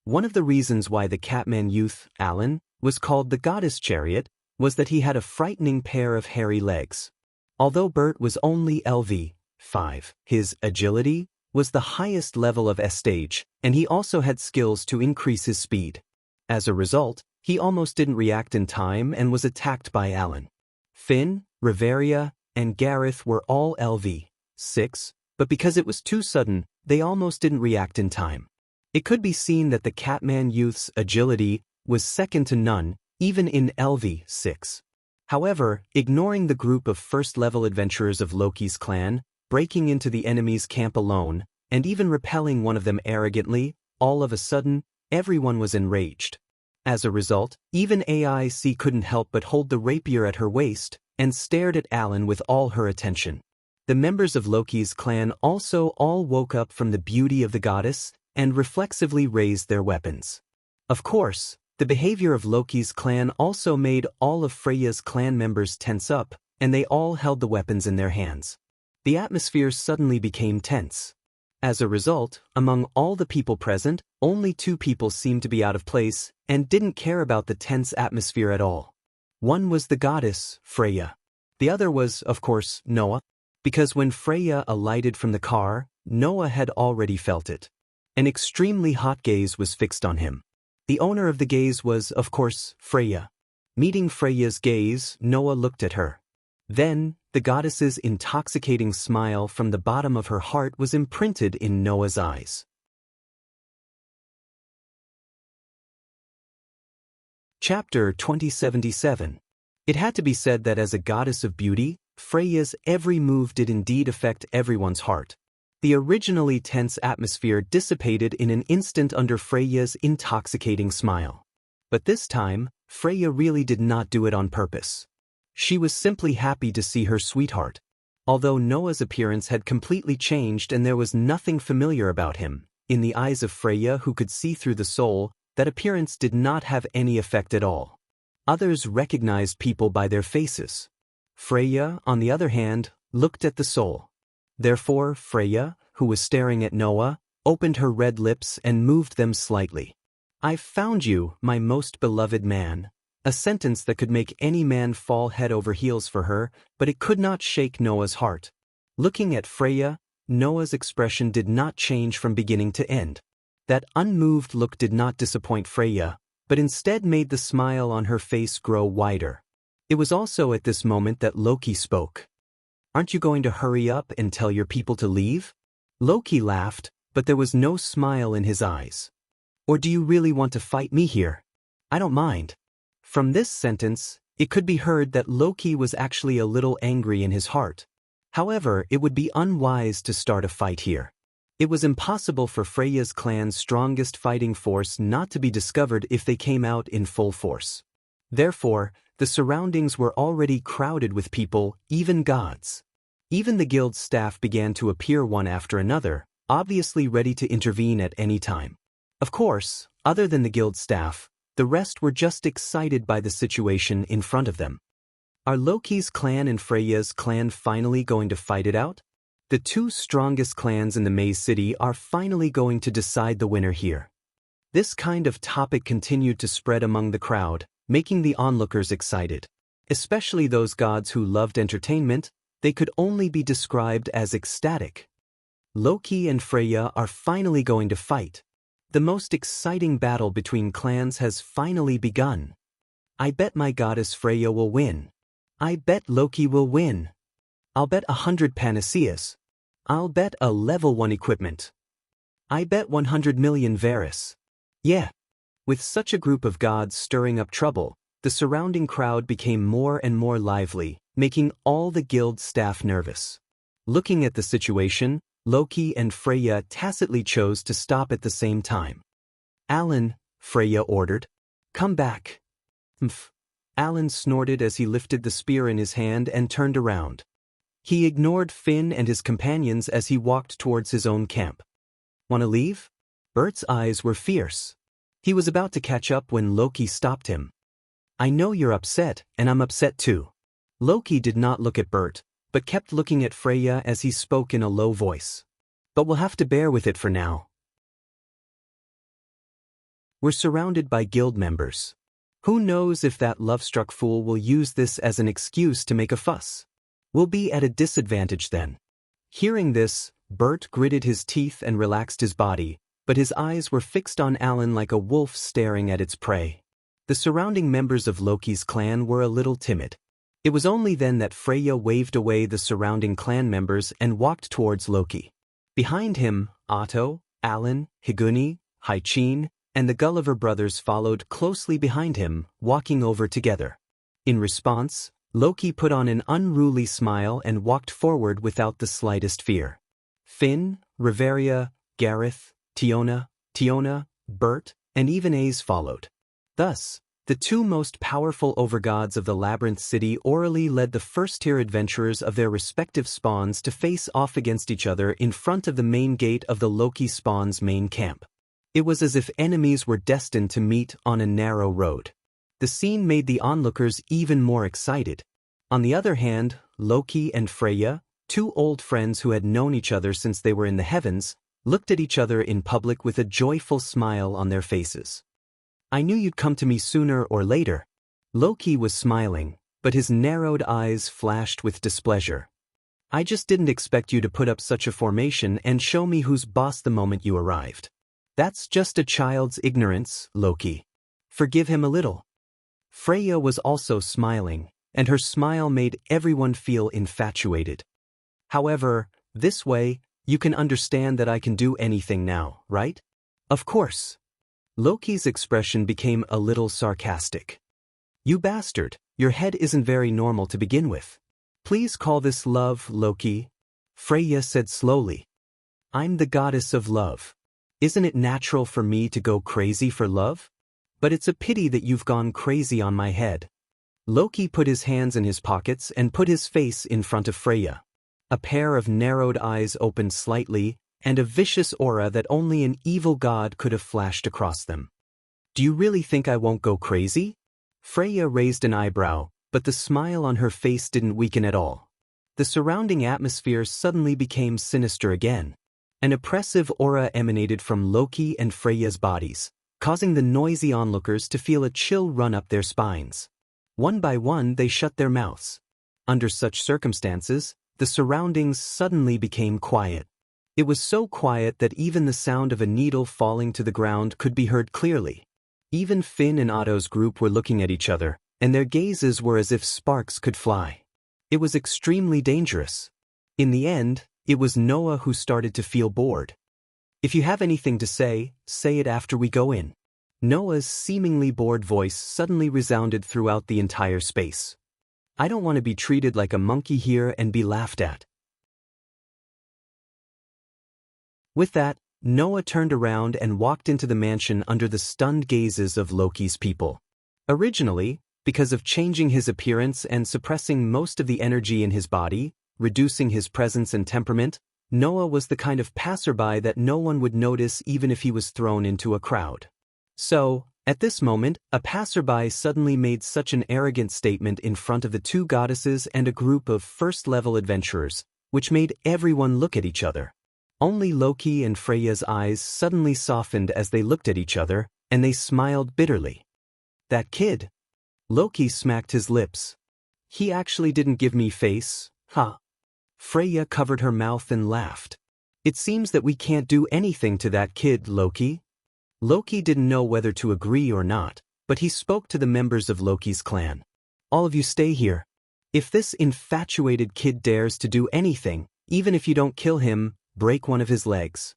One of the reasons why the Catman youth, Alan, was called the goddess chariot was that he had a frightening pair of hairy legs. Although Bert was only LV5, his agility was the highest level of S stage, and he also had skills to increase his speed. As a result, he almost didn't react in time and was attacked by Alan. Finn, Riveria, and Gareth were all LV6, but because it was too sudden, they almost didn't react in time. It could be seen that the Catman youth's agility was second to none, even in LV6. However, ignoring the group of first-level adventurers of Loki's clan, breaking into the enemy's camp alone, and even repelling one of them arrogantly, all of a sudden, everyone was enraged. As a result, even AIC couldn't help but hold the rapier at her waist and stared at Alan with all her attention. The members of Loki's clan also all woke up from the beauty of the goddess and reflexively raised their weapons. Of course, the behavior of Loki's clan also made all of Freya's clan members tense up, and they all held the weapons in their hands. The atmosphere suddenly became tense. As a result, among all the people present, only 2 people seemed to be out of place and didn't care about the tense atmosphere at all. One was the goddess, Freya. The other was, of course, Noah, because when Freya alighted from the car, Noah had already felt it. An extremely hot gaze was fixed on him. The owner of the gaze was, of course, Freya. Meeting Freya's gaze, Noah looked at her. Then, the goddess's intoxicating smile from the bottom of her heart was imprinted in Noah's eyes. Chapter 2077. It had to be said that as a goddess of beauty, Freya's every move did indeed affect everyone's heart. The originally tense atmosphere dissipated in an instant under Freya's intoxicating smile. But this time, Freya really did not do it on purpose. She was simply happy to see her sweetheart. Although Noah's appearance had completely changed and there was nothing familiar about him, in the eyes of Freya, who could see through the soul, that appearance did not have any effect at all. Others recognized people by their faces. Freya, on the other hand, looked at the soul. Therefore, Freya, who was staring at Noah, opened her red lips and moved them slightly. "I've found you, my most beloved man." A sentence that could make any man fall head over heels for her, but it could not shake Noah's heart. Looking at Freya, Noah's expression did not change from beginning to end. That unmoved look did not disappoint Freya, but instead made the smile on her face grow wider. It was also at this moment that Loki spoke. "Aren't you going to hurry up and tell your people to leave?" Loki laughed, but there was no smile in his eyes. "Or do you really want to fight me here? I don't mind." From this sentence, it could be heard that Loki was actually a little angry in his heart. However, it would be unwise to start a fight here. It was impossible for Freya's clan's strongest fighting force not to be discovered if they came out in full force. Therefore, the surroundings were already crowded with people, even gods. Even the guild staff began to appear one after another, obviously ready to intervene at any time. Of course, other than the guild staff, the rest were just excited by the situation in front of them. Are Loki's clan and Freya's clan finally going to fight it out? The 2 strongest clans in the Maze City are finally going to decide the winner here. This kind of topic continued to spread among the crowd, making the onlookers excited. Especially those gods who loved entertainment, they could only be described as ecstatic. Loki and Freya are finally going to fight. The most exciting battle between clans has finally begun. I bet my goddess Freya will win. I bet Loki will win. I'll bet 100 panaceas. I'll bet a level 1 equipment. I bet 100 million Varus. Yeah. With such a group of gods stirring up trouble, the surrounding crowd became more and more lively, making all the guild staff nervous. Looking at the situation, Loki and Freya tacitly chose to stop at the same time. Alan, Freya ordered. Come back. Mph. Alan snorted as he lifted the spear in his hand and turned around. He ignored Finn and his companions as he walked towards his own camp. "Want to leave?" Bert's eyes were fierce. He was about to catch up when Loki stopped him. "I know you're upset, and I'm upset too." Loki did not look at Bert, but kept looking at Freya as he spoke in a low voice. "But we'll have to bear with it for now. We're surrounded by guild members. Who knows if that love-struck fool will use this as an excuse to make a fuss? We'll be at a disadvantage then." Hearing this, Bert gritted his teeth and relaxed his body, but his eyes were fixed on Alan like a wolf staring at its prey. The surrounding members of Loki's clan were a little timid. It was only then that Freya waved away the surrounding clan members and walked towards Loki. Behind him, Otto, Alan, Higuni, Haichin, and the Gulliver brothers followed closely behind him, walking over together. In response, Loki put on an unruly smile and walked forward without the slightest fear. Finn, Riveria, Gareth, Tiona, Bert, and even Ace followed. Thus, the two most powerful overgods of the Labyrinth City orally led the first-tier adventurers of their respective spawns to face off against each other in front of the main gate of the Loki spawn's main camp. It was as if enemies were destined to meet on a narrow road. The scene made the onlookers even more excited. On the other hand, Loki and Freya, two old friends who had known each other since they were in the heavens, looked at each other in public with a joyful smile on their faces. "I knew you'd come to me sooner or later." Loki was smiling, but his narrowed eyes flashed with displeasure. "I just didn't expect you to put up such a formation and show me who's boss the moment you arrived. That's just a child's ignorance, Loki. Forgive him a little." Freya was also smiling, and her smile made everyone feel infatuated. "However, this way, you can understand that I can do anything now, right?" "Of course." Loki's expression became a little sarcastic. "You bastard, your head isn't very normal to begin with. Please call this love, Loki," Freya said slowly. "I'm the goddess of love. Isn't it natural for me to go crazy for love? But it's a pity that you've gone crazy on my head." Loki put his hands in his pockets and put his face in front of Freya. A pair of narrowed eyes opened slightly, and a vicious aura that only an evil god could have flashed across them. "Do you really think I won't go crazy?" Freya raised an eyebrow, but the smile on her face didn't weaken at all. The surrounding atmosphere suddenly became sinister again. An oppressive aura emanated from Loki and Freya's bodies, causing the noisy onlookers to feel a chill run up their spines. One by one they shut their mouths. Under such circumstances, the surroundings suddenly became quiet. It was so quiet that even the sound of a needle falling to the ground could be heard clearly. Even Finn and Otto's group were looking at each other, and their gazes were as if sparks could fly. It was extremely dangerous. In the end, it was Noah who started to feel bored. "If you have anything to say it after we go in." Noah's seemingly bored voice suddenly resounded throughout the entire space. "I don't want to be treated like a monkey here and be laughed at." With that, Noah turned around and walked into the mansion under the stunned gazes of Loki's people. Originally, because of changing his appearance and suppressing most of the energy in his body, reducing his presence and temperament, Noah was the kind of passerby that no one would notice even if he was thrown into a crowd. So, at this moment, a passerby suddenly made such an arrogant statement in front of the two goddesses and a group of first-level adventurers, which made everyone look at each other. Only Loki and Freya's eyes suddenly softened as they looked at each other, and they smiled bitterly. "That kid." Loki smacked his lips. "He actually didn't give me face, huh?" Freya covered her mouth and laughed. "It seems that we can't do anything to that kid, Loki." Loki didn't know whether to agree or not, but he spoke to the members of Loki's clan. "All of you stay here. If this infatuated kid dares to do anything, even if you don't kill him, break one of his legs.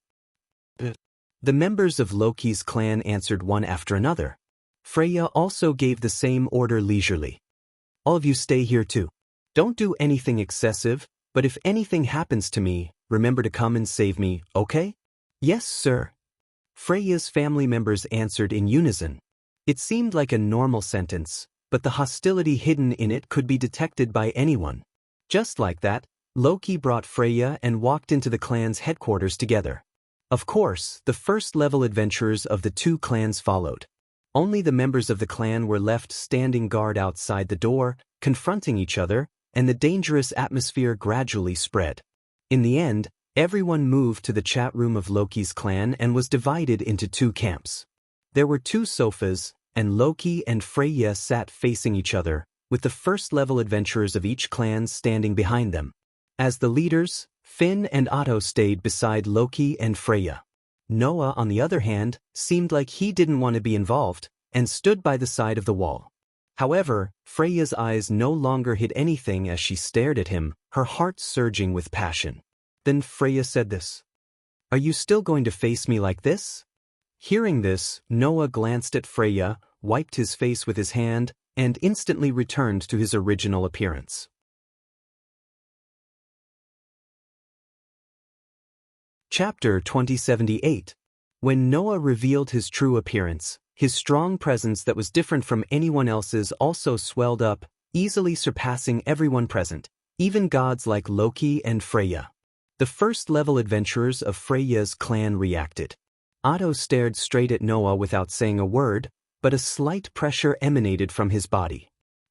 The members of Loki's clan answered one after another. Freya also gave the same order leisurely. All of you stay here too. Don't do anything excessive, but if anything happens to me, remember to come and save me, okay? Yes, sir. Freya's family members answered in unison. It seemed like a normal sentence, but the hostility hidden in it could be detected by anyone. Just like that, Loki brought Freya and walked into the clan's headquarters together. Of course, the first-level adventurers of the two clans followed. Only the members of the clan were left standing guard outside the door, confronting each other, and the dangerous atmosphere gradually spread. In the end, everyone moved to the chat room of Loki's clan and was divided into two camps. There were two sofas, and Loki and Freya sat facing each other, with the first-level adventurers of each clan standing behind them. As the leaders, Finn and Otto stayed beside Loki and Freya. Noah, on the other hand, seemed like he didn't want to be involved, and stood by the side of the wall. However, Freya's eyes no longer hid anything as she stared at him, her heart surging with passion. Then Freya said this. Are you still going to face me like this? Hearing this, Noah glanced at Freya, wiped his face with his hand, and instantly returned to his original appearance. Chapter 2078. When Noah revealed his true appearance, his strong presence that was different from anyone else's also swelled up, easily surpassing everyone present, even gods like Loki and Freya. The first-level adventurers of Freya's clan reacted. Otto stared straight at Noah without saying a word, but a slight pressure emanated from his body.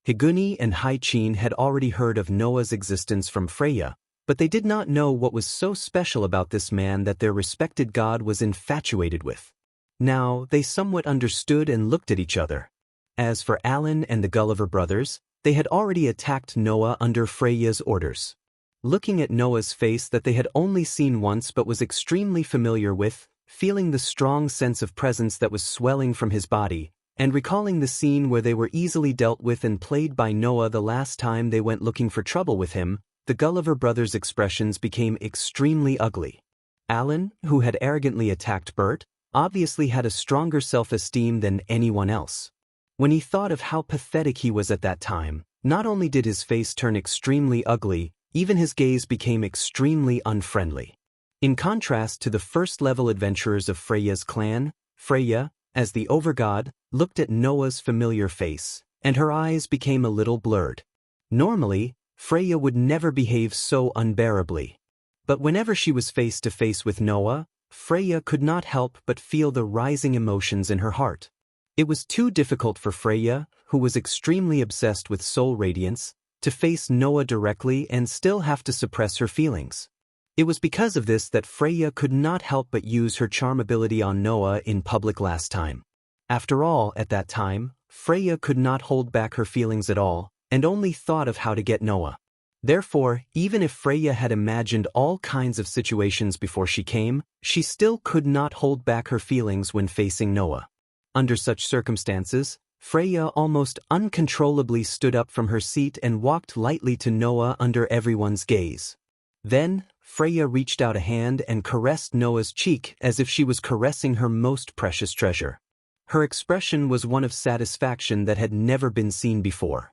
Higuni and Haichin had already heard of Noah's existence from Freya, but they did not know what was so special about this man that their respected god was infatuated with. Now, they somewhat understood and looked at each other. As for Alan and the Gulliver brothers, they had already attacked Noah under Freya's orders. Looking at Noah's face that they had only seen once but was extremely familiar with, feeling the strong sense of presence that was swelling from his body, and recalling the scene where they were easily dealt with and played by Noah the last time they went looking for trouble with him, the Gulliver brothers' expressions became extremely ugly. Alan, who had arrogantly attacked Bert, obviously had a stronger self-esteem than anyone else. When he thought of how pathetic he was at that time, not only did his face turn extremely ugly, even his gaze became extremely unfriendly. In contrast to the first-level adventurers of Freya's clan, Freya, as the overgod, looked at Noah's familiar face, and her eyes became a little blurred. Normally, Freya would never behave so unbearably. But whenever she was face to face with Noah, Freya could not help but feel the rising emotions in her heart. It was too difficult for Freya, who was extremely obsessed with soul radiance, to face Noah directly and still have to suppress her feelings. It was because of this that Freya could not help but use her charm ability on Noah in public last time. After all, at that time, Freya could not hold back her feelings at all, and only thought of how to get Noah. Therefore, even if Freya had imagined all kinds of situations before she came, she still could not hold back her feelings when facing Noah. Under such circumstances, Freya almost uncontrollably stood up from her seat and walked lightly to Noah under everyone's gaze. Then, Freya reached out a hand and caressed Noah's cheek as if she was caressing her most precious treasure. Her expression was one of satisfaction that had never been seen before.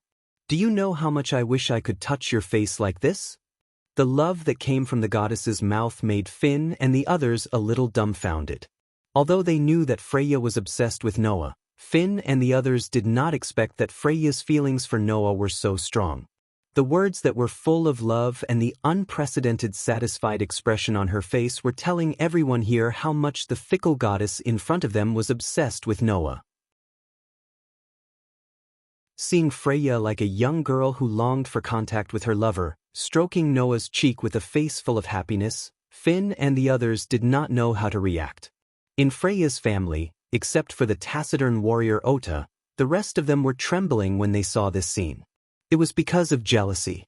Do you know how much I wish I could touch your face like this? The love that came from the goddess's mouth made Finn and the others a little dumbfounded. Although they knew that Freya was obsessed with Noah, Finn and the others did not expect that Freya's feelings for Noah were so strong. The words that were full of love and the unprecedented satisfied expression on her face were telling everyone here how much the fickle goddess in front of them was obsessed with Noah. Seeing Freya like a young girl who longed for contact with her lover, stroking Noah's cheek with a face full of happiness, Finn and the others did not know how to react. In Freya's family, except for the taciturn warrior Ota, the rest of them were trembling when they saw this scene. It was because of jealousy.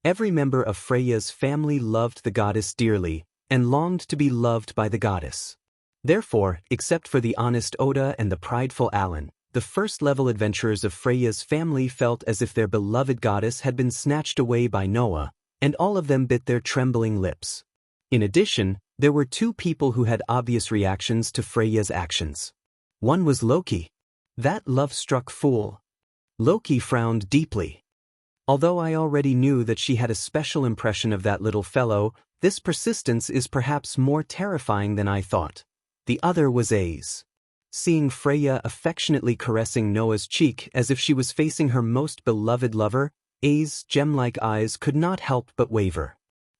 Every member of Freya's family loved the goddess dearly, and longed to be loved by the goddess. Therefore, except for the honest Ota and the prideful Alan, the first-level adventurers of Freya's family felt as if their beloved goddess had been snatched away by Noah, and all of them bit their trembling lips. In addition, there were two people who had obvious reactions to Freya's actions. One was Loki. That love-struck fool. Loki frowned deeply. Although I already knew that she had a special impression of that little fellow, this persistence is perhaps more terrifying than I thought. The other was Ace. Seeing Freya affectionately caressing Noah's cheek as if she was facing her most beloved lover, Ace's gem-like eyes could not help but waver.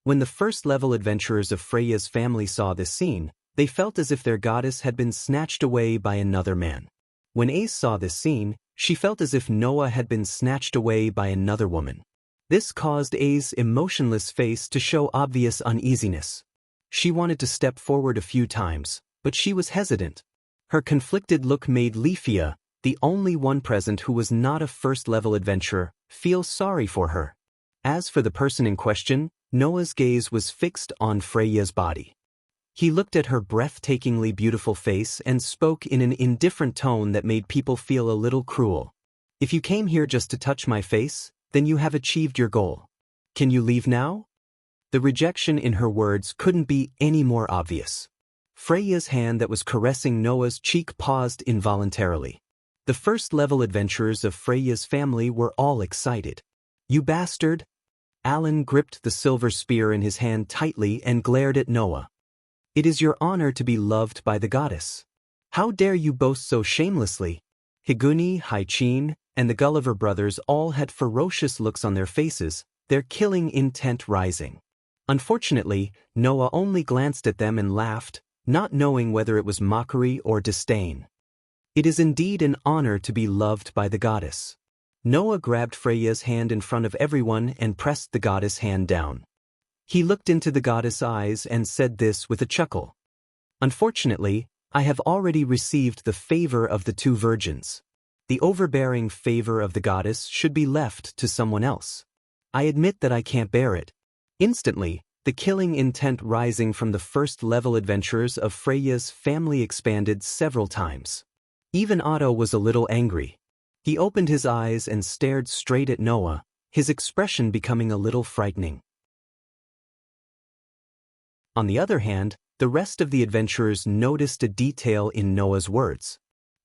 When the first-level adventurers of Freya's family saw this scene, they felt as if their goddess had been snatched away by another man. When Ace saw this scene, she felt as if Noah had been snatched away by another woman. This caused Ace's emotionless face to show obvious uneasiness. She wanted to step forward a few times, but she was hesitant. Her conflicted look made Leafia, the only one present who was not a first-level adventurer, feel sorry for her. As for the person in question, Noah's gaze was fixed on Freya's body. He looked at her breathtakingly beautiful face and spoke in an indifferent tone that made people feel a little cruel. "If you came here just to touch my face, then you have achieved your goal. Can you leave now?" The rejection in her words couldn't be any more obvious. Freya's hand that was caressing Noah's cheek paused involuntarily. The first-level adventurers of Freya's family were all excited. "You bastard!" Alan gripped the silver spear in his hand tightly and glared at Noah. "It is your honor to be loved by the goddess. How dare you boast so shamelessly?" Higuni, Haichin, and the Gulliver brothers all had ferocious looks on their faces, their killing intent rising. Unfortunately, Noah only glanced at them and laughed, not knowing whether it was mockery or disdain. "It is indeed an honor to be loved by the goddess." Noah grabbed Freya's hand in front of everyone and pressed the goddess' hand down. He looked into the goddess' eyes and said this with a chuckle. "Unfortunately, I have already received the favor of the two virgins. The overbearing favor of the goddess should be left to someone else. I admit that I can't bear it." Instantly, the killing intent rising from the first-level adventurers of Freya's family expanded several times. Even Otto was a little angry. He opened his eyes and stared straight at Noah, his expression becoming a little frightening. On the other hand, the rest of the adventurers noticed a detail in Noah's words.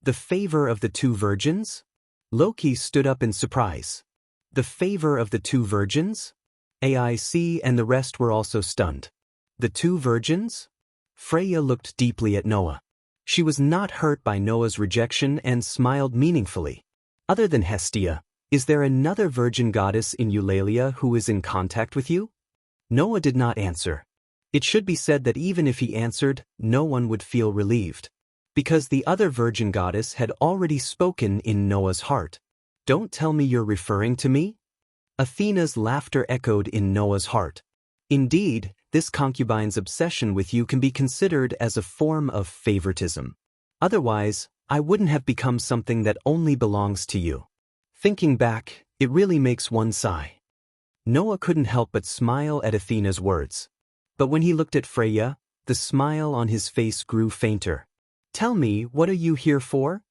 "The favor of the two virgins?" Loki stood up in surprise. "The favor of the two virgins?" AIC and the rest were also stunned. "The two virgins?" Freya looked deeply at Noah. She was not hurt by Noah's rejection and smiled meaningfully. "Other than Hestia, is there another virgin goddess in Eulalia who is in contact with you?" Noah did not answer. It should be said that even if he answered, no one would feel relieved. Because the other virgin goddess had already spoken in Noah's heart. "Don't tell me you're referring to me?" Athena's laughter echoed in Noah's heart. "Indeed, this concubine's obsession with you can be considered as a form of favoritism. Otherwise, I wouldn't have become something that only belongs to you." Thinking back, it really makes one sigh. Noah couldn't help but smile at Athena's words. But when he looked at Freya, the smile on his face grew fainter. "Tell me, what are you here for?"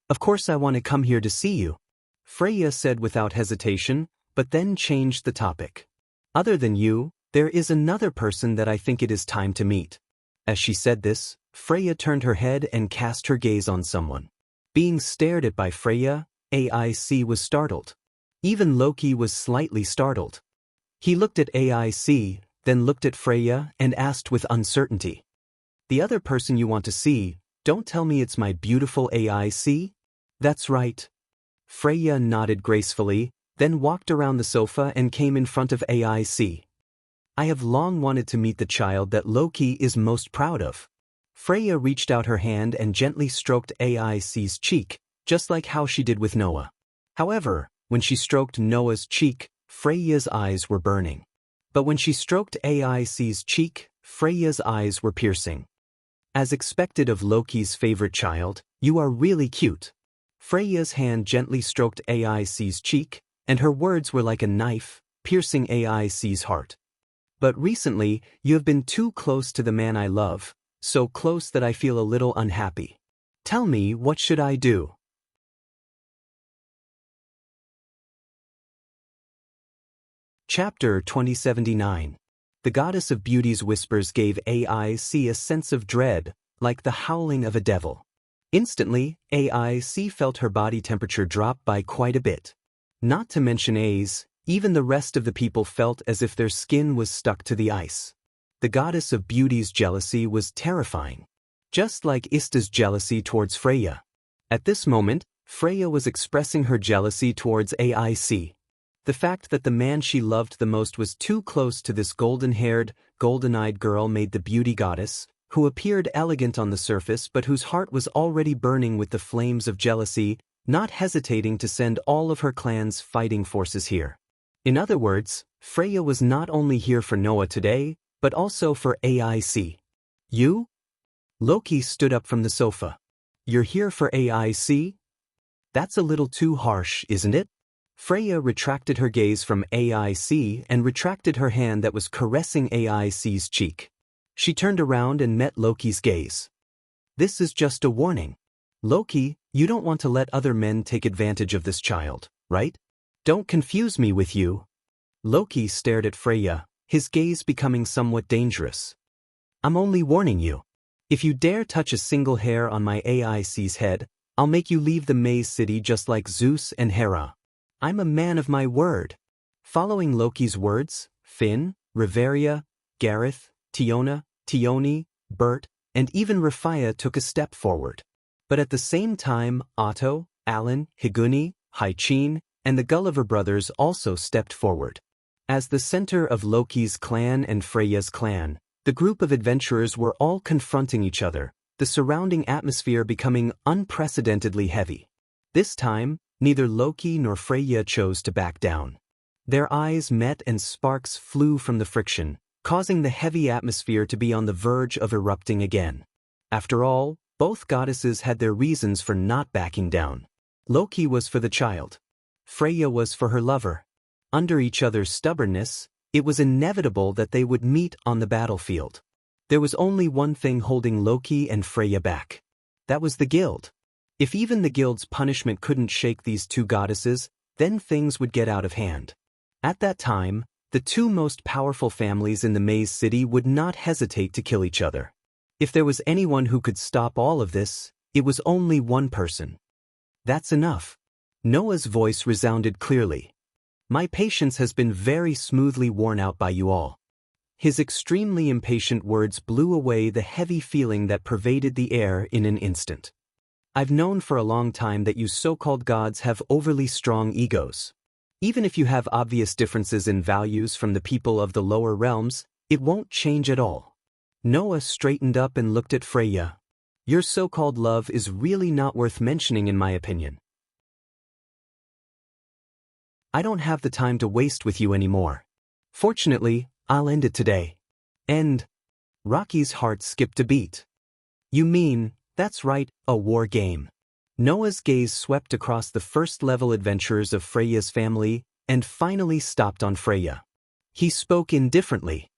"Of course I want to come here to see you," Freya said without hesitation, but then changed the topic. "Other than you, there is another person that I think it is time to meet." As she said this, Freya turned her head and cast her gaze on someone. Being stared at by Freya, AIC was startled. Even Loki was slightly startled. He looked at AIC, then looked at Freya and asked with uncertainty. "The other person you want to see, don't tell me it's my beautiful AIC?" "That's right." Freya nodded gracefully, then walked around the sofa and came in front of AIC. "I have long wanted to meet the child that Loki is most proud of." Freya reached out her hand and gently stroked AIC's cheek, just like how she did with Noah. However, when she stroked Noah's cheek, Freya's eyes were burning. But when she stroked AIC's cheek, Freya's eyes were piercing. "As expected of Loki's favorite child, you are really cute." Freya's hand gently stroked AIC's cheek, and her words were like a knife, piercing AIC's heart. "But recently, you have been too close to the man I love, so close that I feel a little unhappy. Tell me, what should I do?" Chapter 2079. The Goddess of Beauty's whispers gave AIC a sense of dread, like the howling of a devil. Instantly, AIC felt her body temperature drop by quite a bit. Not to mention A's, even the rest of the people felt as if their skin was stuck to the ice. The Goddess of Beauty's jealousy was terrifying. Just like Ista's jealousy towards Freya. At this moment, Freya was expressing her jealousy towards AIC. The fact that the man she loved the most was too close to this golden-haired, golden-eyed girl made the beauty goddess, who appeared elegant on the surface but whose heart was already burning with the flames of jealousy, not hesitating to send all of her clan's fighting forces here. In other words, Freya was not only here for Noah today, but also for AIC. You? Loki stood up from the sofa. You're here for AIC? That's a little too harsh, isn't it? Freya retracted her gaze from AIC and retracted her hand that was caressing AIC's cheek. She turned around and met Loki's gaze. This is just a warning. Loki, you don't want to let other men take advantage of this child, right? Don't confuse me with you. Loki stared at Freya, his gaze becoming somewhat dangerous. I'm only warning you. If you dare touch a single hair on my AIC's head, I'll make you leave the maze city just like Zeus and Hera. I'm a man of my word. Following Loki's words, Finn, Riveria, Gareth, Tiona, Tioni, Bert, and even Rafia took a step forward. But at the same time, Otto, Alan, Higuni, Haichin, and the Gulliver brothers also stepped forward. As the center of Loki's clan and Freya's clan, the group of adventurers were all confronting each other, the surrounding atmosphere becoming unprecedentedly heavy. This time, neither Loki nor Freya chose to back down. Their eyes met and sparks flew from the friction, causing the heavy atmosphere to be on the verge of erupting again. After all, both goddesses had their reasons for not backing down. Loki was for the child. Freya was for her lover. Under each other's stubbornness, it was inevitable that they would meet on the battlefield. There was only one thing holding Loki and Freya back. That was the guild. If even the guild's punishment couldn't shake these two goddesses, then things would get out of hand. At that time, the two most powerful families in the Maze City would not hesitate to kill each other. If there was anyone who could stop all of this, it was only one person. That's enough. Noah's voice resounded clearly. My patience has been very smoothly worn out by you all. His extremely impatient words blew away the heavy feeling that pervaded the air in an instant. I've known for a long time that you so-called gods have overly strong egos. Even if you have obvious differences in values from the people of the lower realms, it won't change at all. Noah straightened up and looked at Freya. Your so-called love is really not worth mentioning in my opinion. I don't have the time to waste with you anymore. Fortunately, I'll end it today. End. Rocky's heart skipped a beat. You mean, that's right, a war game. Noah's gaze swept across the first-level adventurers of Freya's family and finally stopped on Freya. He spoke indifferently.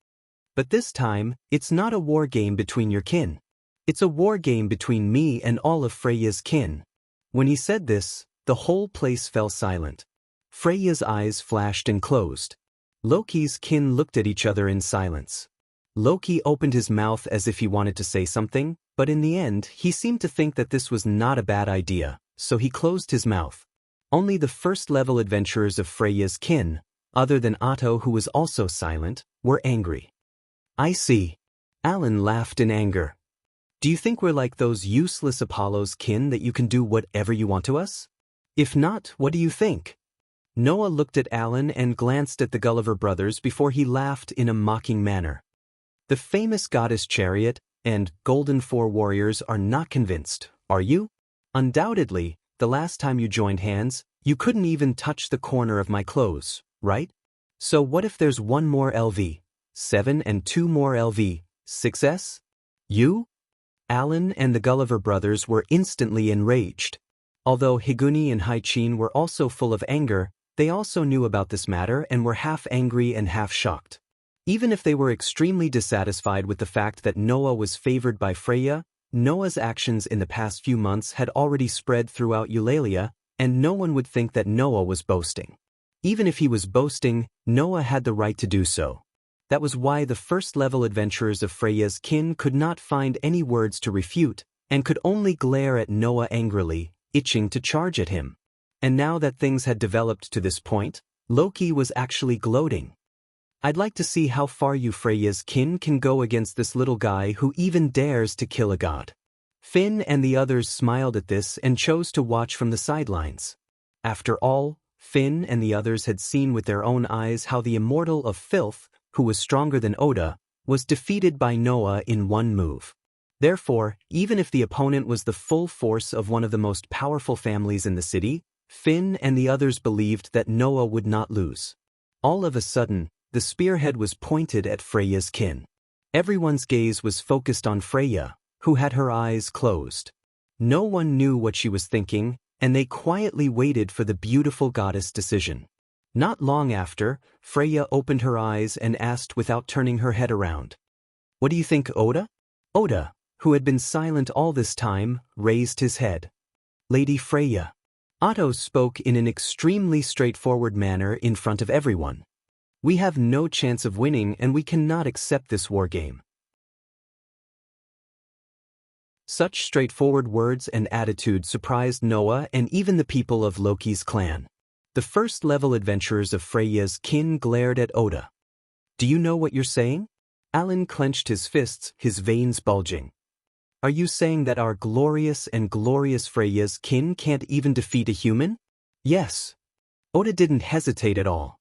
But this time, it's not a war game between your kin. It's a war game between me and all of Freya's kin. When he said this, the whole place fell silent. Freya's eyes flashed and closed. Loki's kin looked at each other in silence. Loki opened his mouth as if he wanted to say something, but in the end, he seemed to think that this was not a bad idea, so he closed his mouth. Only the first-level adventurers of Freya's kin, other than Otto who was also silent, were angry. I see. Alan laughed in anger. Do you think we're like those useless Apollo's kin that you can do whatever you want to us? If not, what do you think? Noah looked at Alan and glanced at the Gulliver brothers before he laughed in a mocking manner. The famous goddess Chariot and Golden Four Warriors are not convinced, are you? Undoubtedly, the last time you joined hands, you couldn't even touch the corner of my clothes, right? So what if there's one more LV, 7 and 2 more LV, 6S? You? Alan and the Gulliver brothers were instantly enraged. Although Higuni and Haichin were also full of anger, they also knew about this matter and were half angry and half shocked. Even if they were extremely dissatisfied with the fact that Noah was favored by Freya, Noah's actions in the past few months had already spread throughout Eulalia, and no one would think that Noah was boasting. Even if he was boasting, Noah had the right to do so. That was why the first-level adventurers of Freya's kin could not find any words to refute, and could only glare at Noah angrily, itching to charge at him. And now that things had developed to this point, Loki was actually gloating. I'd like to see how far you Freya's kin can go against this little guy who even dares to kill a god. Finn and the others smiled at this and chose to watch from the sidelines. After all, Finn and the others had seen with their own eyes how the immortal of filth, who was stronger than Oda, was defeated by Noah in one move. Therefore, even if the opponent was the full force of one of the most powerful families in the city, Finn and the others believed that Noah would not lose. All of a sudden, the spearhead was pointed at Freya's kin. Everyone's gaze was focused on Freya, who had her eyes closed. No one knew what she was thinking, and they quietly waited for the beautiful goddess' decision. Not long after, Freya opened her eyes and asked without turning her head around. "What do you think, Oda?" Oda, who had been silent all this time, raised his head. "Lady Freya." Otto spoke in an extremely straightforward manner in front of everyone. "We have no chance of winning and we cannot accept this war game." Such straightforward words and attitude surprised Noah and even the people of Loki's clan. The first-level adventurers of Freya's kin glared at Oda. "Do you know what you're saying?" Alan clenched his fists, his veins bulging. "Are you saying that our glorious Freya's kin can't even defeat a human?" "Yes." Oda didn't hesitate at all.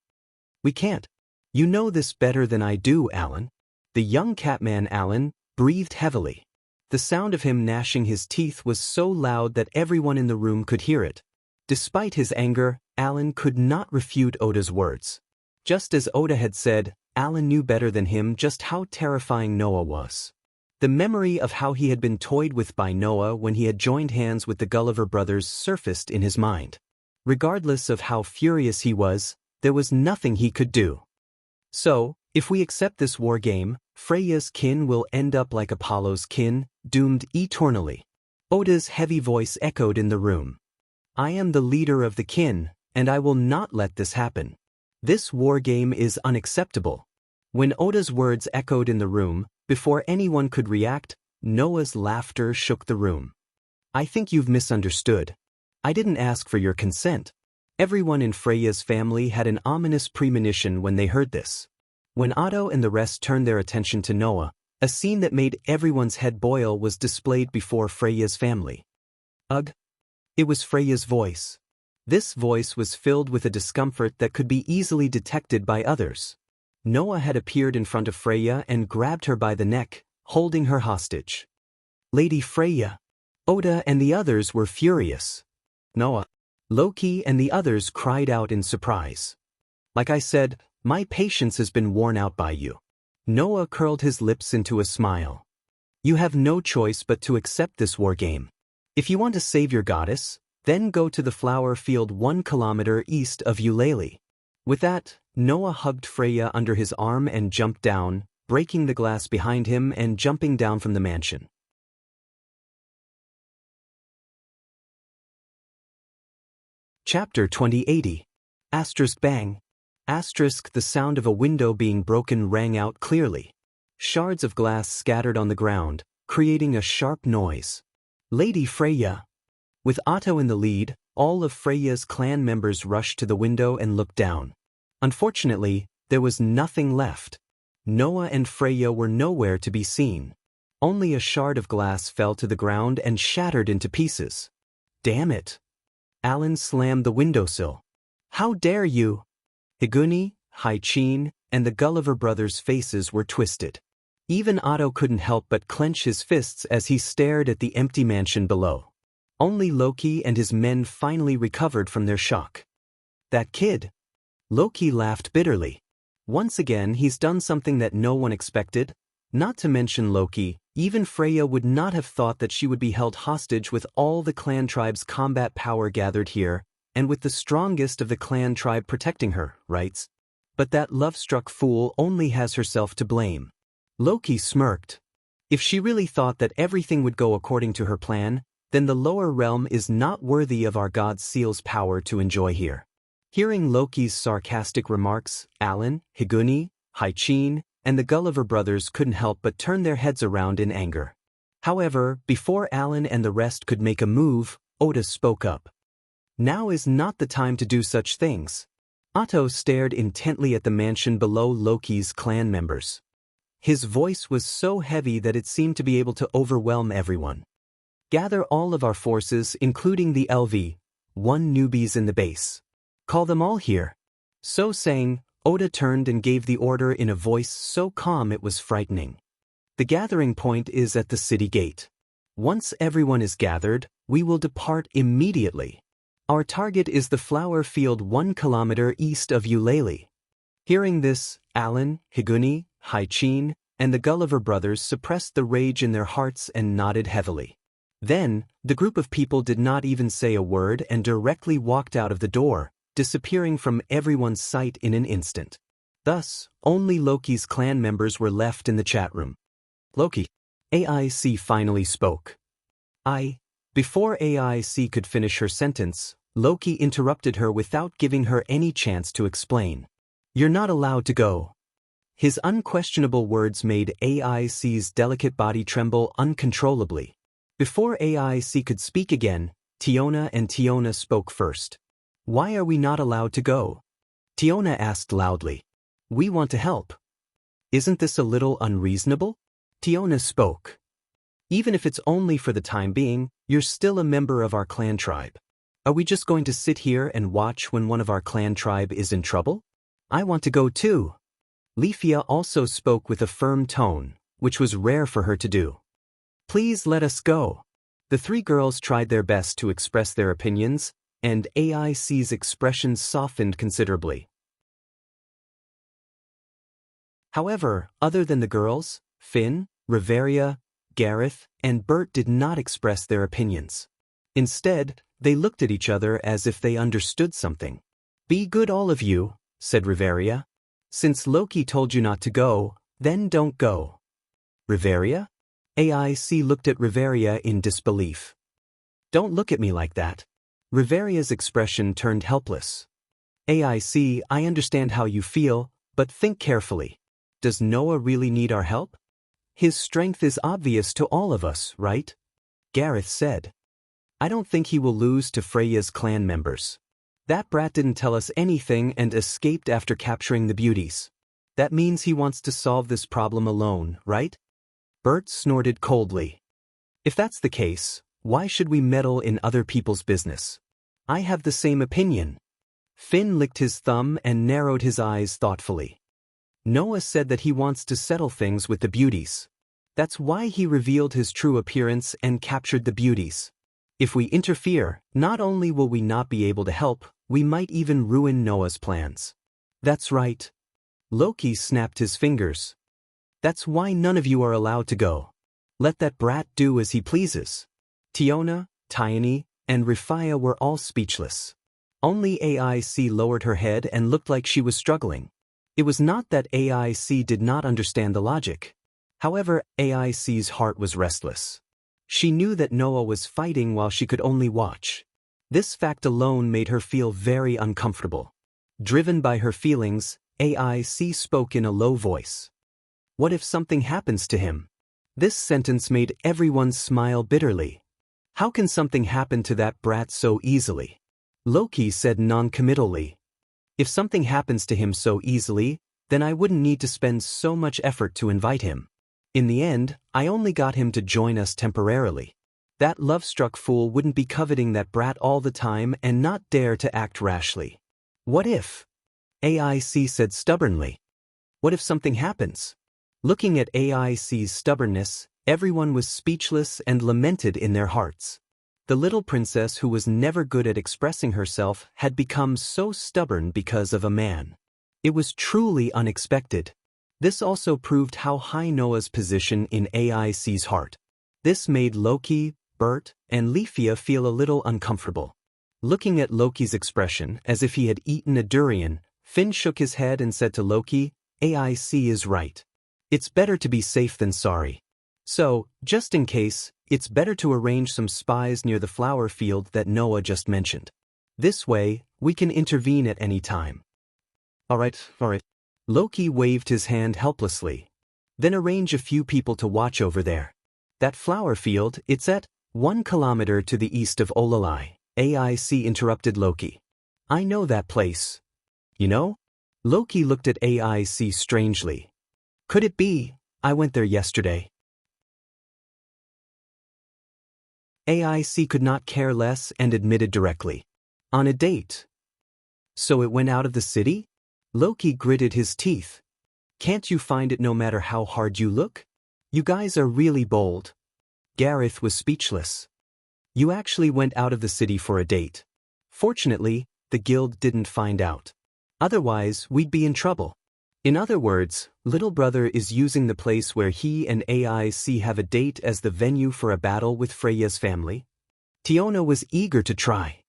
"We can't. You know this better than I do, Alan." The young Catman Alan breathed heavily. The sound of him gnashing his teeth was so loud that everyone in the room could hear it. Despite his anger, Alan could not refute Oda's words. Just as Oda had said, Alan knew better than him just how terrifying Noah was. The memory of how he had been toyed with by Noah when he had joined hands with the Gulliver brothers surfaced in his mind. Regardless of how furious he was, there was nothing he could do. "So, if we accept this war game, Freya's kin will end up like Apollo's kin, doomed eternally." Oda's heavy voice echoed in the room. "I am the leader of the kin, and I will not let this happen. This war game is unacceptable." When Oda's words echoed in the room, before anyone could react, Noah's laughter shook the room. "I think you've misunderstood. I didn't ask for your consent." Everyone in Freya's family had an ominous premonition when they heard this. When Otto and the rest turned their attention to Noah, a scene that made everyone's head boil was displayed before Freya's family. Ugh! It was Freya's voice. This voice was filled with a discomfort that could be easily detected by others. Noah had appeared in front of Freya and grabbed her by the neck, holding her hostage. "Lady Freya!" Oda and the others were furious. "Noah!" Loki and the others cried out in surprise. "Like I said, my patience has been worn out by you." Noah curled his lips into a smile. "You have no choice but to accept this war game. If you want to save your goddess, then go to the flower field 1 kilometer east of Eulalie." With that, Noah hugged Freya under his arm and jumped down, breaking the glass behind him and jumping down from the mansion. Chapter 2080. Asterisk bang. Asterisk the sound of a window being broken rang out clearly. Shards of glass scattered on the ground, creating a sharp noise. Lady Freya. With Otto in the lead, all of Freya's clan members rushed to the window and looked down. Unfortunately, there was nothing left. Noah and Freya were nowhere to be seen. Only a shard of glass fell to the ground and shattered into pieces. "Damn it!" Alan slammed the windowsill. "How dare you!" Higuni, Haichin, and the Gulliver brothers' faces were twisted. Even Otto couldn't help but clench his fists as he stared at the empty mansion below. Only Loki and his men finally recovered from their shock. "That kid!" Loki laughed bitterly. Once again he's done something that no one expected. Not to mention Loki, even Freya would not have thought that she would be held hostage with all the clan tribe's combat power gathered here, and with the strongest of the clan tribe protecting her, right? But that love-struck fool only has herself to blame. Loki smirked. If she really thought that everything would go according to her plan, then the lower realm is not worthy of our god Seal's power to enjoy here. Hearing Loki's sarcastic remarks, Alan, Higuni, Haichin, and the Gulliver brothers couldn't help but turn their heads around in anger. However, before Alan and the rest could make a move, Oda spoke up. Now is not the time to do such things. Otto stared intently at the mansion below Loki's clan members. His voice was so heavy that it seemed to be able to overwhelm everyone. Gather all of our forces, including the LV-1 newbies in the base. Call them all here. So saying, Oda turned and gave the order in a voice so calm it was frightening. The gathering point is at the city gate. Once everyone is gathered, we will depart immediately. Our target is the flower field 1 kilometer east of Eulalie. Hearing this, Alan, Higuni, Haichin, and the Gulliver brothers suppressed the rage in their hearts and nodded heavily. Then, the group of people did not even say a word and directly walked out of the door, disappearing from everyone's sight in an instant. Thus, only Loki's clan members were left in the chat room. Loki. AIC finally spoke. Before AIC could finish her sentence, Loki interrupted her without giving her any chance to explain. You're not allowed to go. His unquestionable words made AIC's delicate body tremble uncontrollably. Before AIC could speak again, Tiona spoke first. Why are we not allowed to go? Tiona asked loudly. We want to help. Isn't this a little unreasonable? Tiona spoke. Even if it's only for the time being, you're still a member of our clan tribe. Are we just going to sit here and watch when one of our clan tribe is in trouble? I want to go too. Leafia also spoke with a firm tone, which was rare for her to do. Please let us go. The three girls tried their best to express their opinions, and AIC's expression softened considerably. However, other than the girls, Finn, Riveria, Gareth, and Bert did not express their opinions. Instead, they looked at each other as if they understood something. Be good all of you, said Riveria. Since Loki told you not to go, then don't go. Riveria? AIC looked at Riveria in disbelief. Don't look at me like that. Riveria's expression turned helpless. AIC, I understand how you feel, but think carefully. Does Noah really need our help? His strength is obvious to all of us, right? Gareth said. I don't think he will lose to Freya's clan members. That brat didn't tell us anything and escaped after capturing the beauties. That means he wants to solve this problem alone, right? Bert snorted coldly. If that's the case, why should we meddle in other people's business? I have the same opinion. Finn licked his thumb and narrowed his eyes thoughtfully. Noah said that he wants to settle things with the beauties. That's why he revealed his true appearance and captured the beauties. If we interfere, not only will we not be able to help, we might even ruin Noah's plans. That's right. Loki snapped his fingers. That's why none of you are allowed to go. Let that brat do as he pleases. Tiona, Tiony, and Rifia were all speechless. Only AIC lowered her head and looked like she was struggling. It was not that AIC did not understand the logic. However, AIC's heart was restless. She knew that Noah was fighting while she could only watch. This fact alone made her feel very uncomfortable. Driven by her feelings, AIC spoke in a low voice. What if something happens to him? This sentence made everyone smile bitterly. How can something happen to that brat so easily? Loki said non-committally. If something happens to him so easily, then I wouldn't need to spend so much effort to invite him. In the end, I only got him to join us temporarily. That love-struck fool wouldn't be coveting that brat all the time and not dare to act rashly. What if? AIC said stubbornly. What if something happens? Looking at AIC's stubbornness, everyone was speechless and lamented in their hearts. The little princess who was never good at expressing herself had become so stubborn because of a man. It was truly unexpected. This also proved how high Noah's position in AIC's heart. This made Loki, Bert, and Leafia feel a little uncomfortable. Looking at Loki's expression as if he had eaten a durian, Finn shook his head and said to Loki, AIC is right. It's better to be safe than sorry. So, just in case, it's better to arrange some spies near the flower field that Noah just mentioned. This way, We can intervene at any time. Alright. Loki waved his hand helplessly. Then arrange a few people to watch over there. That flower field, it's at 1 kilometer to the east of Olalai. AIC interrupted Loki. I know that place. You know? Loki looked at AIC strangely. Could it be? I went there yesterday. AIC could not care less and admitted directly. On a date. So it went out of the city? Loki gritted his teeth. Can't you find it no matter how hard you look? You guys are really bold. Gareth was speechless. You actually went out of the city for a date. Fortunately, the guild didn't find out. Otherwise, we'd be in trouble. In other words, little brother is using the place where he and AIC have a date as the venue for a battle with Freya's family. Tiona was eager to try.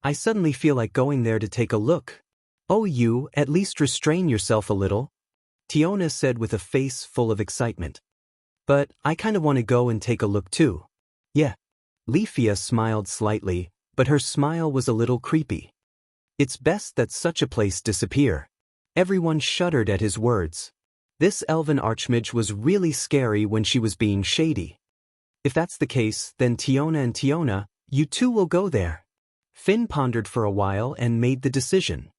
I suddenly feel like going there to take a look. Oh, you, at least restrain yourself a little, Tiona said with a face full of excitement. But I kind of want to go and take a look too. Yeah. Leafia smiled slightly, but her smile was a little creepy. It's best that such a place disappear. Everyone shuddered at his words. This elven archmage was really scary when she was being shady. If that's the case, then Tiona and Tiona, you two will go there. Finn pondered for a while and made the decision.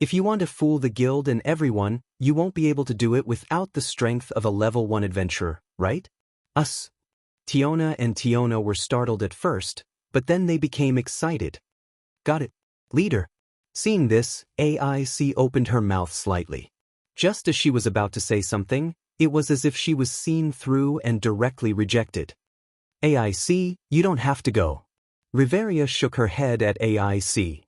If you want to fool the guild and everyone, you won't be able to do it without the strength of a level 1 adventurer, right? Us. Tiona and Tiona were startled at first, but then they became excited. Got it, leader. Seeing this, AIC opened her mouth slightly. Just as she was about to say something, it was as if she was seen through and directly rejected. AIC, you don't have to go. Riveria shook her head at AIC.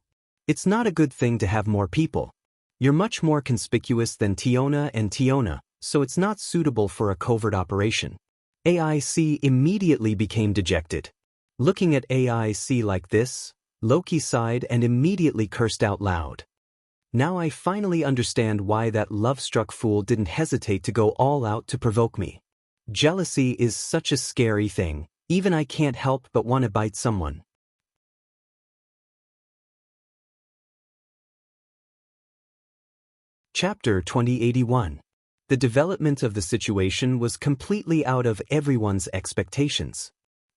It's not a good thing to have more people. You're much more conspicuous than Tiona and Tiona, so it's not suitable for a covert operation. AIC immediately became dejected. Looking at AIC like this, Loki sighed and immediately cursed out loud. Now I finally understand why that love-struck fool didn't hesitate to go all out to provoke me. Jealousy is such a scary thing, even I can't help but want to bite someone. Chapter 2081. The development of the situation was completely out of everyone's expectations.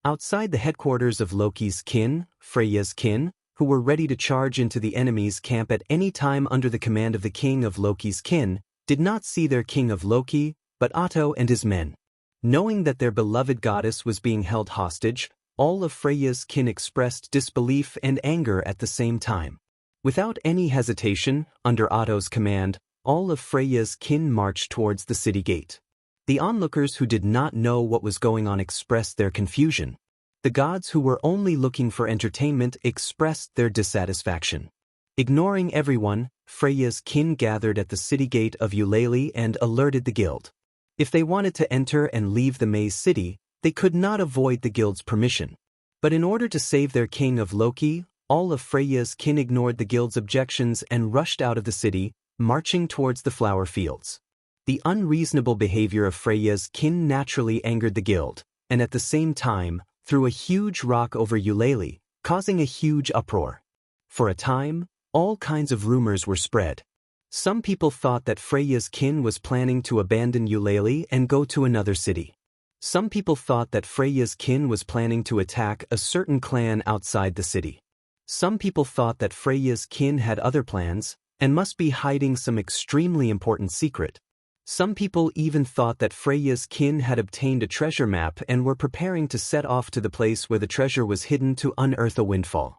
Outside the headquarters of Loki's kin, Freya's kin, who were ready to charge into the enemy's camp at any time under the command of the king of Loki's kin, did not see their king of Loki, but Otto and his men. Knowing that their beloved goddess was being held hostage, all of Freya's kin expressed disbelief and anger at the same time. Without any hesitation, under Otto's command, all of Freya's kin marched towards the city gate. The onlookers who did not know what was going on expressed their confusion. The gods who were only looking for entertainment expressed their dissatisfaction. Ignoring everyone, Freya's kin gathered at the city gate of Eulalie and alerted the guild. If they wanted to enter and leave the maze city, they could not avoid the guild's permission. But in order to save their king of Loki, all of Freya's kin ignored the guild's objections and rushed out of the city, marching towards the flower fields. The unreasonable behavior of Freya's kin naturally angered the guild, and at the same time, threw a huge rock over Eulalie, causing a huge uproar. For a time, all kinds of rumors were spread. Some people thought that Freya's kin was planning to abandon Eulalie and go to another city. Some people thought that Freya's kin was planning to attack a certain clan outside the city. Some people thought that Freya's kin had other plans, and must be hiding some extremely important secret. Some people even thought that Freya's kin had obtained a treasure map and were preparing to set off to the place where the treasure was hidden to unearth a windfall.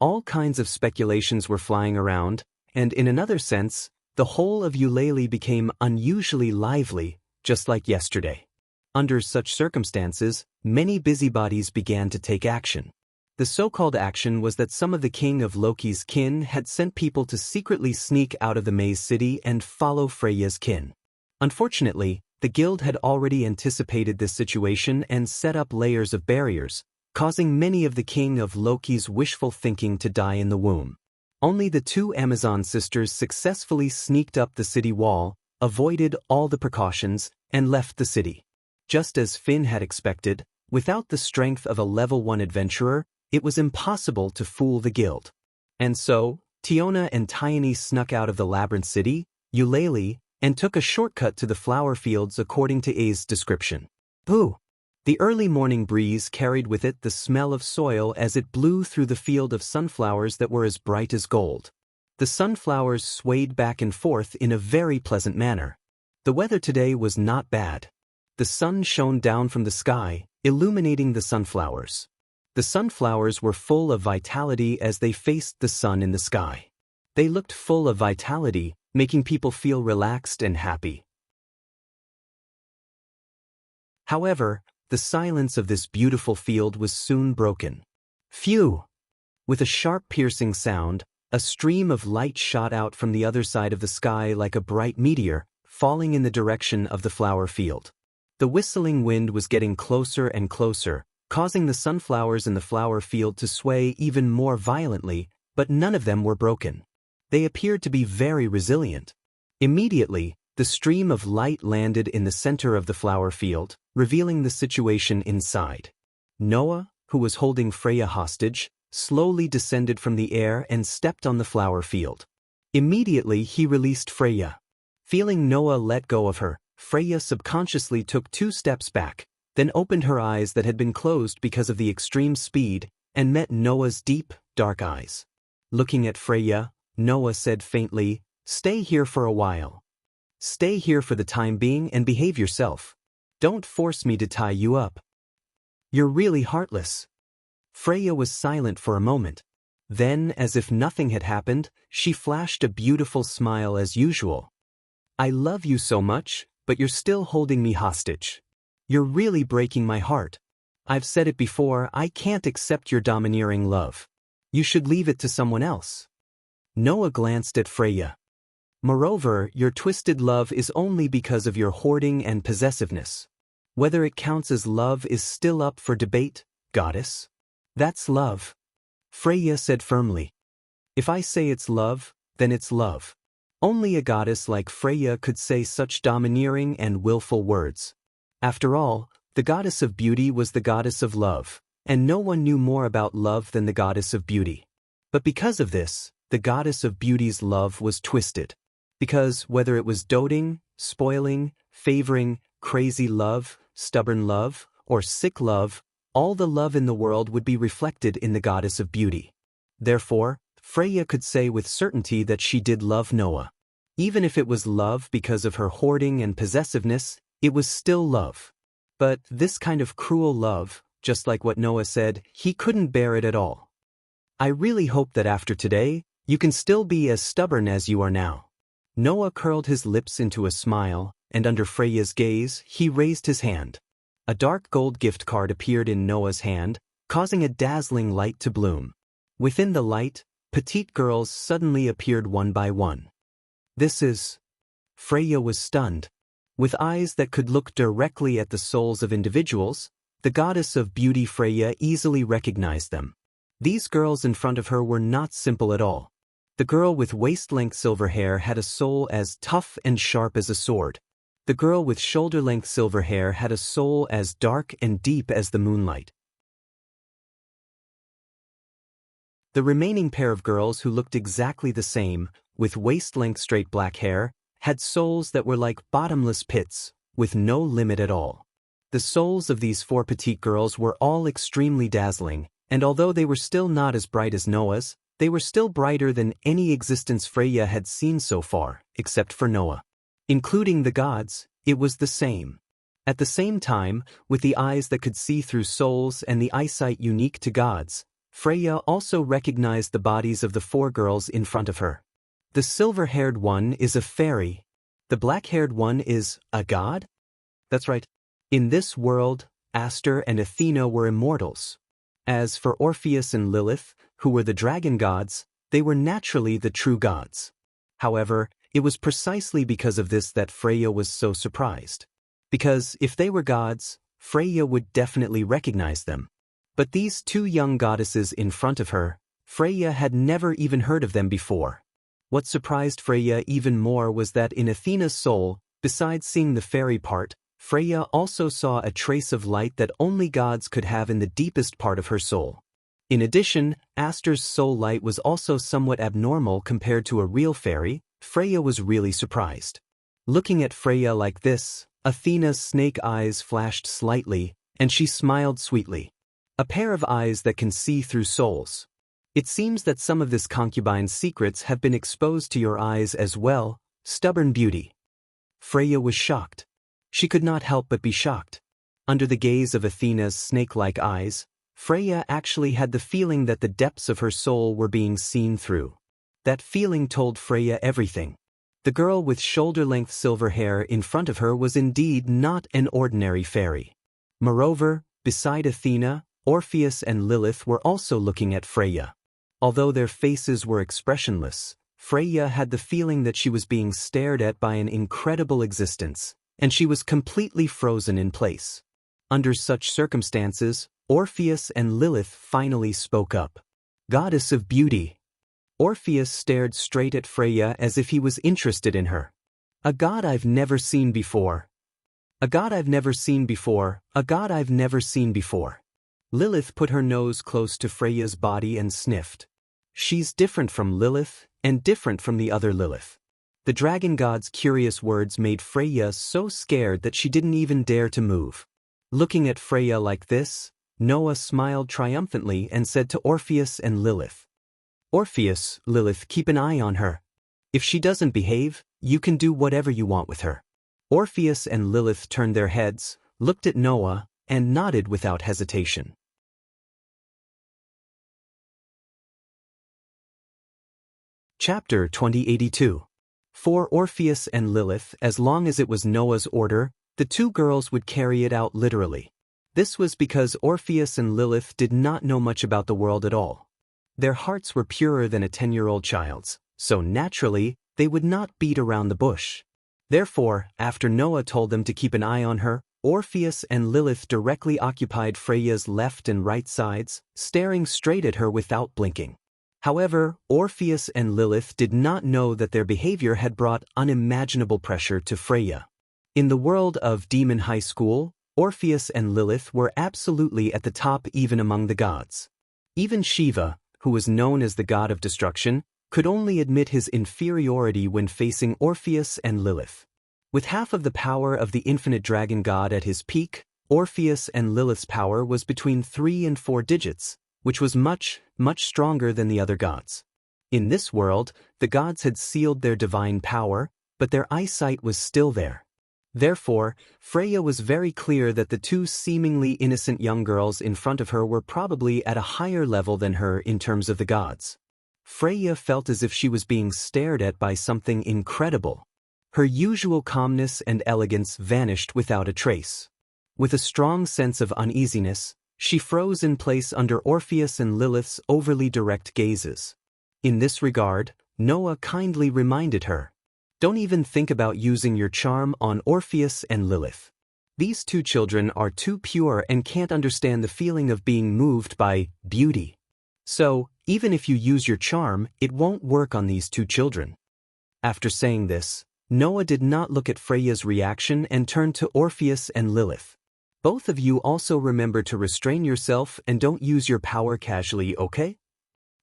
All kinds of speculations were flying around, and in another sense, the whole of Eulalie became unusually lively, just like yesterday. Under such circumstances, many busybodies began to take action. The so-called action was that some of the king of Loki's kin had sent people to secretly sneak out of the maze city and follow Freya's kin. Unfortunately, the guild had already anticipated this situation and set up layers of barriers, causing many of the king of Loki's wishful thinking to die in the womb. Only the two Amazon sisters successfully sneaked up the city wall, avoided all the precautions, and left the city. Just as Finn had expected, without the strength of a level 1 adventurer, it was impossible to fool the guild. And so, Tiona and Tione snuck out of the labyrinth city, Eulalie, and took a shortcut to the flower fields according to A's description. Boo! The early morning breeze carried with it the smell of soil as it blew through the field of sunflowers that were as bright as gold. The sunflowers swayed back and forth in a very pleasant manner. The weather today was not bad. The sun shone down from the sky, illuminating the sunflowers. The sunflowers were full of vitality as they faced the sun in the sky. They looked full of vitality, making people feel relaxed and happy. However, the silence of this beautiful field was soon broken. Phew! With a sharp piercing sound, a stream of light shot out from the other side of the sky like a bright meteor, falling in the direction of the flower field. The whistling wind was getting closer and closer, causing the sunflowers in the flower field to sway even more violently, but none of them were broken. They appeared to be very resilient. Immediately, the stream of light landed in the center of the flower field, revealing the situation inside. Noah, who was holding Freya hostage, slowly descended from the air and stepped on the flower field. Immediately he released Freya. Feeling Noah let go of her, Freya subconsciously took 2 steps back, then opened her eyes that had been closed because of the extreme speed, and met Noah's deep, dark eyes. Looking at Freya, Noah said faintly, "Stay here for a while. Stay here for the time being and behave yourself. Don't force me to tie you up. You're really heartless." Freya was silent for a moment. Then, as if nothing had happened, she flashed a beautiful smile as usual. "I love you so much, but you're still holding me hostage. You're really breaking my heart. I've said it before, I can't accept your domineering love. You should leave it to someone else." Noah glanced at Freya. "Moreover, your twisted love is only because of your hoarding and possessiveness. Whether it counts as love is still up for debate, goddess." "That's love," Freya said firmly. "If I say it's love, then it's love." Only a goddess like Freya could say such domineering and willful words. After all, the goddess of beauty was the goddess of love, and no one knew more about love than the goddess of beauty. But because of this, the goddess of beauty's love was twisted. Because whether it was doting, spoiling, favoring, crazy love, stubborn love, or sick love, all the love in the world would be reflected in the goddess of beauty. Therefore, Freya could say with certainty that she did love Noah. Even if it was love because of her hoarding and possessiveness, it was still love. But this kind of cruel love, just like what Noah said, he couldn't bear it at all. "I really hope that after today, you can still be as stubborn as you are now." Noah curled his lips into a smile, and under Freya's gaze, he raised his hand. A dark gold gift card appeared in Noah's hand, causing a dazzling light to bloom. Within the light, petite girls suddenly appeared one by one. "This is..." Freya was stunned. With eyes that could look directly at the souls of individuals, the goddess of beauty Freya easily recognized them. These girls in front of her were not simple at all. The girl with waist-length silver hair had a soul as tough and sharp as a sword. The girl with shoulder-length silver hair had a soul as dark and deep as the moonlight. The remaining pair of girls who looked exactly the same, with waist-length straight black hair, had souls that were like bottomless pits, with no limit at all. The souls of these 4 petite girls were all extremely dazzling, and although they were still not as bright as Noah's, they were still brighter than any existence Freya had seen so far, except for Noah. Including the gods, it was the same. At the same time, with the eyes that could see through souls and the eyesight unique to gods, Freya also recognized the bodies of the 4 girls in front of her. The silver-haired one is a fairy. The black-haired one is a god? That's right. In this world, Aster and Athena were immortals. As for Orpheus and Lilith, who were the dragon gods, they were naturally the true gods. However, it was precisely because of this that Freya was so surprised. Because if they were gods, Freya would definitely recognize them. But these 2 young goddesses in front of her, Freya had never even heard of them before. What surprised Freya even more was that in Athena's soul, besides seeing the fairy part, Freya also saw a trace of light that only gods could have in the deepest part of her soul. In addition, Aster's soul light was also somewhat abnormal compared to a real fairy. Freya was really surprised. Looking at Freya like this, Athena's snake eyes flashed slightly, and she smiled sweetly. A pair of eyes that can see through souls. It seems that some of this concubine's secrets have been exposed to your eyes as well, stubborn beauty. Freya was shocked. She could not help but be shocked. Under the gaze of Athena's snake-like eyes, Freya actually had the feeling that the depths of her soul were being seen through. That feeling told Freya everything. The girl with shoulder-length silver hair in front of her was indeed not an ordinary fairy. Moreover, beside Athena, Orpheus and Lilith were also looking at Freya. Although their faces were expressionless, Freya had the feeling that she was being stared at by an incredible existence, and she was completely frozen in place. Under such circumstances, Orpheus and Lilith finally spoke up. Goddess of beauty. Orpheus stared straight at Freya as if he was interested in her. A god I've never seen before. A god I've never seen before. A god I've never seen before. Lilith put her nose close to Freya's body and sniffed. She's different from Lilith, and different from the other Lilith. The dragon god's curious words made Freya so scared that she didn't even dare to move. Looking at Freya like this, Noah smiled triumphantly and said to Orpheus and Lilith. Orpheus, Lilith, keep an eye on her. If she doesn't behave, you can do whatever you want with her. Orpheus and Lilith turned their heads, looked at Noah, and nodded without hesitation. Chapter 2082. For Orpheus and Lilith, as long as it was Noah's order, the two girls would carry it out literally. This was because Orpheus and Lilith did not know much about the world at all. Their hearts were purer than a 10-year-old child's, so naturally, they would not beat around the bush. Therefore, after Noah told them to keep an eye on her, Orpheus and Lilith directly occupied Freya's left and right sides, staring straight at her without blinking. However, Orpheus and Lilith did not know that their behavior had brought unimaginable pressure to Freya. In the world of Demon High School, Orpheus and Lilith were absolutely at the top even among the gods. Even Shiva, who was known as the god of destruction, could only admit his inferiority when facing Orpheus and Lilith. With half of the power of the infinite dragon god at his peak, Orpheus and Lilith's power was between 3 and 4 digits, which was much, much stronger than the other gods. In this world, the gods had sealed their divine power, but their eyesight was still there. Therefore, Freya was very clear that the two seemingly innocent young girls in front of her were probably at a higher level than her in terms of the gods. Freya felt as if she was being stared at by something incredible. Her usual calmness and elegance vanished without a trace. With a strong sense of uneasiness, she froze in place under Orpheus and Lilith's overly direct gazes. In this regard, Noah kindly reminded her, "Don't even think about using your charm on Orpheus and Lilith. These two children are too pure and can't understand the feeling of being moved by beauty. So, even if you use your charm, it won't work on these two children." After saying this, Noah did not look at Freya's reaction and turned to Orpheus and Lilith. "Both of you also remember to restrain yourself and don't use your power casually, okay?"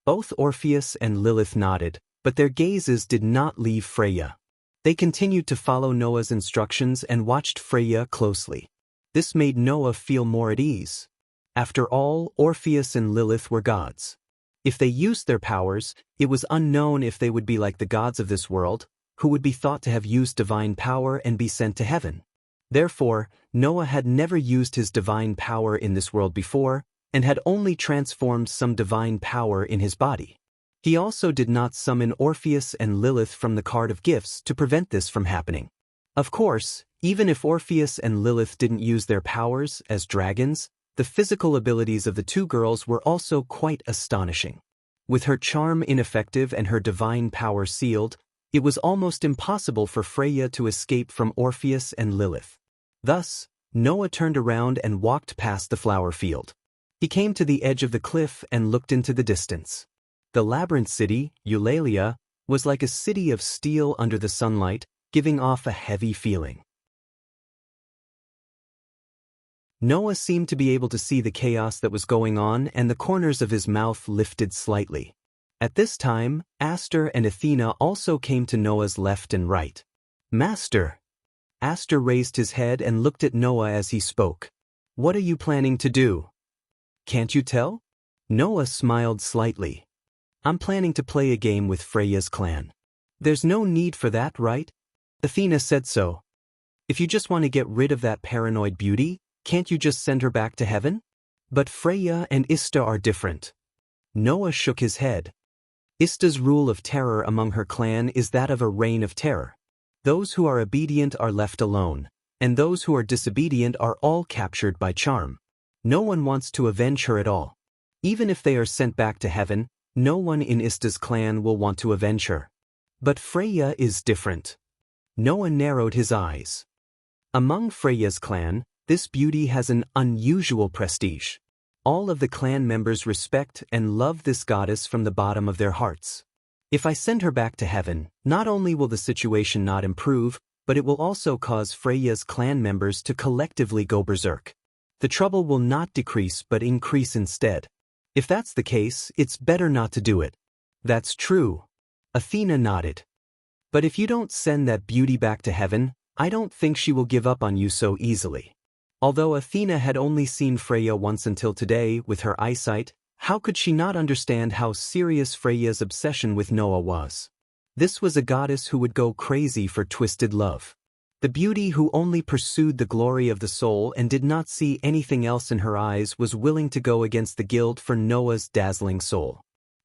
Both Orpheus and Lilith nodded, but their gazes did not leave Freya. They continued to follow Noah's instructions and watched Freya closely. This made Noah feel more at ease. After all, Orpheus and Lilith were gods. If they used their powers, it was unknown if they would be like the gods of this world, who would be thought to have used divine power and be sent to heaven. Therefore, Noah had never used his divine power in this world before, and had only transformed some divine power in his body. He also did not summon Orpheus and Lilith from the card of gifts to prevent this from happening. Of course, even if Orpheus and Lilith didn't use their powers as dragons, the physical abilities of the two girls were also quite astonishing. With her charm ineffective and her divine power sealed, it was almost impossible for Freya to escape from Orpheus and Lilith. Thus, Noah turned around and walked past the flower field. He came to the edge of the cliff and looked into the distance. The labyrinth city, Eulalia, was like a city of steel under the sunlight, giving off a heavy feeling. Noah seemed to be able to see the chaos that was going on, and the corners of his mouth lifted slightly. At this time, Aster and Athena also came to Noah's left and right. "Master." Aster raised his head and looked at Noah as he spoke. "What are you planning to do? Can't you tell?" Noah smiled slightly. "I'm planning to play a game with Freya's clan." "There's no need for that, right?" Athena said so. "If you just want to get rid of that paranoid beauty, can't you just send her back to heaven?" "But Freya and Ista are different." Noah shook his head. "Ista's rule of terror among her clan is that of a reign of terror. Those who are obedient are left alone, and those who are disobedient are all captured by charm. No one wants to avenge her at all. Even if they are sent back to heaven, no one in Ista's clan will want to avenge her. But Freya is different." Noah narrowed his eyes. "Among Freya's clan, this beauty has an unusual prestige. All of the clan members respect and love this goddess from the bottom of their hearts. If I send her back to heaven, not only will the situation not improve, but it will also cause Freya's clan members to collectively go berserk. The trouble will not decrease but increase instead. If that's the case, it's better not to do it." "That's true." Athena nodded. "But if you don't send that beauty back to heaven, I don't think she will give up on you so easily." Although Athena had only seen Freya once until today with her eyesight, how could she not understand how serious Freya's obsession with Noah was? This was a goddess who would go crazy for twisted love. The beauty who only pursued the glory of the soul and did not see anything else in her eyes was willing to go against the guild for Noah's dazzling soul.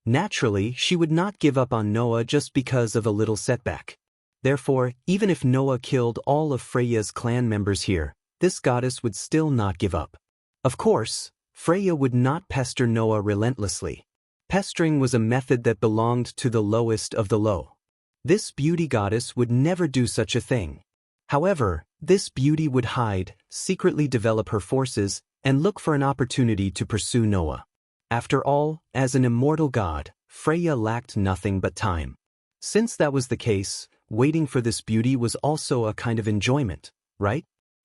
Naturally, she would not give up on Noah just because of a little setback. Therefore, even if Noah killed all of Freya's clan members here, this goddess would still not give up. Of course, Freya would not pester Noah relentlessly. Pestering was a method that belonged to the lowest of the low. This beauty goddess would never do such a thing. However, this beauty would hide, secretly develop her forces, and look for an opportunity to pursue Noah. After all, as an immortal god, Freya lacked nothing but time. Since that was the case, waiting for this beauty was also a kind of enjoyment, right?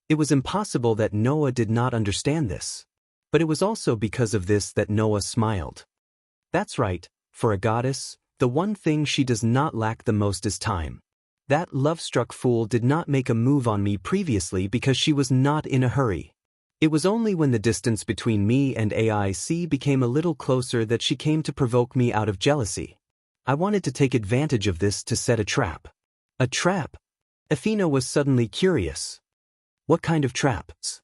It was impossible that Noah did not understand this. But it was also because of this that Noah smiled. That's right, for a goddess, the one thing she does not lack the most is time. That love-struck fool did not make a move on me previously because she was not in a hurry. It was only when the distance between me and AIC became a little closer that she came to provoke me out of jealousy. I wanted to take advantage of this to set a trap. A trap? Athena was suddenly curious. What kind of traps?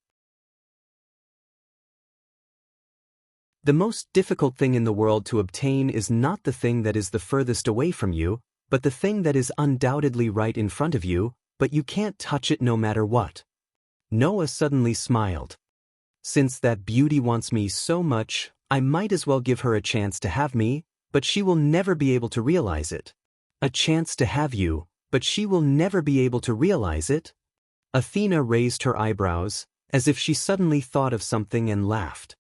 The most difficult thing in the world to obtain is not the thing that is the furthest away from you, but the thing that is undoubtedly right in front of you, but you can't touch it no matter what. Noah suddenly smiled. Since that beauty wants me so much, I might as well give her a chance to have me, but she will never be able to realize it. A chance to have you, but she will never be able to realize it? Athena raised her eyebrows, as if she suddenly thought of something and laughed.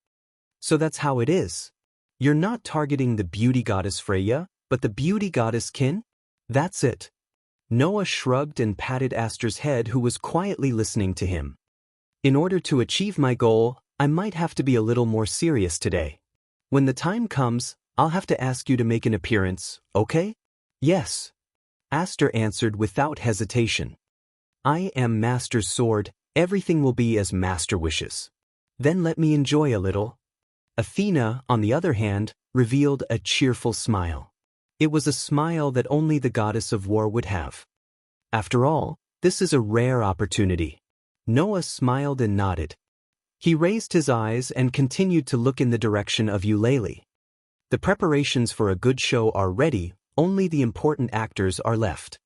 So that's how it is. You're not targeting the beauty goddess Freya, but the beauty goddess Kin? That's it. Noah shrugged and patted Aster's head, who was quietly listening to him. In order to achieve my goal, I might have to be a little more serious today. When the time comes, I'll have to ask you to make an appearance, okay? Yes. Aster answered without hesitation. I am Master's sword, everything will be as Master wishes. Then let me enjoy a little. Athena, on the other hand, revealed a cheerful smile. It was a smile that only the goddess of war would have. After all, this is a rare opportunity. Noah smiled and nodded. He raised his eyes and continued to look in the direction of Eulalie. The preparations for a good show are ready, only the important actors are left.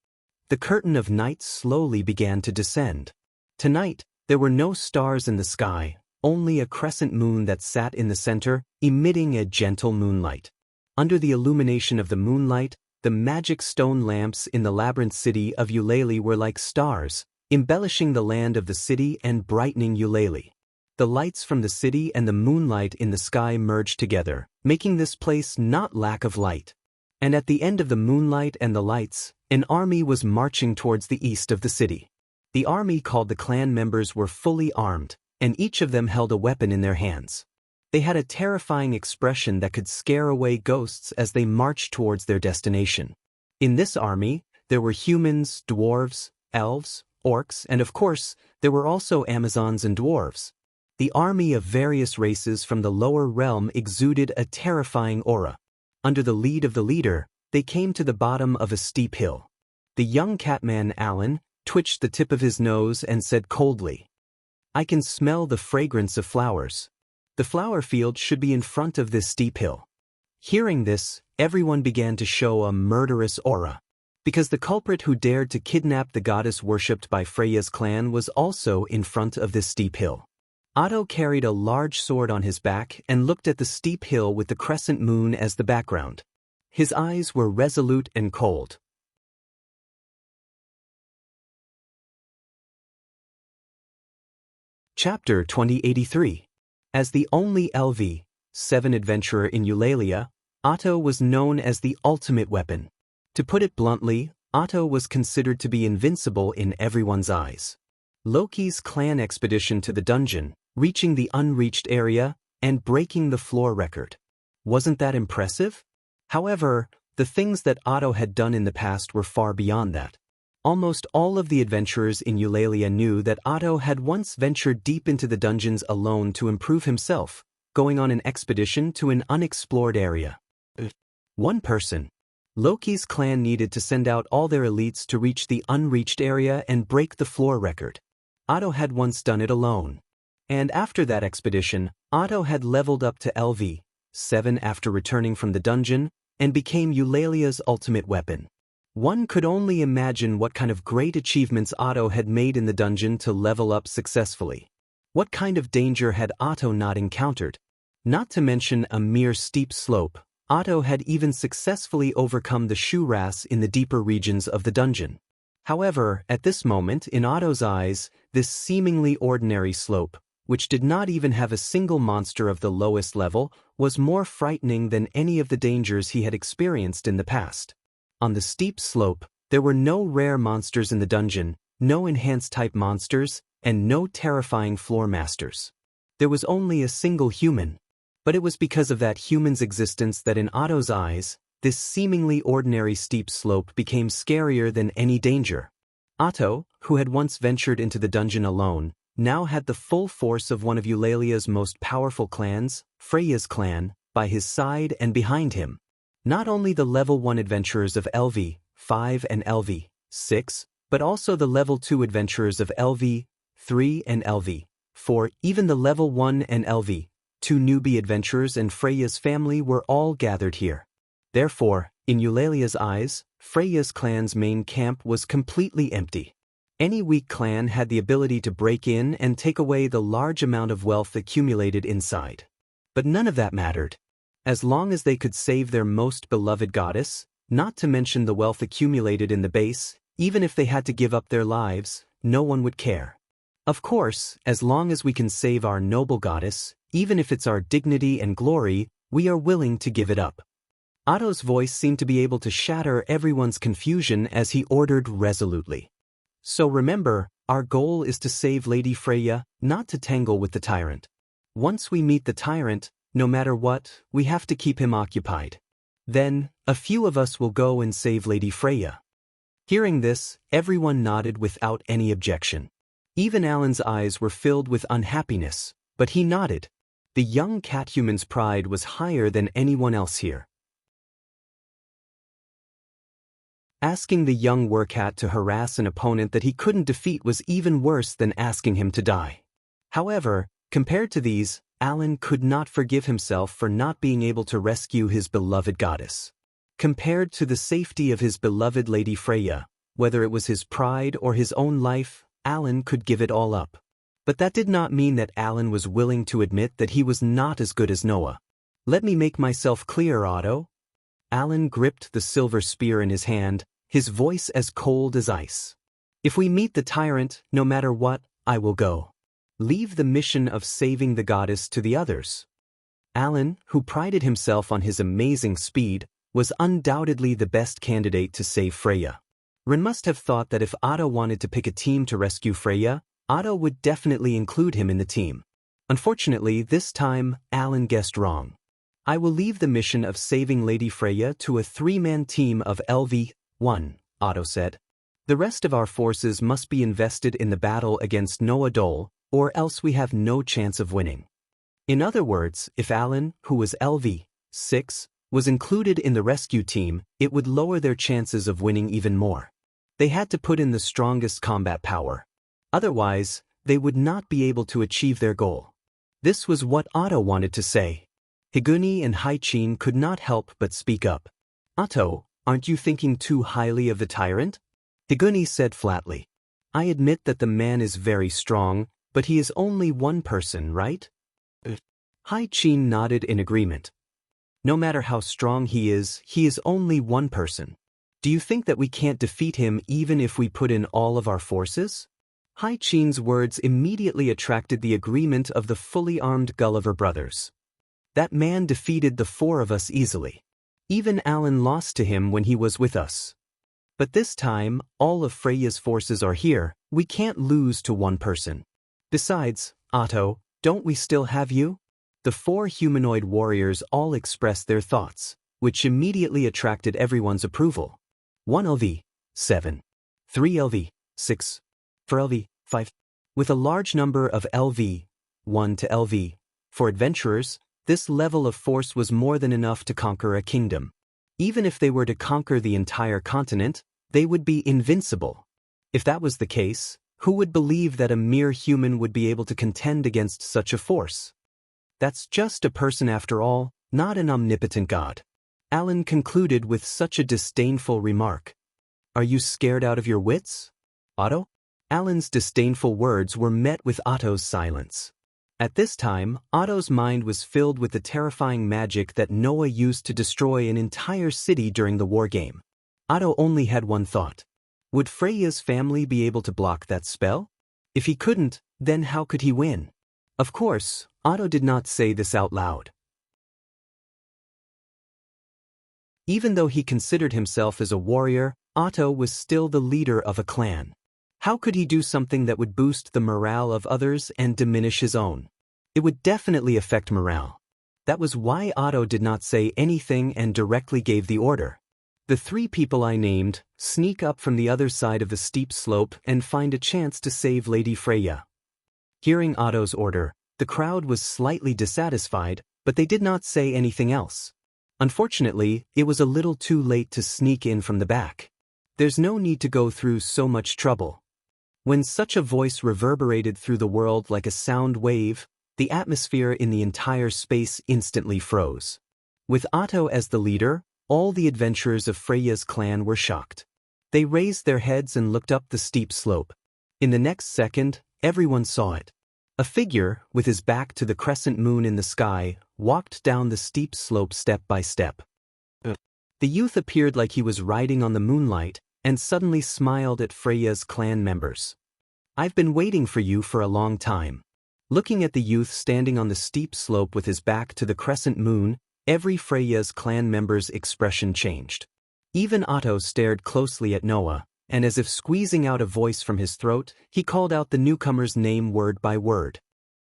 The curtain of night slowly began to descend. Tonight, there were no stars in the sky, only a crescent moon that sat in the center, emitting a gentle moonlight. Under the illumination of the moonlight, the magic stone lamps in the labyrinth city of Eulalie were like stars, embellishing the land of the city and brightening Eulalie. The lights from the city and the moonlight in the sky merged together, making this place not lack of light. And at the end of the moonlight and the lights, an army was marching towards the east of the city. The army called the clan members were fully armed, and each of them held a weapon in their hands. They had a terrifying expression that could scare away ghosts as they marched towards their destination. In this army, there were humans, dwarves, elves, orcs, and of course, there were also Amazons and dwarves. The army of various races from the lower realm exuded a terrifying aura. Under the lead of the leader, they came to the bottom of a steep hill. The young catman Alan twitched the tip of his nose and said coldly, "I can smell the fragrance of flowers. The flower field should be in front of this steep hill." Hearing this, everyone began to show a murderous aura, because the culprit who dared to kidnap the goddess worshipped by Freya's clan was also in front of this steep hill. Otto carried a large sword on his back and looked at the steep hill with the crescent moon as the background. His eyes were resolute and cold. Chapter 2083. As the only LV7 adventurer in Eulalia, Otto was known as the ultimate weapon. To put it bluntly, Otto was considered to be invincible in everyone's eyes. Loki's clan expedition to the dungeon, reaching the unreached area, and breaking the floor record. Wasn't that impressive? However, the things that Otto had done in the past were far beyond that. Almost all of the adventurers in Eulalia knew that Otto had once ventured deep into the dungeons alone to improve himself, going on an expedition to an unexplored area. One person. Loki's clan needed to send out all their elites to reach the unreached area and break the floor record. Otto had once done it alone. And after that expedition, Otto had leveled up to LV7 after returning from the dungeon and became Eulalia's ultimate weapon. One could only imagine what kind of great achievements Otto had made in the dungeon to level up successfully. What kind of danger had Otto not encountered? Not to mention a mere steep slope, Otto had even successfully overcome the Shuras in the deeper regions of the dungeon. However, at this moment, in Otto's eyes, this seemingly ordinary slope, which did not even have a single monster of the lowest level, was more frightening than any of the dangers he had experienced in the past. On the steep slope, there were no rare monsters in the dungeon, no enhanced-type monsters, and no terrifying floor masters. There was only a single human. But it was because of that human's existence that in Otto's eyes, this seemingly ordinary steep slope became scarier than any danger. Otto, who had once ventured into the dungeon alone, now had the full force of one of Eulalia's most powerful clans, Freya's clan, by his side and behind him. Not only the level 1 adventurers of LV5 and LV6, but also the level 2 adventurers of LV3 and LV4, even the level 1 and LV2 newbie adventurers and Freya's family were all gathered here. Therefore, in Eulalia's eyes, Freya's clan's main camp was completely empty. Any weak clan had the ability to break in and take away the large amount of wealth accumulated inside. But none of that mattered. As long as they could save their most beloved goddess, not to mention the wealth accumulated in the base, even if they had to give up their lives, no one would care. Of course, as long as we can save our noble goddess, even if it's our dignity and glory, we are willing to give it up. Otto's voice seemed to be able to shatter everyone's confusion as he ordered resolutely. So remember, our goal is to save Lady Freya, not to tangle with the tyrant. Once we meet the tyrant, no matter what, we have to keep him occupied. Then, a few of us will go and save Lady Freya. Hearing this, everyone nodded without any objection. Even Alan's eyes were filled with unhappiness, but he nodded. The young cathuman's pride was higher than anyone else here. Asking the young wercat to harass an opponent that he couldn't defeat was even worse than asking him to die. However, compared to these, Alan could not forgive himself for not being able to rescue his beloved goddess. Compared to the safety of his beloved Lady Freya, whether it was his pride or his own life, Alan could give it all up. But that did not mean that Alan was willing to admit that he was not as good as Noah. Let me make myself clear, Otto. Alan gripped the silver spear in his hand, his voice as cold as ice. If we meet the tyrant, no matter what, I will go. Leave the mission of saving the goddess to the others. Alan, who prided himself on his amazing speed, was undoubtedly the best candidate to save Freya. Ren must have thought that if Otto wanted to pick a team to rescue Freya, Otto would definitely include him in the team. Unfortunately, this time, Alan guessed wrong. I will leave the mission of saving Lady Freya to a 3-man team of LV-1, Otto said. The rest of our forces must be invested in the battle against Noah Dole, or else we have no chance of winning. In other words, if Alan, who was LV-6, was included in the rescue team, it would lower their chances of winning even more. They had to put in the strongest combat power. Otherwise, they would not be able to achieve their goal. This was what Otto wanted to say. Higuni and Haichin could not help but speak up. Otto, aren't you thinking too highly of the tyrant? Higuni said flatly. I admit that the man is very strong, but he is only one person, right? Haichin nodded in agreement. No matter how strong he is only one person. Do you think that we can't defeat him even if we put in all of our forces? Haichin's words immediately attracted the agreement of the fully armed Gulliver brothers. That man defeated the 4 of us easily. Even Alan lost to him when he was with us. But this time, all of Freya's forces are here, we can't lose to one person. Besides, Otto, don't we still have you? The 4 humanoid warriors all expressed their thoughts, which immediately attracted everyone's approval. 1 LV, 7. 3 LV, 6. 4 LV, 5. With a large number of LV, 1 to LV, for adventurers, this level of force was more than enough to conquer a kingdom. Even if they were to conquer the entire continent, they would be invincible. If that was the case, who would believe that a mere human would be able to contend against such a force? That's just a person after all, not an omnipotent god. Alan concluded with such a disdainful remark. Are you scared out of your wits, Otto? Alan's disdainful words were met with Otto's silence. At this time, Otto's mind was filled with the terrifying magic that Noah used to destroy an entire city during the war game. Otto only had one thought. Would Freya's family be able to block that spell? If he couldn't, then how could he win? Of course, Otto did not say this out loud. Even though he considered himself as a warrior, Otto was still the leader of a clan. How could he do something that would boost the morale of others and diminish his own? It would definitely affect morale. That was why Otto did not say anything and directly gave the order. The 3 people I named, sneak up from the other side of the steep slope and find a chance to save Lady Freya. Hearing Otto's order, the crowd was slightly dissatisfied, but they did not say anything else. Unfortunately, it was a little too late to sneak in from the back. There's no need to go through so much trouble. When such a voice reverberated through the world like a sound wave, the atmosphere in the entire space instantly froze. With Otto as the leader, all the adventurers of Freya's clan were shocked. They raised their heads and looked up the steep slope. In the next second, everyone saw it. A figure, with his back to the crescent moon in the sky, walked down the steep slope step by step. The youth appeared like he was riding on the moonlight, and suddenly smiled at Freya's clan members. I've been waiting for you for a long time. Looking at the youth standing on the steep slope with his back to the crescent moon, every Freya's clan member's expression changed. Even Otto stared closely at Noah, and as if squeezing out a voice from his throat, he called out the newcomer's name word by word.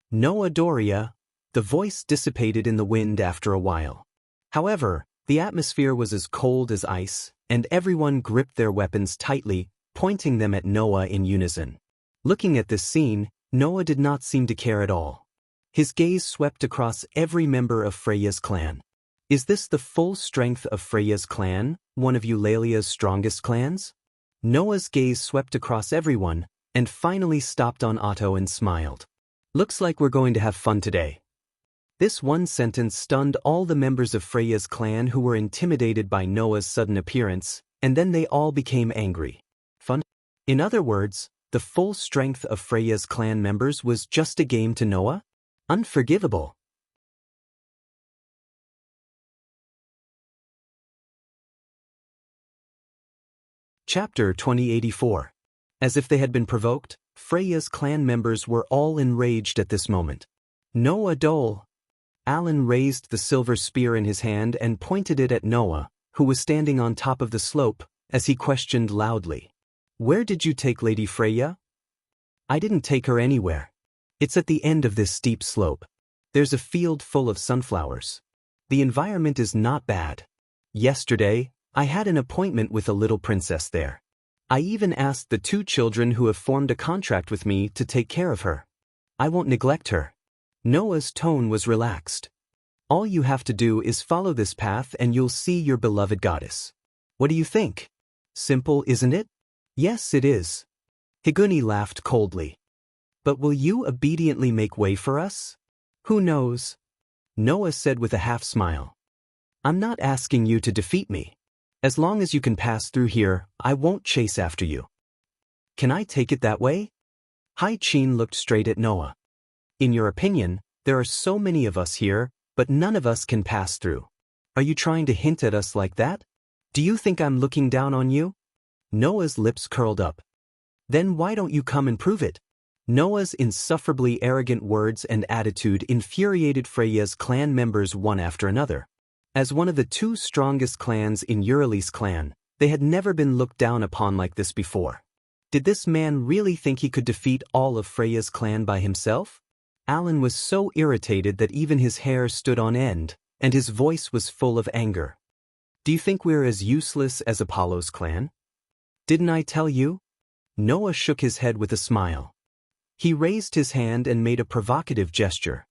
Noah Doria. The voice dissipated in the wind after a while. However, the atmosphere was as cold as ice, and everyone gripped their weapons tightly, pointing them at Noah in unison. Looking at this scene, Noah did not seem to care at all. His gaze swept across every member of Freya's clan. Is this the full strength of Freya's clan, one of Eulalia's strongest clans? Noah's gaze swept across everyone, and finally stopped on Otto and smiled. Looks like we're going to have fun today. This one sentence stunned all the members of Freya's clan who were intimidated by Noah's sudden appearance, and then they all became angry. Fun? In other words, the full strength of Freya's clan members was just a game to Noah? Unforgivable. Chapter 2084. As if they had been provoked, Freya's clan members were all enraged at this moment. Noah Dole. Alan raised the silver spear in his hand and pointed it at Noah, who was standing on top of the slope, as he questioned loudly. Where did you take Lady Freya? I didn't take her anywhere. It's at the end of this steep slope. There's a field full of sunflowers. The environment is not bad. Yesterday, I had an appointment with a little princess there. I even asked the 2 children who have formed a contract with me to take care of her. I won't neglect her. Noah's tone was relaxed. All you have to do is follow this path and you'll see your beloved goddess. What do you think? Simple, isn't it? Yes, it is. Higuni laughed coldly. But will you obediently make way for us? Who knows? Noah said with a half-smile. I'm not asking you to defeat me. As long as you can pass through here, I won't chase after you. Can I take it that way? Hai-Chin looked straight at Noah. In your opinion, there are so many of us here, but none of us can pass through. Are you trying to hint at us like that? Do you think I'm looking down on you? Noah's lips curled up. Then why don't you come and prove it? Noah's insufferably arrogant words and attitude infuriated Freya's clan members one after another. As one of the 2 strongest clans in Euryale's clan, they had never been looked down upon like this before. Did this man really think he could defeat all of Freya's clan by himself? Alan was so irritated that even his hair stood on end, and his voice was full of anger. Do you think we're as useless as Apollo's clan? Didn't I tell you? Noah shook his head with a smile. He raised his hand and made a provocative gesture.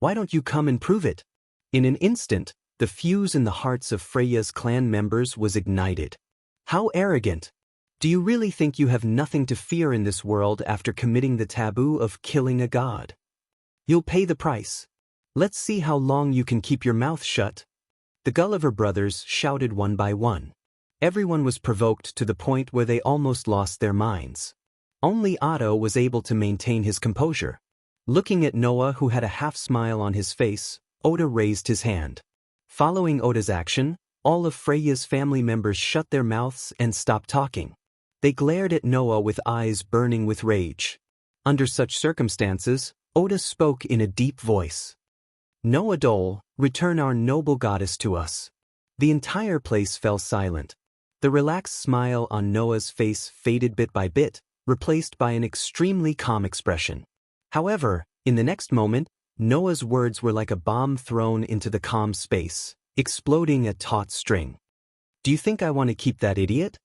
Why don't you come and prove it? In an instant, the fuse in the hearts of Freya's clan members was ignited. How arrogant! Do you really think you have nothing to fear in this world after committing the taboo of killing a god? You'll pay the price. Let's see how long you can keep your mouth shut. The Gulliver brothers shouted one by one. Everyone was provoked to the point where they almost lost their minds. Only Otto was able to maintain his composure. Looking at Noah, who had a half-smile on his face, Oda raised his hand. Following Oda's action, all of Freya's family members shut their mouths and stopped talking. They glared at Noah with eyes burning with rage. Under such circumstances, Oda spoke in a deep voice. Noah Dole, return our noble goddess to us. The entire place fell silent. The relaxed smile on Noah's face faded bit by bit, replaced by an extremely calm expression. However, in the next moment, Noah's words were like a bomb thrown into the calm space, exploding a taut string. Do you think I want to keep that idiot?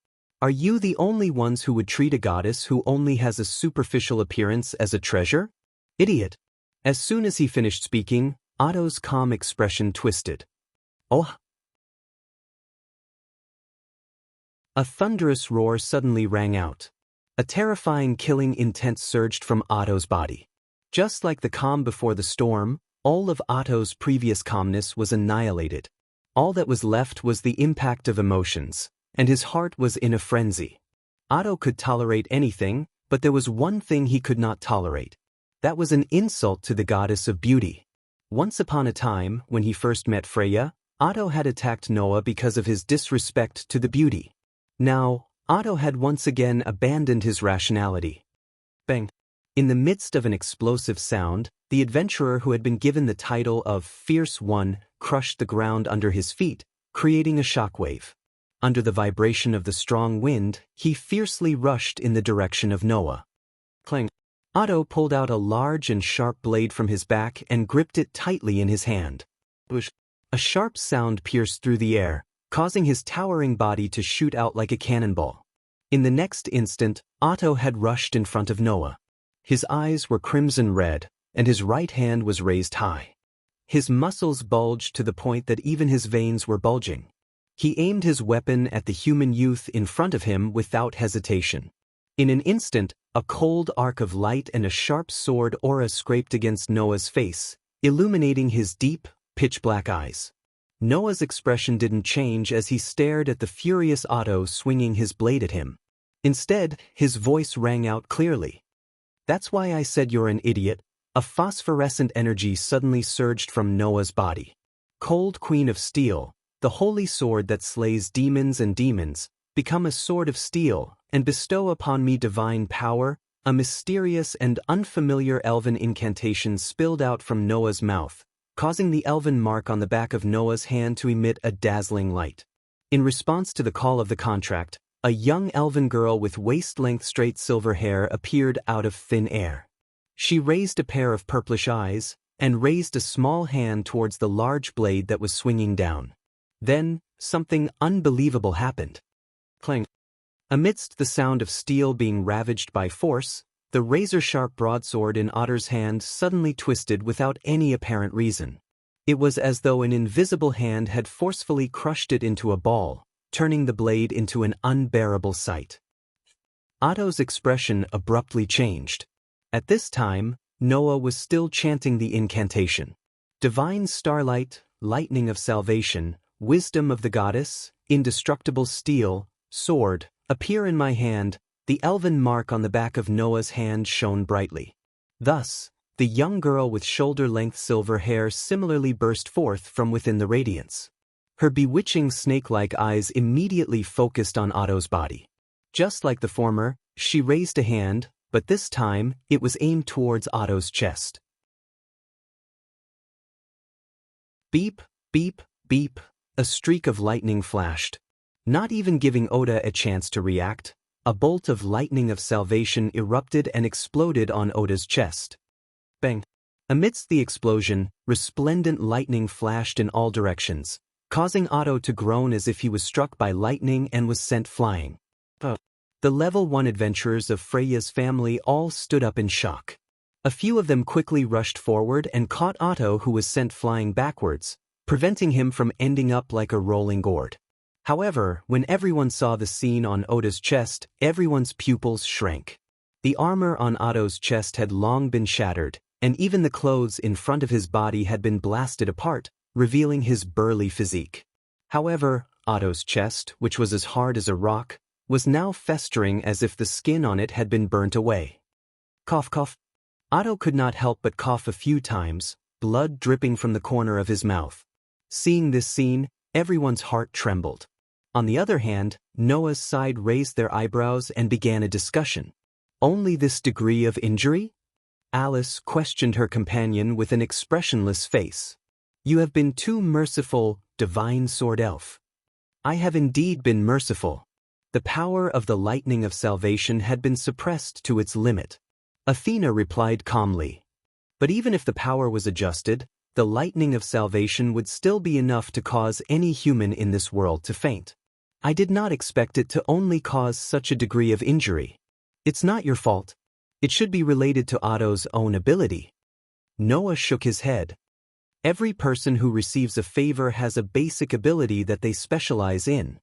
Are you the only ones who would treat a goddess who only has a superficial appearance as a treasure? Idiot! As soon as he finished speaking, Otto's calm expression twisted. Oh! A thunderous roar suddenly rang out. A terrifying killing intent surged from Otto's body. Just like the calm before the storm, all of Otto's previous calmness was annihilated. All that was left was the impact of emotions, and his heart was in a frenzy. Otto could tolerate anything, but there was one thing he could not tolerate. That was an insult to the goddess of beauty. Once upon a time, when he first met Freya, Otto had attacked Noah because of his disrespect to the beauty. Now, Otto had once again abandoned his rationality. Bang! In the midst of an explosive sound, the adventurer who had been given the title of Fierce One crushed the ground under his feet, creating a shockwave. Under the vibration of the strong wind, he fiercely rushed in the direction of Noah. Clang! Otto pulled out a large and sharp blade from his back and gripped it tightly in his hand. A sharp sound pierced through the air, causing his towering body to shoot out like a cannonball. In the next instant, Otto had rushed in front of Noah. His eyes were crimson red, and his right hand was raised high. His muscles bulged to the point that even his veins were bulging. He aimed his weapon at the human youth in front of him without hesitation. In an instant, a cold arc of light and a sharp sword aura scraped against Noah's face, illuminating his deep, pitch-black eyes. Noah's expression didn't change as he stared at the furious Otto swinging his blade at him. Instead, his voice rang out clearly. That's why I said you're an idiot. A phosphorescent energy suddenly surged from Noah's body. Cold Queen of Steel, the holy sword that slays demons and demons, become a sword of steel, and bestow upon me divine power. A mysterious and unfamiliar elven incantation spilled out from Noah's mouth, causing the elven mark on the back of Noah's hand to emit a dazzling light. In response to the call of the contract, A young elven girl with waist-length straight silver hair appeared out of thin air. She raised a pair of purplish eyes, and raised a small hand towards the large blade that was swinging down. Then, something unbelievable happened. Clang. Amidst the sound of steel being ravaged by force, the razor-sharp broadsword in Otter's hand suddenly twisted without any apparent reason. It was as though an invisible hand had forcefully crushed it into a ball, turning the blade into an unbearable sight. Otto's expression abruptly changed. At this time, Noah was still chanting the incantation. Divine starlight, lightning of salvation, wisdom of the goddess, indestructible steel, sword, appear in my hand. The elven mark on the back of Noah's hand shone brightly. Thus, the young girl with shoulder-length silver hair similarly burst forth from within the radiance. Her bewitching snake-like eyes immediately focused on Otto's body. Just like the former, she raised a hand, but this time, it was aimed towards Otto's chest. Beep, beep, beep, a streak of lightning flashed. Not even giving Oda a chance to react, a bolt of lightning of salvation erupted and exploded on Oda's chest. Bang! Amidst the explosion, resplendent lightning flashed in all directions, causing Otto to groan as if he was struck by lightning and was sent flying. The Level 1 adventurers of Freya's family all stood up in shock. A few of them quickly rushed forward and caught Otto, who was sent flying backwards, preventing him from ending up like a rolling gourd. However, when everyone saw the scene on Oda's chest, everyone's pupils shrank. The armor on Otto's chest had long been shattered, and even the clothes in front of his body had been blasted apart, revealing his burly physique. However, Otto's chest, which was as hard as a rock, was now festering as if the skin on it had been burnt away. Cough, cough. Otto could not help but cough a few times, blood dripping from the corner of his mouth. Seeing this scene, everyone's heart trembled. On the other hand, Noah's side raised their eyebrows and began a discussion. Only this degree of injury? Alice questioned her companion with an expressionless face. You have been too merciful, divine sword elf. I have indeed been merciful. The power of the lightning of salvation had been suppressed to its limit. Athena replied calmly. But even if the power was adjusted, the lightning of salvation would still be enough to cause any human in this world to faint. I did not expect it to only cause such a degree of injury. It's not your fault. It should be related to Otto's own ability. Noah shook his head. Every person who receives a favor has a basic ability that they specialize in.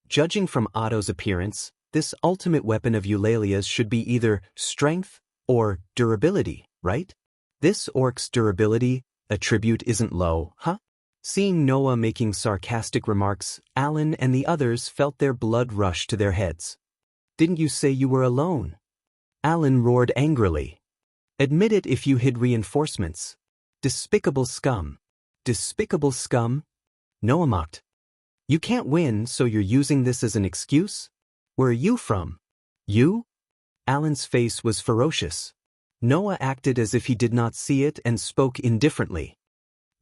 Judging from Otto's appearance, this ultimate weapon of Eulalia's should be either strength or durability, right? This orc's durability attribute isn't low, huh? Seeing Noah making sarcastic remarks, Alan and the others felt their blood rush to their heads. Didn't you say you were alone? Alan roared angrily. Admit it if you hid reinforcements. Despicable scum. Despicable scum? Noah mocked. You can't win, so you're using this as an excuse? Where are you from? You? Alan's face was ferocious. Noah acted as if he did not see it and spoke indifferently.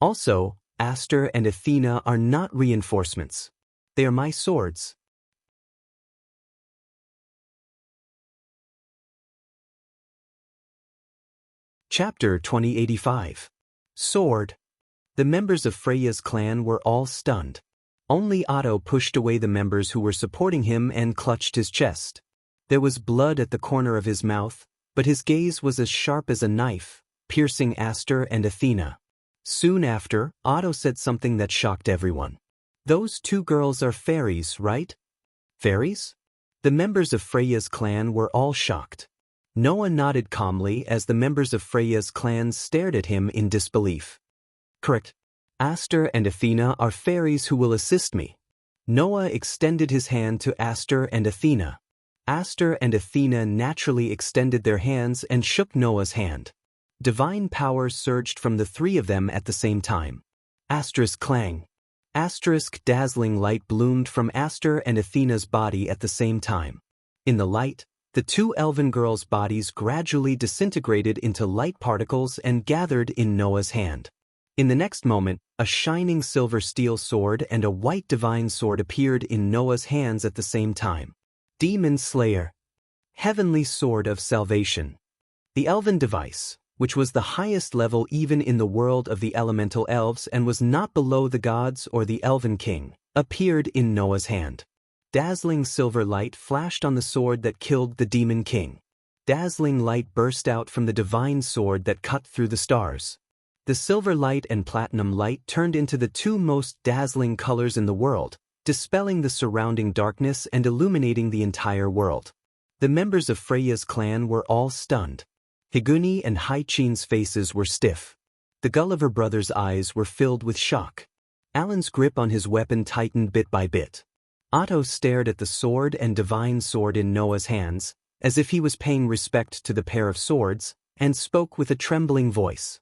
Also, Aster and Athena are not reinforcements. They are my swords. Chapter 2085. Sword. The members of Freya's clan were all stunned. Only Otto pushed away the members who were supporting him and clutched his chest. There was blood at the corner of his mouth, but his gaze was as sharp as a knife, piercing Aster and Athena. Soon after, Otto said something that shocked everyone. Those two girls are fairies, right? Fairies? The members of Freya's clan were all shocked. Noah nodded calmly as the members of Freya's clan stared at him in disbelief. Correct. Aster and Athena are fairies who will assist me. Noah extended his hand to Aster and Athena. Aster and Athena naturally extended their hands and shook Noah's hand. Divine power surged from the three of them at the same time. Asterisk clang. Asterisk dazzling light bloomed from Aster and Athena's body at the same time. In the light, the two elven girls' bodies gradually disintegrated into light particles and gathered in Noah's hand. In the next moment, a shining silver steel sword and a white divine sword appeared in Noah's hands at the same time. Demon Slayer. Heavenly Sword of Salvation. The elven device, which was the highest level even in the world of the elemental elves and was not below the gods or the elven king, appeared in Noah's hand. Dazzling silver light flashed on the sword that killed the demon king. Dazzling light burst out from the divine sword that cut through the stars. The silver light and platinum light turned into the two most dazzling colors in the world, dispelling the surrounding darkness and illuminating the entire world. The members of Freya's clan were all stunned. Higuni and Haichin's faces were stiff. The Gulliver brothers' eyes were filled with shock. Alan's grip on his weapon tightened bit by bit. Otto stared at the sword and divine sword in Noah's hands, as if he was paying respect to the pair of swords, and spoke with a trembling voice.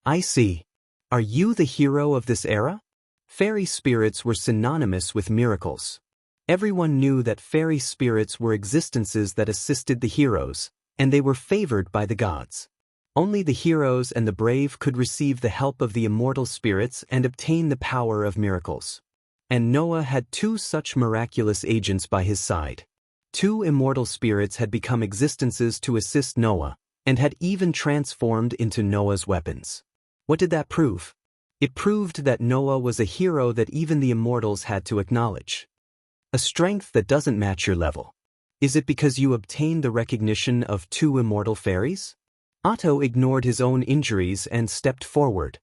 "I see. Are you the hero of this era?" Fairy spirits were synonymous with miracles. Everyone knew that fairy spirits were existences that assisted the heroes, and they were favored by the gods. Only the heroes and the brave could receive the help of the immortal spirits and obtain the power of miracles. And Noah had two such miraculous agents by his side. Two immortal spirits had become existences to assist Noah, and had even transformed into Noah's weapons. What did that prove? It proved that Noah was a hero that even the immortals had to acknowledge. A strength that doesn't match your level. Is it because you obtained the recognition of two immortal fairies? Otto ignored his own injuries and stepped forward.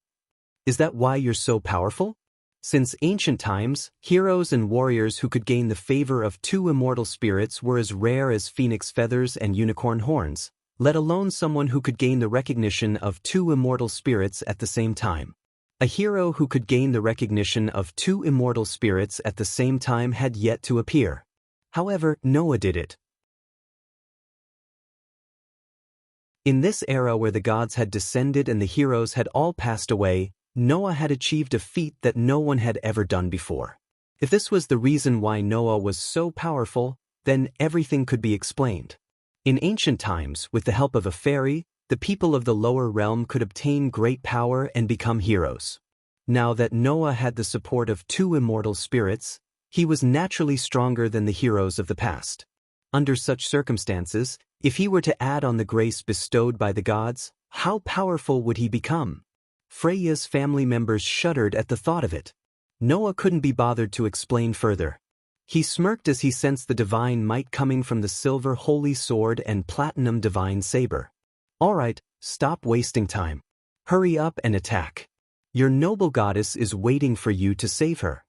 Is that why you're so powerful? Since ancient times, heroes and warriors who could gain the favor of two immortal spirits were as rare as phoenix feathers and unicorn horns, let alone someone who could gain the recognition of two immortal spirits at the same time. A hero who could gain the recognition of two immortal spirits at the same time had yet to appear. However, Noah did it. In this era where the gods had descended and the heroes had all passed away, Noah had achieved a feat that no one had ever done before. If this was the reason why Noah was so powerful, then everything could be explained. In ancient times, with the help of a fairy, the people of the lower realm could obtain great power and become heroes. Now that Noah had the support of two immortal spirits, he was naturally stronger than the heroes of the past. Under such circumstances, if he were to add on the grace bestowed by the gods, how powerful would he become? Freya's family members shuddered at the thought of it. Noah couldn't be bothered to explain further. He smirked as he sensed the divine might coming from the silver holy sword and platinum divine saber. All right, stop wasting time. Hurry up and attack. Your noble goddess is waiting for you to save her.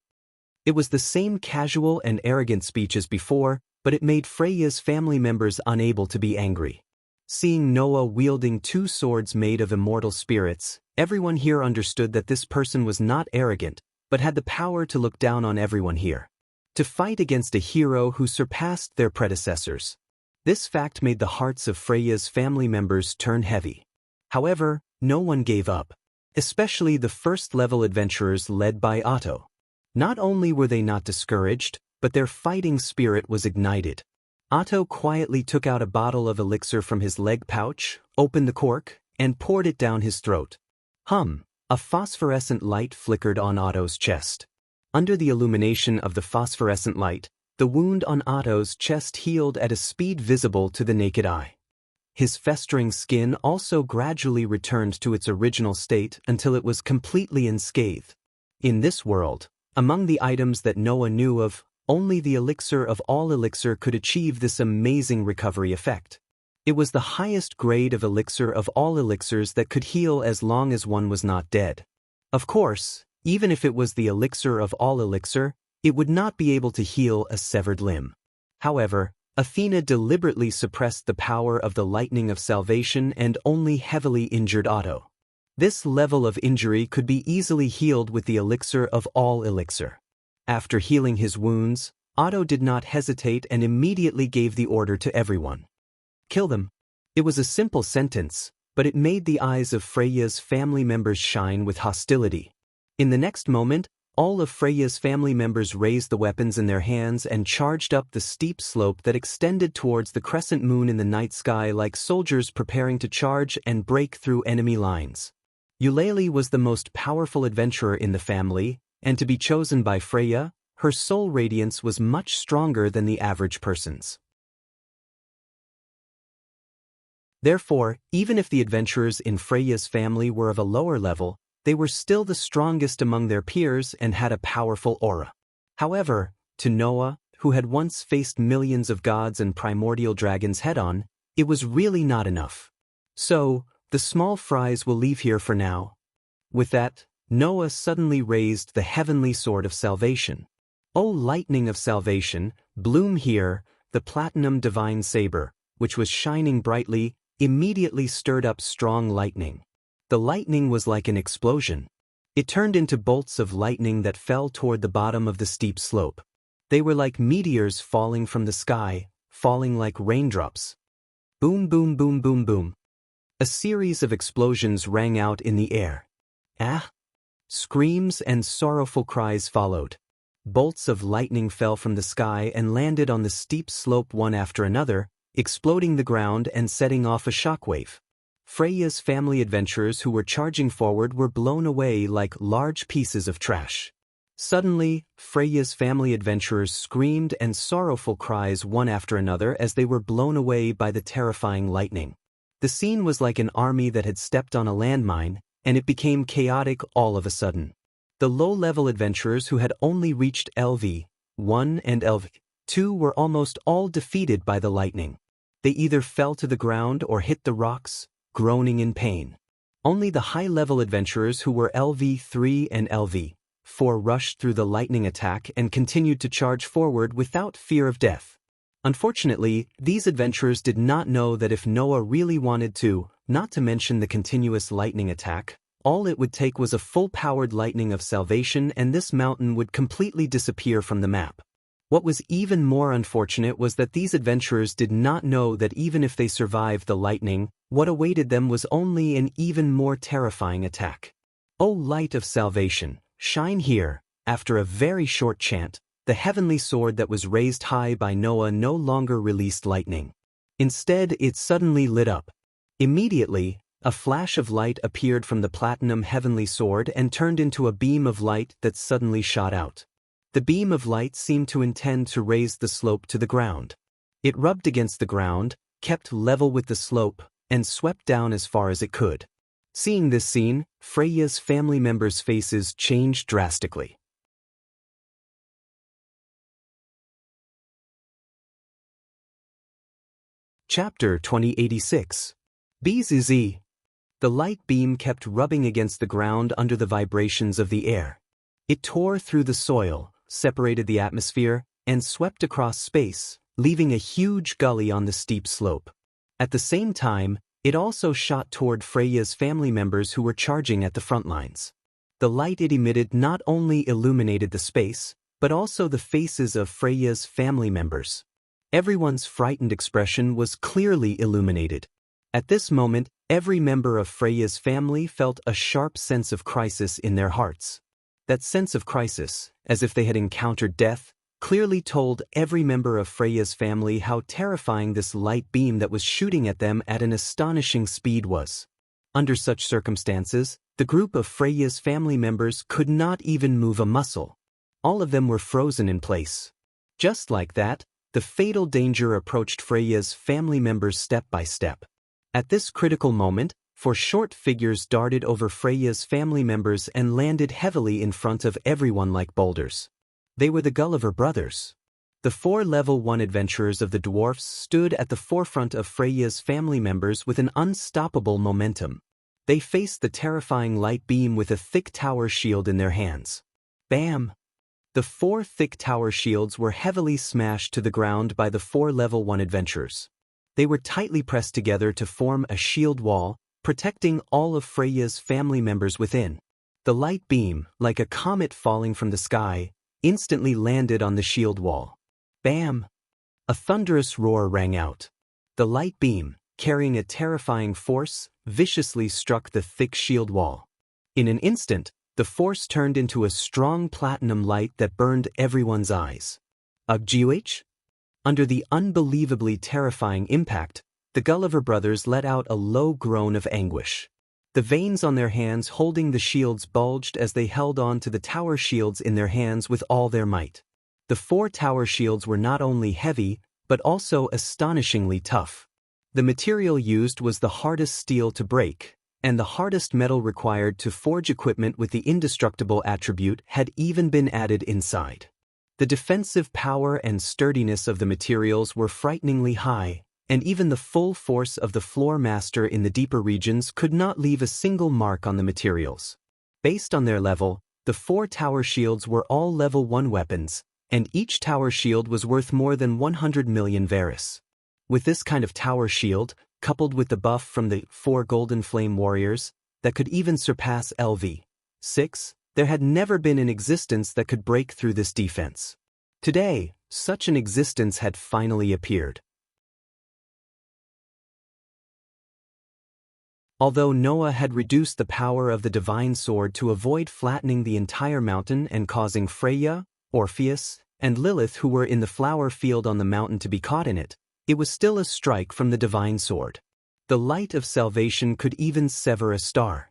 It was the same casual and arrogant speech as before, but it made Freya's family members unable to be angry. Seeing Noah wielding two swords made of immortal spirits, everyone here understood that this person was not arrogant, but had the power to look down on everyone here. To fight against a hero who surpassed their predecessors. This fact made the hearts of Freya's family members turn heavy. However, no one gave up, especially the first-level adventurers led by Otto. Not only were they not discouraged, but their fighting spirit was ignited. Otto quietly took out a bottle of elixir from his leg pouch, opened the cork, and poured it down his throat. A phosphorescent light flickered on Otto's chest. Under the illumination of the phosphorescent light, the wound on Otto's chest healed at a speed visible to the naked eye. His festering skin also gradually returned to its original state until it was completely unscathed. In this world, among the items that Noah knew of, only the elixir of all elixir could achieve this amazing recovery effect. It was the highest grade of elixir of all elixirs that could heal as long as one was not dead. Of course, even if it was the elixir of all elixir, it would not be able to heal a severed limb. However, Athena deliberately suppressed the power of the lightning of salvation and only heavily injured Otto. This level of injury could be easily healed with the elixir of all elixir. After healing his wounds, Otto did not hesitate and immediately gave the order to everyone. Kill them. It was a simple sentence, but it made the eyes of Freya's family members shine with hostility. In the next moment, all of Freya's family members raised the weapons in their hands and charged up the steep slope that extended towards the crescent moon in the night sky like soldiers preparing to charge and break through enemy lines. Eulalie was the most powerful adventurer in the family, and to be chosen by Freya, her soul radiance was much stronger than the average person's. Therefore, even if the adventurers in Freya's family were of a lower level, they were still the strongest among their peers and had a powerful aura. However, to Noah, who had once faced millions of gods and primordial dragons head-on, it was really not enough. So, the small fries will leave here for now. With that, Noah suddenly raised the heavenly sword of salvation. O lightning of salvation, bloom here. The platinum divine saber, which was shining brightly, immediately stirred up strong lightning. The lightning was like an explosion. It turned into bolts of lightning that fell toward the bottom of the steep slope. They were like meteors falling from the sky, falling like raindrops. Boom, boom, boom, boom, boom. A series of explosions rang out in the air. Ah! Screams and sorrowful cries followed. Bolts of lightning fell from the sky and landed on the steep slope one after another, exploding the ground and setting off a shockwave. Freya's family adventurers who were charging forward were blown away like large pieces of trash. Suddenly, Freya's family adventurers screamed and sorrowful cries one after another as they were blown away by the terrifying lightning. The scene was like an army that had stepped on a landmine, and it became chaotic all of a sudden. The low-level adventurers who had only reached LV1 and LV2 were almost all defeated by the lightning. They either fell to the ground or hit the rocks, groaning in pain. Only the high-level adventurers who were LV3 and LV4 rushed through the lightning attack and continued to charge forward without fear of death. Unfortunately, these adventurers did not know that if Noah really wanted to, not to mention the continuous lightning attack, all it would take was a full-powered lightning of salvation and this mountain would completely disappear from the map. What was even more unfortunate was that these adventurers did not know that even if they survived the lightning, what awaited them was only an even more terrifying attack. O light of salvation, shine here. After a very short chant, the heavenly sword that was raised high by Noah no longer released lightning. Instead, it suddenly lit up. Immediately, a flash of light appeared from the platinum heavenly sword and turned into a beam of light that suddenly shot out. The beam of light seemed to intend to raise the slope to the ground. It rubbed against the ground, kept level with the slope, and swept down as far as it could. Seeing this scene, Freya's family members' faces changed drastically. Chapter 2086. BZZ. The light beam kept rubbing against the ground under the vibrations of the air. It tore through the soil, separated the atmosphere, and swept across space, leaving a huge gully on the steep slope. At the same time, it also shot toward Freya's family members who were charging at the front lines. The light it emitted not only illuminated the space, but also the faces of Freya's family members. Everyone's frightened expression was clearly illuminated. At this moment, every member of Freya's family felt a sharp sense of crisis in their hearts. That sense of crisis, as if they had encountered death, clearly told every member of Freya's family how terrifying this light beam that was shooting at them at an astonishing speed was. Under such circumstances, the group of Freya's family members could not even move a muscle. All of them were frozen in place. Just like that, the fatal danger approached Freya's family members step by step. At this critical moment, four short figures darted over Freya's family members and landed heavily in front of everyone like boulders. They were the Gulliver brothers. The 4 level 1 adventurers of the dwarfs stood at the forefront of Freya's family members with an unstoppable momentum. They faced the terrifying light beam with a thick tower shield in their hands. Bam! The 4 thick tower shields were heavily smashed to the ground by the 4 level 1 adventurers. They were tightly pressed together to form a shield wall, protecting all of Freya's family members within. The light beam, like a comet falling from the sky, instantly landed on the shield wall. Bam! A thunderous roar rang out. The light beam, carrying a terrifying force, viciously struck the thick shield wall. In an instant, the force turned into a strong platinum light that burned everyone's eyes. Ugh! Under the unbelievably terrifying impact, the Gulliver brothers let out a low groan of anguish. The veins on their hands holding the shields bulged as they held on to the tower shields in their hands with all their might. The 4 tower shields were not only heavy, but also astonishingly tough. The material used was the hardest steel to break, and the hardest metal required to forge equipment with the indestructible attribute had even been added inside. The defensive power and sturdiness of the materials were frighteningly high, and even the full force of the floor master in the deeper regions could not leave a single mark on the materials. Based on their level, the 4 tower shields were all level 1 weapons, and each tower shield was worth more than 100 million Varus. With this kind of tower shield, coupled with the buff from the 4 golden flame warriors, that could even surpass LV6, there had never been an existence that could break through this defense. Today, such an existence had finally appeared. Although Noah had reduced the power of the divine sword to avoid flattening the entire mountain and causing Freya, Orpheus, and Lilith who were in the flower field on the mountain to be caught in it, it was still a strike from the divine sword. The light of salvation could even sever a star.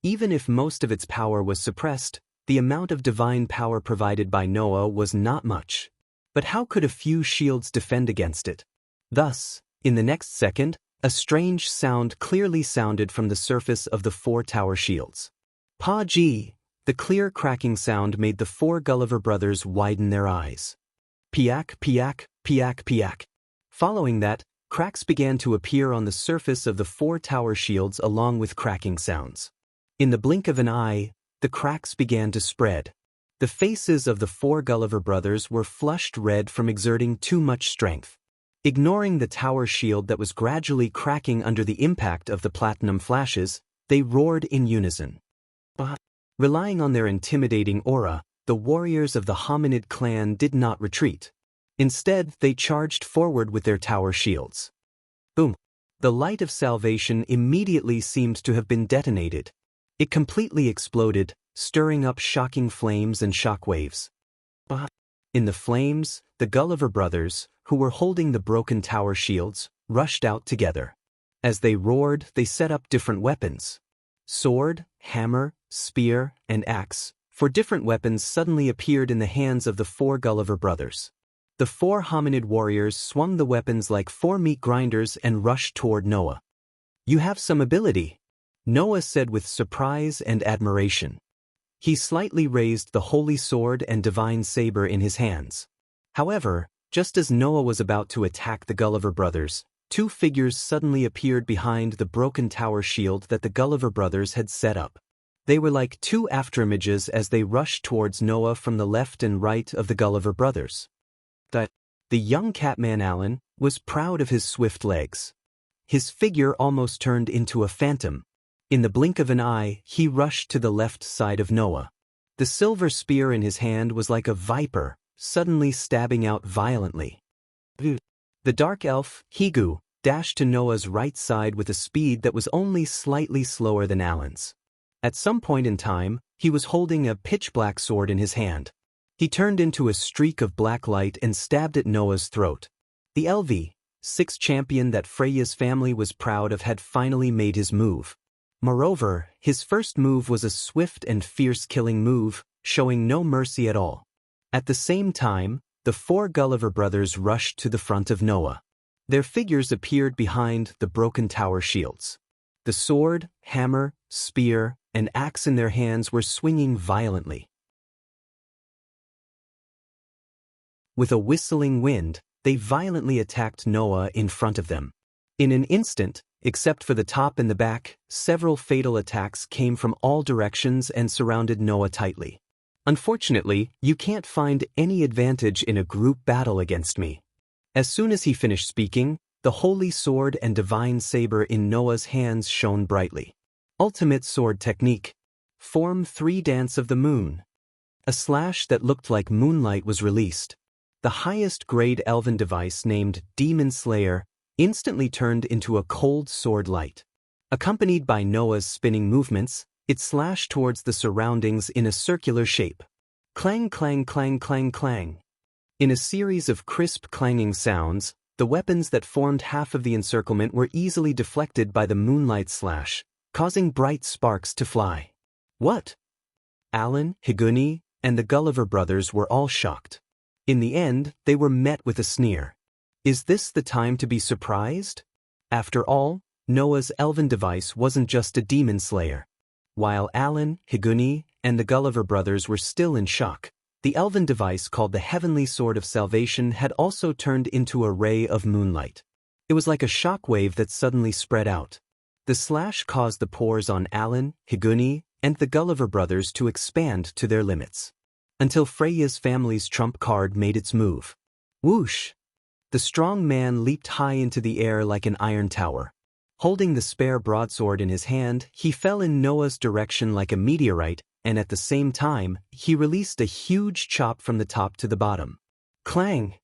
Even if most of its power was suppressed, the amount of divine power provided by Noah was not much. But how could a few shields defend against it? Thus, in the next second, a strange sound clearly sounded from the surface of the 4 tower shields. Pa-gee! The clear cracking sound made the 4 Gulliver brothers widen their eyes. Piak, piak, piak, piak. Following that, cracks began to appear on the surface of the 4 tower shields along with cracking sounds. In the blink of an eye, the cracks began to spread. The faces of the 4 Gulliver brothers were flushed red from exerting too much strength. Ignoring the tower shield that was gradually cracking under the impact of the platinum flashes, they roared in unison. Relying on their intimidating aura, the warriors of the hominid clan did not retreat. Instead, they charged forward with their tower shields. Boom! The light of salvation immediately seemed to have been detonated. It completely exploded, stirring up shocking flames and shockwaves. In the flames, the Gulliver brothers, who were holding the broken tower shields, rushed out together. As they roared, they set up different weapons. Sword, hammer, spear, and axe, for different weapons suddenly appeared in the hands of the 4 Gulliver brothers. The 4 hominid warriors swung the weapons like 4 meat grinders and rushed toward Noah. "You have some ability," Noah said with surprise and admiration. He slightly raised the holy sword and divine saber in his hands. However, just as Noah was about to attack the Gulliver brothers, 2 figures suddenly appeared behind the broken tower shield that the Gulliver brothers had set up. They were like 2 afterimages as they rushed towards Noah from the left and right of the Gulliver brothers. The young catman Alan was proud of his swift legs. His figure almost turned into a phantom. In the blink of an eye, he rushed to the left side of Noah. The silver spear in his hand was like a viper, suddenly stabbing out violently. The dark elf, Higu, dashed to Noah's right side with a speed that was only slightly slower than Alan's. At some point in time, he was holding a pitch-black sword in his hand. He turned into a streak of black light and stabbed at Noah's throat. The LV6 champion that Freya's family was proud of had finally made his move. Moreover, his first move was a swift and fierce killing move, showing no mercy at all. At the same time, the 4 Gulliver brothers rushed to the front of Noah. Their figures appeared behind the broken tower shields. The sword, hammer, spear, and axe in their hands were swinging violently. With a whistling wind, they violently attacked Noah in front of them. In an instant, except for the top and the back, several fatal attacks came from all directions and surrounded Noah tightly. "Unfortunately, you can't find any advantage in a group battle against me." As soon as he finished speaking, the holy sword and divine saber in Noah's hands shone brightly. Ultimate sword technique. Form 3 Dance of the Moon. A slash that looked like moonlight was released. The highest grade elven device named Demon Slayer instantly turned into a cold sword light. Accompanied by Noah's spinning movements, it slashed towards the surroundings in a circular shape. Clang, clang, clang, clang, clang. In a series of crisp clanging sounds, the weapons that formed half of the encirclement were easily deflected by the moonlight slash, causing bright sparks to fly. What? Alan, Higuni, and the Gulliver brothers were all shocked. In the end, they were met with a sneer. Is this the time to be surprised? After all, Noah's elven device wasn't just a demon slayer. While Alan, Higuni, and the Gulliver brothers were still in shock, the elven device called the Heavenly Sword of Salvation had also turned into a ray of moonlight. It was like a shockwave that suddenly spread out. The slash caused the pores on Alan, Higuni, and the Gulliver brothers to expand to their limits. Until Freya's family's trump card made its move. Whoosh! The strong man leaped high into the air like an iron tower. Holding the spare broadsword in his hand, he fell in Noah's direction like a meteorite, and at the same time, he released a huge chop from the top to the bottom. Clang!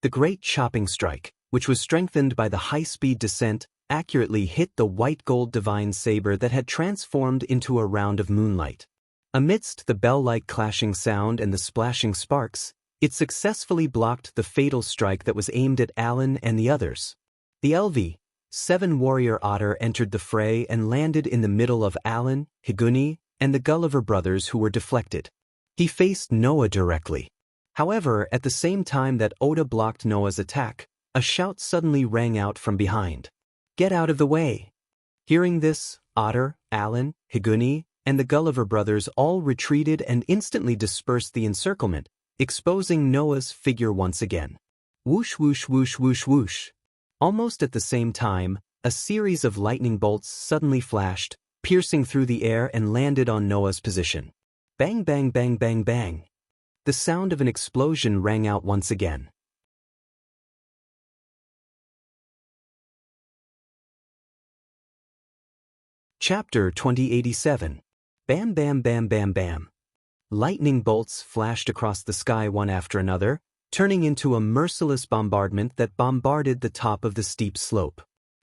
The great chopping strike, which was strengthened by the high-speed descent, accurately hit the white-gold divine saber that had transformed into a round of moonlight. Amidst the bell-like clashing sound and the splashing sparks, it successfully blocked the fatal strike that was aimed at Alan and the others. The LV-7 warrior otter entered the fray and landed in the middle of Alan, Higuni, and the Gulliver brothers who were deflected. He faced Noah directly. However, at the same time that Oda blocked Noah's attack, a shout suddenly rang out from behind. "Get out of the way!" Hearing this, Otter, Alan, Higuni, and the Gulliver brothers all retreated and instantly dispersed the encirclement, exposing Noah's figure once again. Whoosh whoosh whoosh whoosh whoosh. Almost at the same time, a series of lightning bolts suddenly flashed, piercing through the air and landed on Noah's position. Bang bang bang bang bang. The sound of an explosion rang out once again. Chapter 2087. Bam bam bam bam bam. Lightning bolts flashed across the sky one after another, turning into a merciless bombardment that bombarded the top of the steep slope.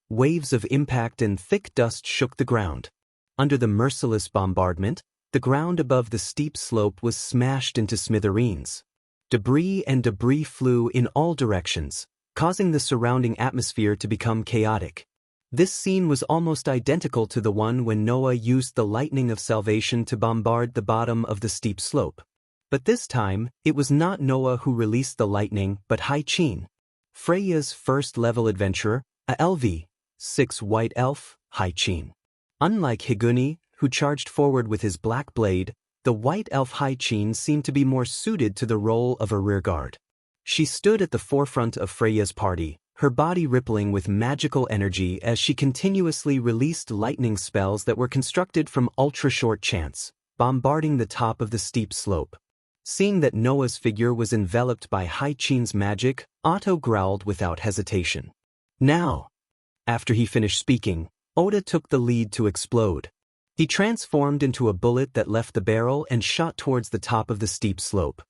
Waves of impact and thick dust shook the ground. Under the merciless bombardment, the ground above the steep slope was smashed into smithereens. Debris flew in all directions, causing the surrounding atmosphere to become chaotic. This scene was almost identical to the one when Noah used the lightning of salvation to bombard the bottom of the steep slope. But this time, it was not Noah who released the lightning, but Hai-Chin, Freya's first-level adventurer, a LV-6 white elf, Hai-Chin. Unlike Higuni, who charged forward with his black blade, the white elf Hai-Chin seemed to be more suited to the role of a rearguard. She stood at the forefront of Freya's party, her body rippling with magical energy as she continuously released lightning spells that were constructed from ultra-short chants, bombarding the top of the steep slope. Seeing that Noah's figure was enveloped by Hai-Chin's magic, Otto growled without hesitation. Now! After he finished speaking, Oda took the lead to explode. He transformed into a bullet that left the barrel and shot towards the top of the steep slope.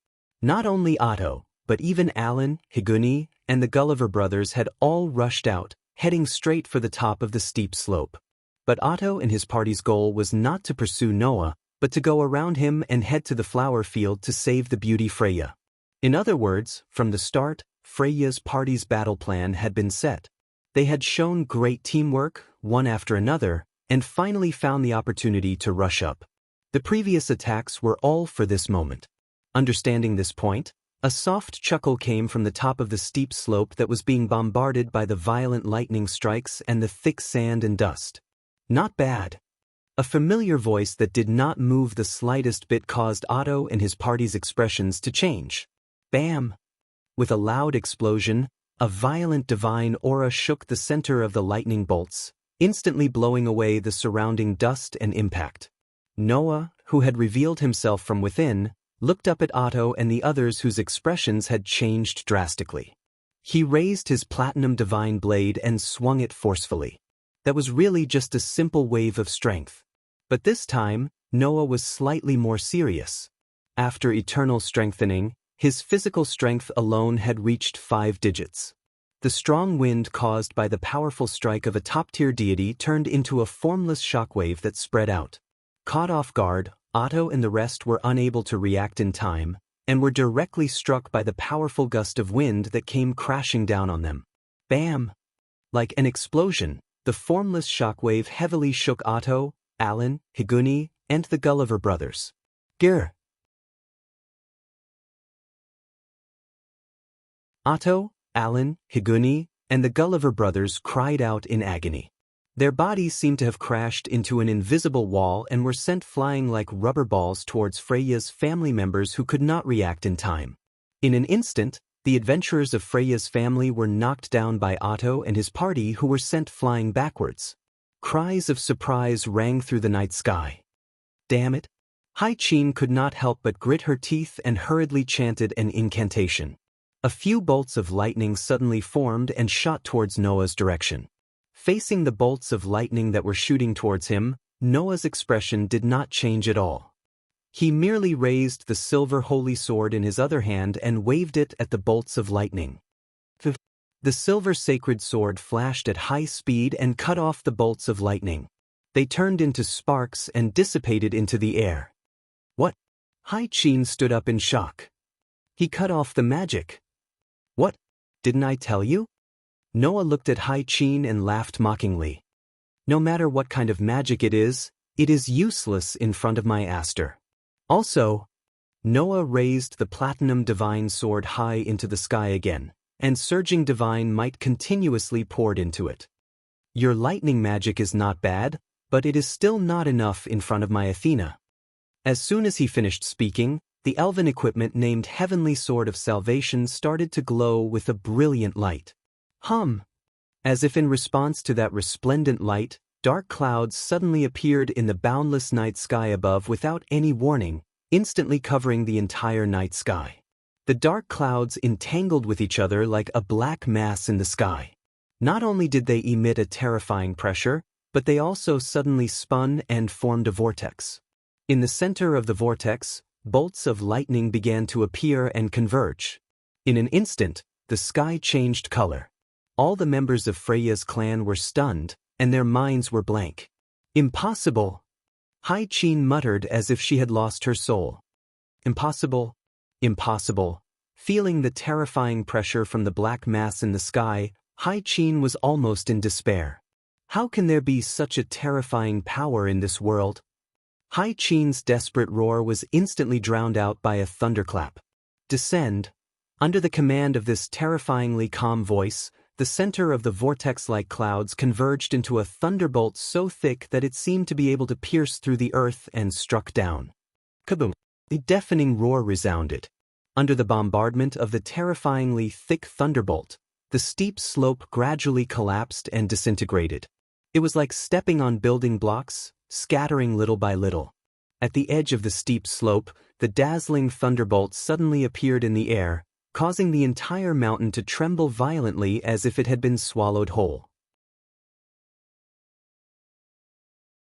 Not only Otto, but even Alan, Higuni, and the Gulliver brothers had all rushed out, heading straight for the top of the steep slope. But Otto and his party's goal was not to pursue Noah, but to go around him and head to the flower field to save the beauty Freya. In other words, from the start, Freya's party's battle plan had been set. They had shown great teamwork, one after another, and finally found the opportunity to rush up. The previous attacks were all for this moment. Understanding this point, a soft chuckle came from the top of the steep slope that was being bombarded by the violent lightning strikes and the thick sand and dust. Not bad. A familiar voice that did not move the slightest bit caused Otto and his party's expressions to change. Bam! With a loud explosion, a violent divine aura shook the center of the lightning bolts, instantly blowing away the surrounding dust and impact. Noah, who had revealed himself from within, looked up at Otto and the others whose expressions had changed drastically. He raised his platinum divine blade and swung it forcefully. That was really just a simple wave of strength. But this time, Noah was slightly more serious. After eternal strengthening, his physical strength alone had reached 5 digits. The strong wind caused by the powerful strike of a top-tier deity turned into a formless shockwave that spread out. Caught off guard, Otto and the rest were unable to react in time, and were directly struck by the powerful gust of wind that came crashing down on them. Bam! Like an explosion, the formless shockwave heavily shook Otto, Alan, Higuni, and the Gulliver brothers. Grr! Otto, Alan, Higuni, and the Gulliver brothers cried out in agony. Their bodies seemed to have crashed into an invisible wall and were sent flying like rubber balls towards Freya's family members who could not react in time. In an instant, the adventurers of Freya's family were knocked down by Otto and his party, who were sent flying backwards. Cries of surprise rang through the night sky. Damn it! Hai-Chin could not help but grit her teeth and hurriedly chanted an incantation. A few bolts of lightning suddenly formed and shot towards Noah's direction. Facing the bolts of lightning that were shooting towards him, Noah's expression did not change at all. He merely raised the silver holy sword in his other hand and waved it at the bolts of lightning. The silver sacred sword flashed at high speed and cut off the bolts of lightning. They turned into sparks and dissipated into the air. What? Hai-Chin stood up in shock. He cut off the magic. What? Didn't I tell you? Noah looked at Hai-Chin and laughed mockingly. No matter what kind of magic it is useless in front of my Aster. Also, Noah raised the platinum divine sword high into the sky again, and surging divine might continuously poured into it. Your lightning magic is not bad, but it is still not enough in front of my Athena. As soon as he finished speaking, the elven equipment named Heavenly Sword of Salvation started to glow with a brilliant light. As if in response to that resplendent light, dark clouds suddenly appeared in the boundless night sky above without any warning, instantly covering the entire night sky. The dark clouds entangled with each other like a black mass in the sky. Not only did they emit a terrifying pressure, but they also suddenly spun and formed a vortex. In the center of the vortex, bolts of lightning began to appear and converge. In an instant, the sky changed color. All the members of Freya's clan were stunned, and their minds were blank. Impossible! Hai-Chin muttered as if she had lost her soul. Impossible! Impossible! Feeling the terrifying pressure from the black mass in the sky, Hai-Chin was almost in despair. How can there be such a terrifying power in this world? Hai-Chin's desperate roar was instantly drowned out by a thunderclap. Descend! Under the command of this terrifyingly calm voice, the center of the vortex-like clouds converged into a thunderbolt so thick that it seemed to be able to pierce through the earth and struck down. Kaboom! A deafening roar resounded. Under the bombardment of the terrifyingly thick thunderbolt, the steep slope gradually collapsed and disintegrated. It was like stepping on building blocks, scattering little by little. At the edge of the steep slope, the dazzling thunderbolt suddenly appeared in the air, causing the entire mountain to tremble violently as if it had been swallowed whole.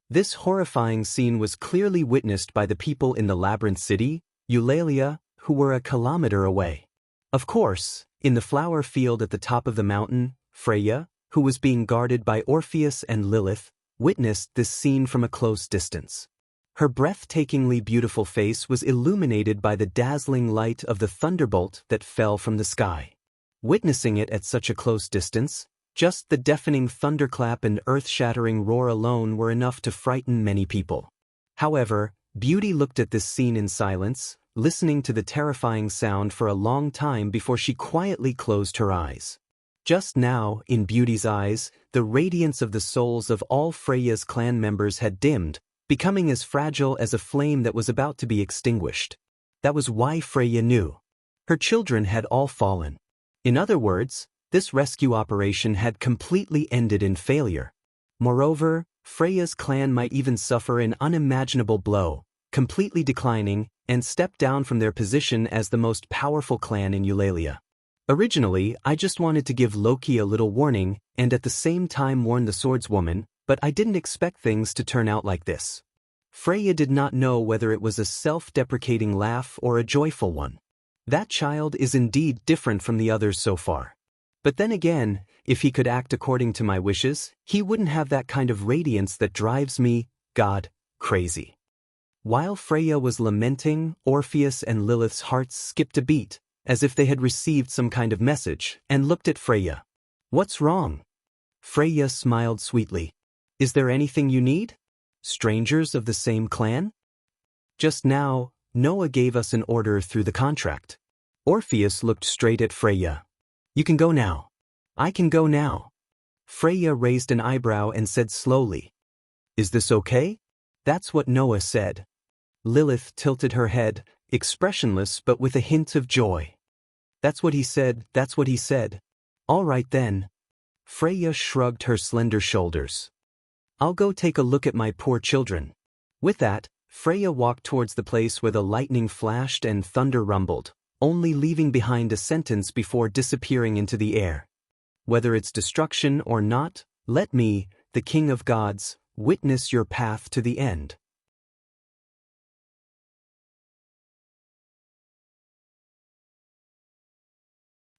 This horrifying scene was clearly witnessed by the people in the labyrinth city, Eulalia, who were a kilometer away. Of course, in the flower field at the top of the mountain, Freya, who was being guarded by Orpheus and Lilith, witnessed this scene from a close distance. Her breathtakingly beautiful face was illuminated by the dazzling light of the thunderbolt that fell from the sky. Witnessing it at such a close distance, just the deafening thunderclap and earth-shattering roar alone were enough to frighten many people. However, Beauty looked at this scene in silence, listening to the terrifying sound for a long time before she quietly closed her eyes. Just now, in Beauty's eyes, the radiance of the souls of all Freya's clan members had dimmed, becoming as fragile as a flame that was about to be extinguished. That was why Freya knew. Her children had all fallen. In other words, this rescue operation had completely ended in failure. Moreover, Freya's clan might even suffer an unimaginable blow, completely declining, and step down from their position as the most powerful clan in Eulalia. Originally, I just wanted to give Loki a little warning and at the same time warn the swordswoman, but I didn't expect things to turn out like this. Freya did not know whether it was a self-deprecating laugh or a joyful one. That child is indeed different from the others so far. But then again, if he could act according to my wishes, he wouldn't have that kind of radiance that drives me, God, crazy. While Freya was lamenting, Orpheus and Lilith's hearts skipped a beat, as if they had received some kind of message, and looked at Freya. What's wrong? Freya smiled sweetly. Is there anything you need? Strangers of the same clan? Just now, Noah gave us an order through the contract. Orpheus looked straight at Freya. You can go now. I can go now. Freya raised an eyebrow and said slowly, Is this okay? That's what Noah said. Lilith tilted her head, expressionless but with a hint of joy. That's what he said, that's what he said. All right then. Freya shrugged her slender shoulders. I'll go take a look at my poor children. With that, Freya walked towards the place where the lightning flashed and thunder rumbled, only leaving behind a sentence before disappearing into the air. Whether it's destruction or not, let me, the King of Gods, witness your path to the end.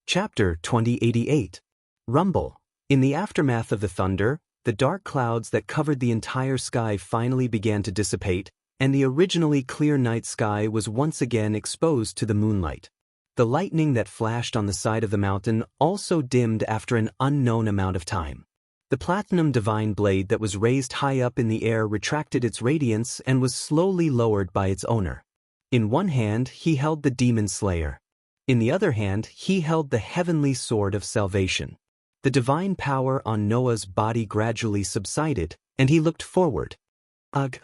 Chapter 2088. Rumble. In the aftermath of the thunder, the dark clouds that covered the entire sky finally began to dissipate, and the originally clear night sky was once again exposed to the moonlight. The lightning that flashed on the side of the mountain also dimmed after an unknown amount of time. The platinum divine blade that was raised high up in the air retracted its radiance and was slowly lowered by its owner. In one hand he held the demon slayer. In the other hand he held the heavenly sword of salvation. The divine power on Noah's body gradually subsided, and he looked forward. Ugh!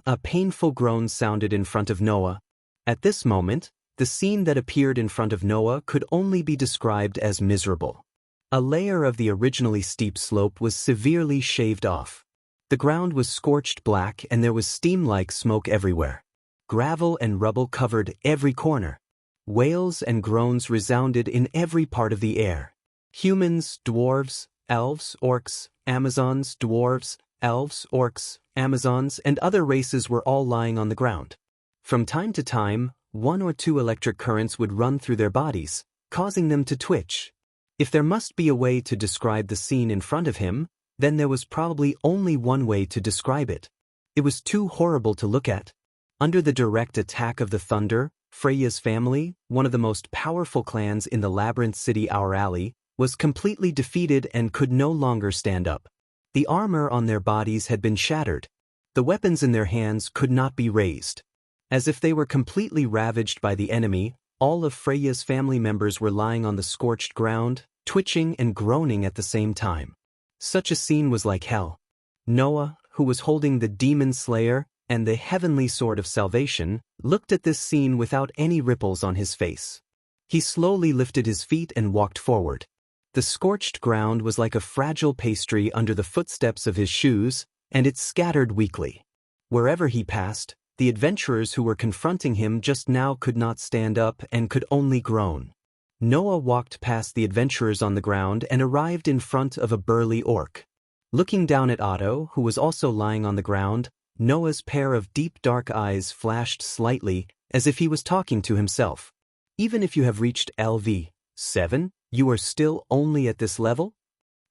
A painful groan sounded in front of Noah. At this moment, the scene that appeared in front of Noah could only be described as miserable. A layer of the originally steep slope was severely shaved off. The ground was scorched black and there was steam-like smoke everywhere. Gravel and rubble covered every corner. Wails and groans resounded in every part of the air. Humans, dwarves, elves, orcs, Amazons, dwarves, elves, orcs, Amazons, and other races were all lying on the ground. From time to time, 1 or 2 electric currents would run through their bodies, causing them to twitch. If there must be a way to describe the scene in front of him, then there was probably only one way to describe it. It was too horrible to look at. Under the direct attack of the thunder, Freya's family, one of the most powerful clans in the labyrinth city Our Alley, was completely defeated and could no longer stand up. The armor on their bodies had been shattered. The weapons in their hands could not be raised. As if they were completely ravaged by the enemy, all of Freya's family members were lying on the scorched ground, twitching and groaning at the same time. Such a scene was like hell. Noah, who was holding the demon slayer and the heavenly sword of salvation, looked at this scene without any ripples on his face. He slowly lifted his feet and walked forward. The scorched ground was like a fragile pastry under the footsteps of his shoes, and it scattered weakly. Wherever he passed, the adventurers who were confronting him just now could not stand up and could only groan. Noah walked past the adventurers on the ground and arrived in front of a burly orc. Looking down at Otto, who was also lying on the ground, Noah's pair of deep dark eyes flashed slightly, as if he was talking to himself. Even if you have reached LV 7, you are still only at this level?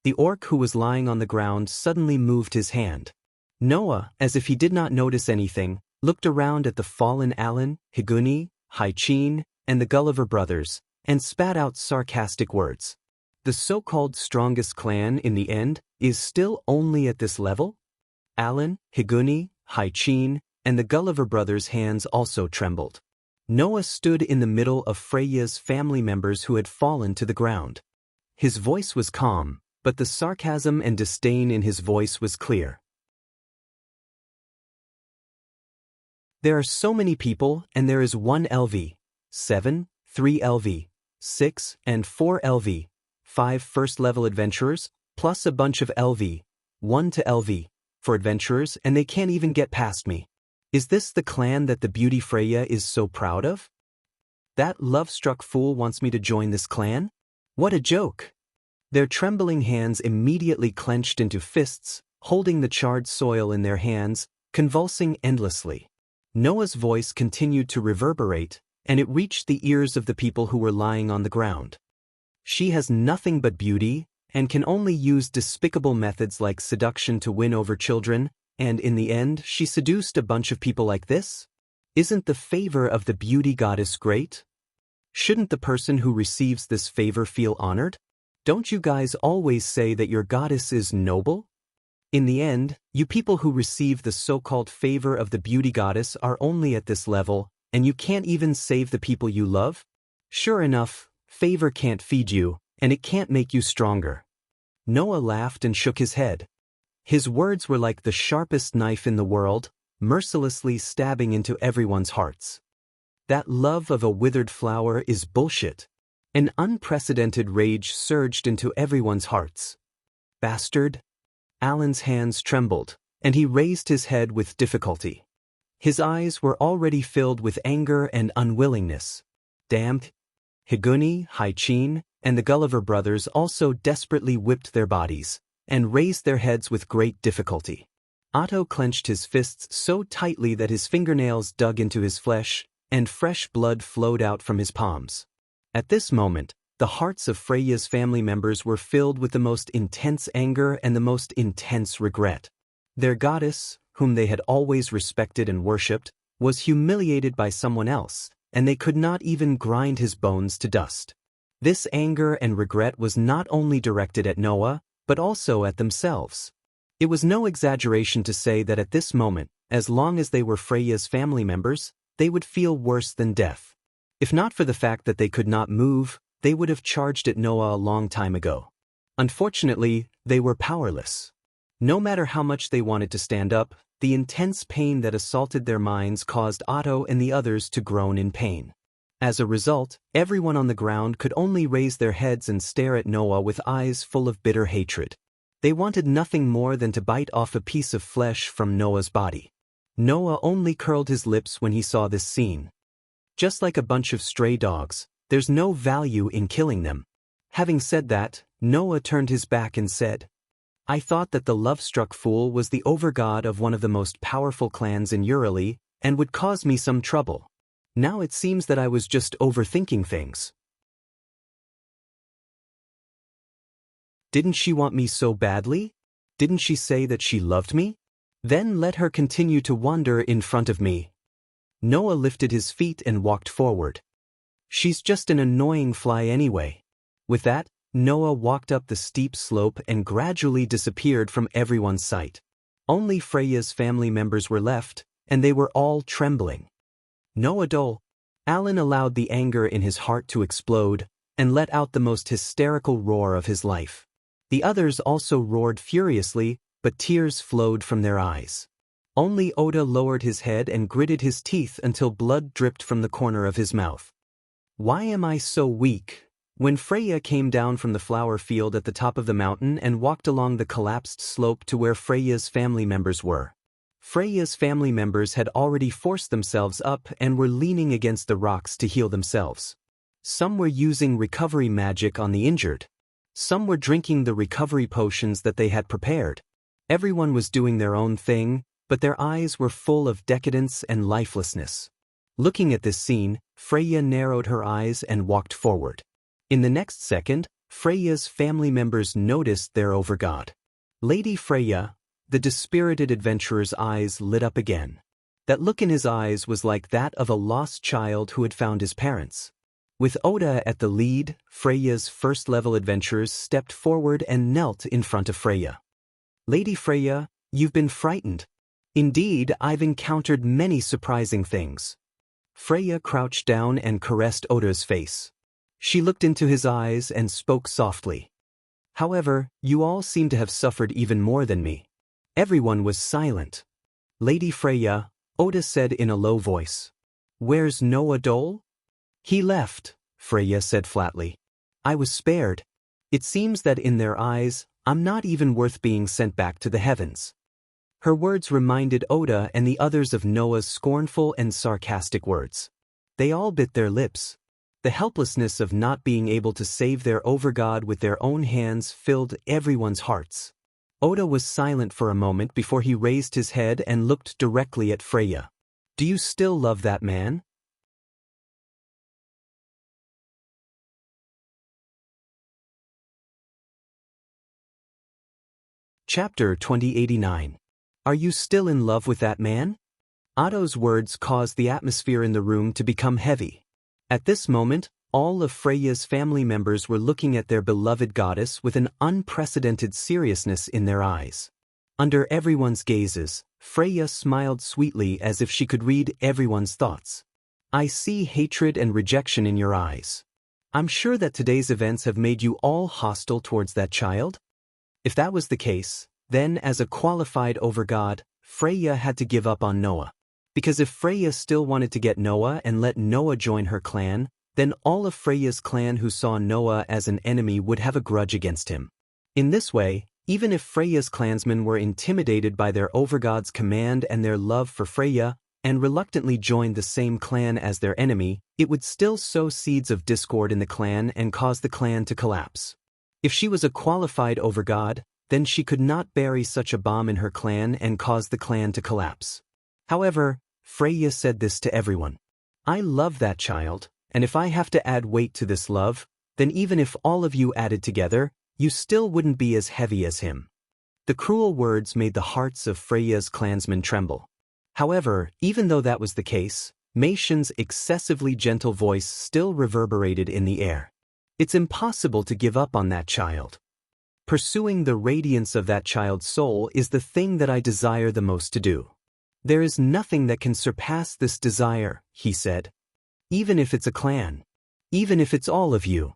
The orc who was lying on the ground suddenly moved his hand. Noah, as if he did not notice anything, looked around at the fallen Alan, Higuni, Haichin, and the Gulliver brothers, and spat out sarcastic words. The so-called strongest clan in the end is still only at this level? Alan, Higuni, Haichin, and the Gulliver brothers' hands also trembled. Noah stood in the middle of Freya's family members who had fallen to the ground. His voice was calm, but the sarcasm and disdain in his voice was clear. There are so many people, and there is 1 LV, 7, 3 LV, 6, and 4 LV, 5 first-level adventurers, plus a bunch of LV, 1 to LV, for adventurers, and they can't even get past me. Is this the clan that the beauty Freya is so proud of? That love-struck fool wants me to join this clan? What a joke! Their trembling hands immediately clenched into fists, holding the charred soil in their hands, convulsing endlessly. Noah's voice continued to reverberate, and it reached the ears of the people who were lying on the ground. She has nothing but beauty, and can only use despicable methods like seduction to win over children, and in the end she seduced a bunch of people like this? Isn't the favor of the beauty goddess great? Shouldn't the person who receives this favor feel honored? Don't you guys always say that your goddess is noble? In the end, you people who receive the so-called favor of the beauty goddess are only at this level, and you can't even save the people you love? Sure enough, Favor can't feed you, and it can't make you stronger. Noah laughed and shook his head. His words were like the sharpest knife in the world, mercilessly stabbing into everyone's hearts. That love of a withered flower is bullshit. An unprecedented rage surged into everyone's hearts. Bastard! Alan's hands trembled, and he raised his head with difficulty. His eyes were already filled with anger and unwillingness. Damned! Higuni, Haichin, and the Gulliver brothers also desperately whipped their bodies, and raised their heads with great difficulty. Otto clenched his fists so tightly that his fingernails dug into his flesh, and fresh blood flowed out from his palms. At this moment, the hearts of Freya's family members were filled with the most intense anger and the most intense regret. Their goddess, whom they had always respected and worshipped, was humiliated by someone else, and they could not even grind his bones to dust. This anger and regret was not only directed at Noah, but also at themselves. It was no exaggeration to say that at this moment, as long as they were Freya's family members, they would feel worse than death. If not for the fact that they could not move, they would have charged at Noah a long time ago. Unfortunately, they were powerless. No matter how much they wanted to stand up, the intense pain that assaulted their minds caused Otto and the others to groan in pain. As a result, everyone on the ground could only raise their heads and stare at Noah with eyes full of bitter hatred. They wanted nothing more than to bite off a piece of flesh from Noah's body. Noah only curled his lips when he saw this scene. Just like a bunch of stray dogs, there's no value in killing them. Having said that, Noah turned his back and said, I thought that the love-struck fool was the overgod of one of the most powerful clans in Urali, and would cause me some trouble. Now it seems that I was just overthinking things. Didn't she want me so badly? Didn't she say that she loved me? Then let her continue to wander in front of me. Noah lifted his feet and walked forward. She's just an annoying fly anyway. With that, Noah walked up the steep slope and gradually disappeared from everyone's sight. Only Freya's family members were left, and they were all trembling. Noah Dole. Alan allowed the anger in his heart to explode, and let out the most hysterical roar of his life. The others also roared furiously, but tears flowed from their eyes. Only Oda lowered his head and gritted his teeth until blood dripped from the corner of his mouth. Why am I so weak? When Freya came down from the flower field at the top of the mountain and walked along the collapsed slope to where Freya's family members were. Freya's family members had already forced themselves up and were leaning against the rocks to heal themselves. Some were using recovery magic on the injured. Some were drinking the recovery potions that they had prepared. Everyone was doing their own thing, but their eyes were full of decadence and lifelessness. Looking at this scene, Freya narrowed her eyes and walked forward. In the next second, Freya's family members noticed their overgod. Lady Freya, the dispirited adventurer's eyes lit up again. That look in his eyes was like that of a lost child who had found his parents. With Oda at the lead, Freya's first-level adventurers stepped forward and knelt in front of Freya. Lady Freya, you've been frightened. Indeed, I've encountered many surprising things. Freya crouched down and caressed Oda's face. She looked into his eyes and spoke softly. However, you all seem to have suffered even more than me. Everyone was silent. Lady Freya, Oda said in a low voice. Where's Noah Dole? He left, Freya said flatly. I was spared. It seems that in their eyes, I'm not even worth being sent back to the heavens. Her words reminded Oda and the others of Noah's scornful and sarcastic words. They all bit their lips. The helplessness of not being able to save their overgod with their own hands filled everyone's hearts. Oda was silent for a moment before he raised his head and looked directly at Freya. Do you still love that man? Chapter 2089. Are you still in love with that man? Otto's words caused the atmosphere in the room to become heavy. At this moment, all of Freya's family members were looking at their beloved goddess with an unprecedented seriousness in their eyes. Under everyone's gazes, Freya smiled sweetly as if she could read everyone's thoughts. I see hatred and rejection in your eyes. I'm sure that today's events have made you all hostile towards that child. If that was the case, then as a qualified overgod, Freya had to give up on Noah. Because if Freya still wanted to get Noah and let Noah join her clan, then all of Freya's clan who saw Noah as an enemy would have a grudge against him. In this way, even if Freya's clansmen were intimidated by their overgod's command and their love for Freya, and reluctantly joined the same clan as their enemy, it would still sow seeds of discord in the clan and cause the clan to collapse. If she was a qualified overgod, then she could not bury such a bomb in her clan and cause the clan to collapse. However, Freya said this to everyone. I love that child, and if I have to add weight to this love, then even if all of you added together, you still wouldn't be as heavy as him. The cruel words made the hearts of Freya's clansmen tremble. However, even though that was the case, Maetion's excessively gentle voice still reverberated in the air. It's impossible to give up on that child. Pursuing the radiance of that child's soul is the thing that I desire the most to do. There is nothing that can surpass this desire, he said. Even if it's a clan. Even if it's all of you.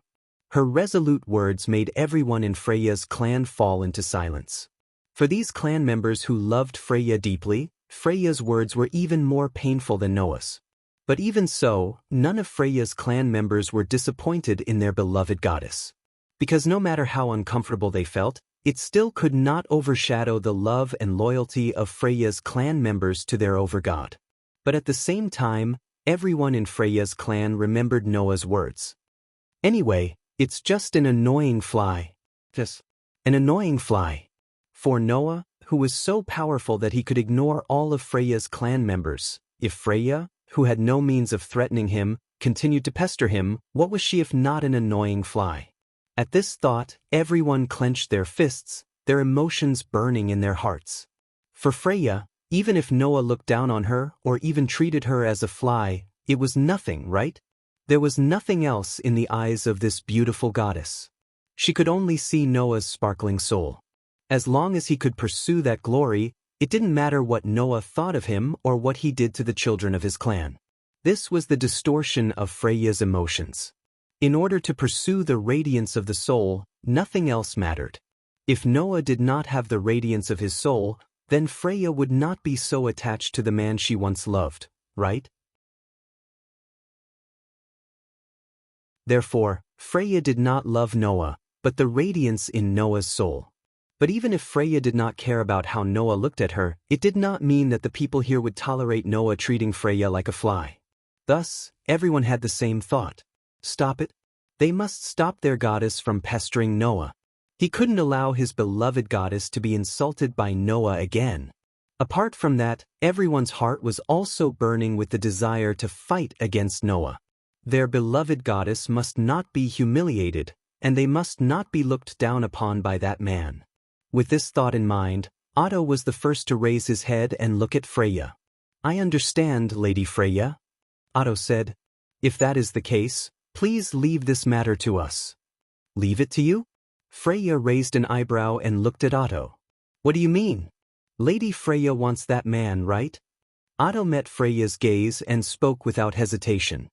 Her resolute words made everyone in Freya's clan fall into silence. For these clan members who loved Freya deeply, Freya's words were even more painful than Noah's. But even so, none of Freya's clan members were disappointed in their beloved goddess. Because no matter how uncomfortable they felt, it still could not overshadow the love and loyalty of Freya's clan members to their overgod. But at the same time, everyone in Freya's clan remembered Noah's words. Anyway, it's just an annoying fly. An annoying fly. For Noah, who was so powerful that he could ignore all of Freya's clan members, if Freya, who had no means of threatening him, continued to pester him, what was she if not an annoying fly? At this thought, everyone clenched their fists, their emotions burning in their hearts. For Freya, even if Noah looked down on her or even treated her as a fly, it was nothing, right? There was nothing else in the eyes of this beautiful goddess. She could only see Noah's sparkling soul. As long as he could pursue that glory, it didn't matter what Noah thought of him or what he did to the children of his clan. This was the distortion of Freya's emotions. In order to pursue the radiance of the soul, nothing else mattered. If Noah did not have the radiance of his soul, then Freya would not be so attached to the man she once loved, right? Therefore, Freya did not love Noah, but the radiance in Noah's soul. But even if Freya did not care about how Noah looked at her, it did not mean that the people here would tolerate Noah treating Freya like a fly. Thus, everyone had the same thought. Stop it. They must stop their goddess from pestering Noah. He couldn't allow his beloved goddess to be insulted by Noah again. Apart from that, everyone's heart was also burning with the desire to fight against Noah. Their beloved goddess must not be humiliated, and they must not be looked down upon by that man. With this thought in mind, Otto was the first to raise his head and look at Freya. I understand, Lady Freya. Otto said. If that is the case, please leave this matter to us. Leave it to you? Freya raised an eyebrow and looked at Otto. What do you mean? Lady Freya wants that man, right? Otto met Freya's gaze and spoke without hesitation.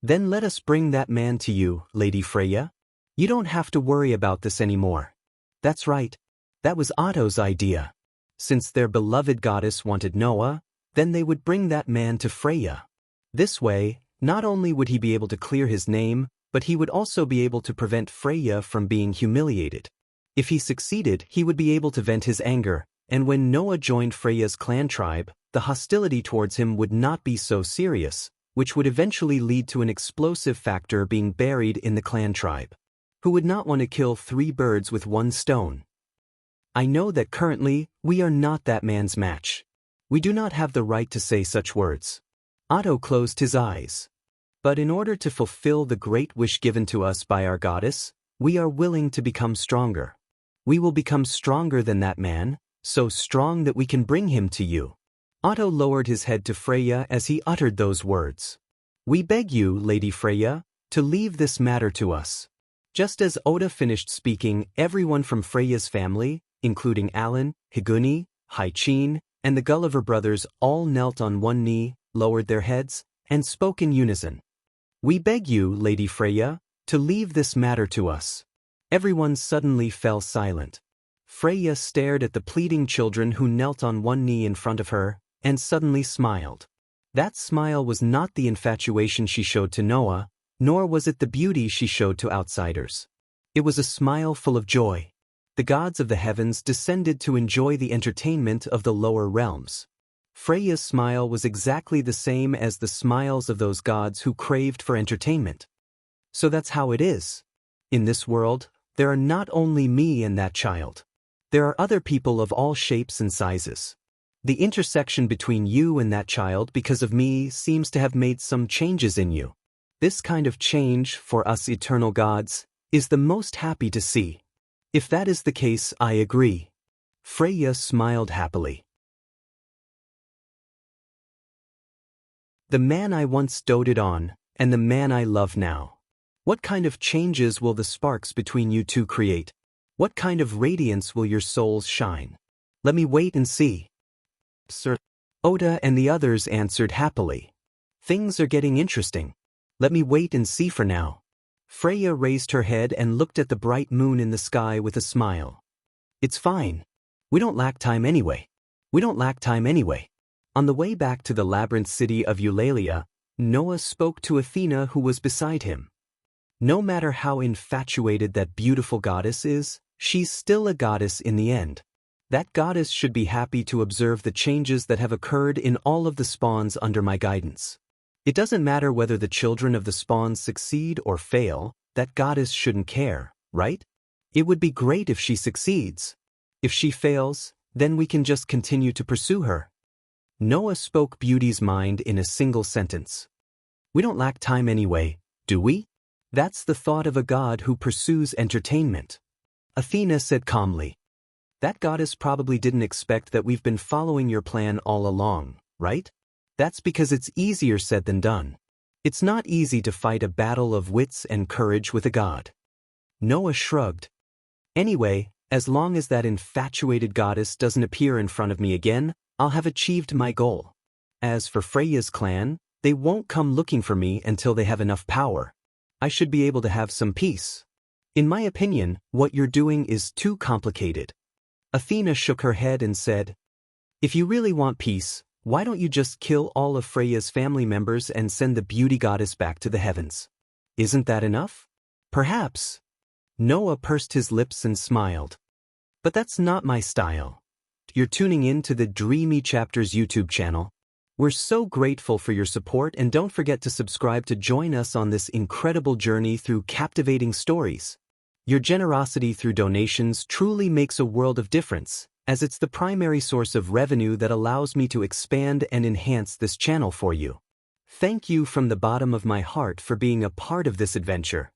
Then let us bring that man to you, Lady Freya. You don't have to worry about this anymore. That's right. That was Otto's idea. Since their beloved goddess wanted Noah, then they would bring that man to Freya. This way, not only would he be able to clear his name, but he would also be able to prevent Freya from being humiliated. If he succeeded, he would be able to vent his anger, and when Noah joined Freya's clan tribe, the hostility towards him would not be so serious, which would eventually lead to an explosive factor being buried in the clan tribe. Who would not want to kill 3 birds with 1 stone? I know that currently, we are not that man's match. We do not have the right to say such words. Otto closed his eyes. But in order to fulfill the great wish given to us by our goddess, we are willing to become stronger. We will become stronger than that man, so strong that we can bring him to you. Otto lowered his head to Freya as he uttered those words. We beg you, Lady Freya, to leave this matter to us. Just as Oda finished speaking, everyone from Freya's family, including Alan, Higuni, Haichin, and the Gulliver brothers all knelt on one knee, lowered their heads, and spoke in unison. We beg you, Lady Freya, To leave this matter to us. Everyone suddenly fell silent. Freya stared at the pleading children who knelt on one knee in front of her, and suddenly smiled. That smile was not the infatuation she showed to Noah, nor was it the beauty she showed to outsiders. It was a smile full of joy. The gods of the heavens descended to enjoy the entertainment of the lower realms. Freya's smile was exactly the same as the smiles of those gods who craved for entertainment. So that's how it is. In this world, there are not only me and that child. There are other people of all shapes and sizes. The intersection between you and that child because of me seems to have made some changes in you. This kind of change, for us eternal gods, is the most happy to see. If that is the case, I agree. Freya smiled happily. The man I once doted on, and the man I love now. What kind of changes will the sparks between you two create? What kind of radiance will your souls shine? Let me wait and see. Sir. Oda and the others answered happily. Things are getting interesting. Let me wait and see for now. Freya raised her head and looked at the bright moon in the sky with a smile. It's fine. We don't lack time anyway. On the way back to the labyrinth city of Eulalia, Noah spoke to Athena who was beside him. No matter how infatuated that beautiful goddess is, she's still a goddess in the end. That goddess should be happy to observe the changes that have occurred in all of the spawns under my guidance. It doesn't matter whether the children of the spawns succeed or fail, that goddess shouldn't care, right? It would be great if she succeeds. If she fails, then we can just continue to pursue her. Noah spoke Beauty's mind in a single sentence. We don't lack time anyway, do we? That's the thought of a god who pursues entertainment. Athena said calmly. That goddess probably didn't expect that we've been following your plan all along, right? That's because it's easier said than done. It's not easy to fight a battle of wits and courage with a god. Noah shrugged. Anyway, as long as that infatuated goddess doesn't appear in front of me again, I'll have achieved my goal. As for Freya's clan, they won't come looking for me until they have enough power. I should be able to have some peace. In my opinion, what you're doing is too complicated. Athena shook her head and said, If you really want peace, why don't you just kill all of Freya's family members and send the beauty goddess back to the heavens? Isn't that enough? Perhaps. Noah pursed his lips and smiled. But that's not my style. You're tuning in to the Dreamy Chapters YouTube channel. We're so grateful for your support, and don't forget to subscribe to join us on this incredible journey through captivating stories. Your generosity through donations truly makes a world of difference, as it's the primary source of revenue that allows me to expand and enhance this channel for you. Thank you from the bottom of my heart for being a part of this adventure.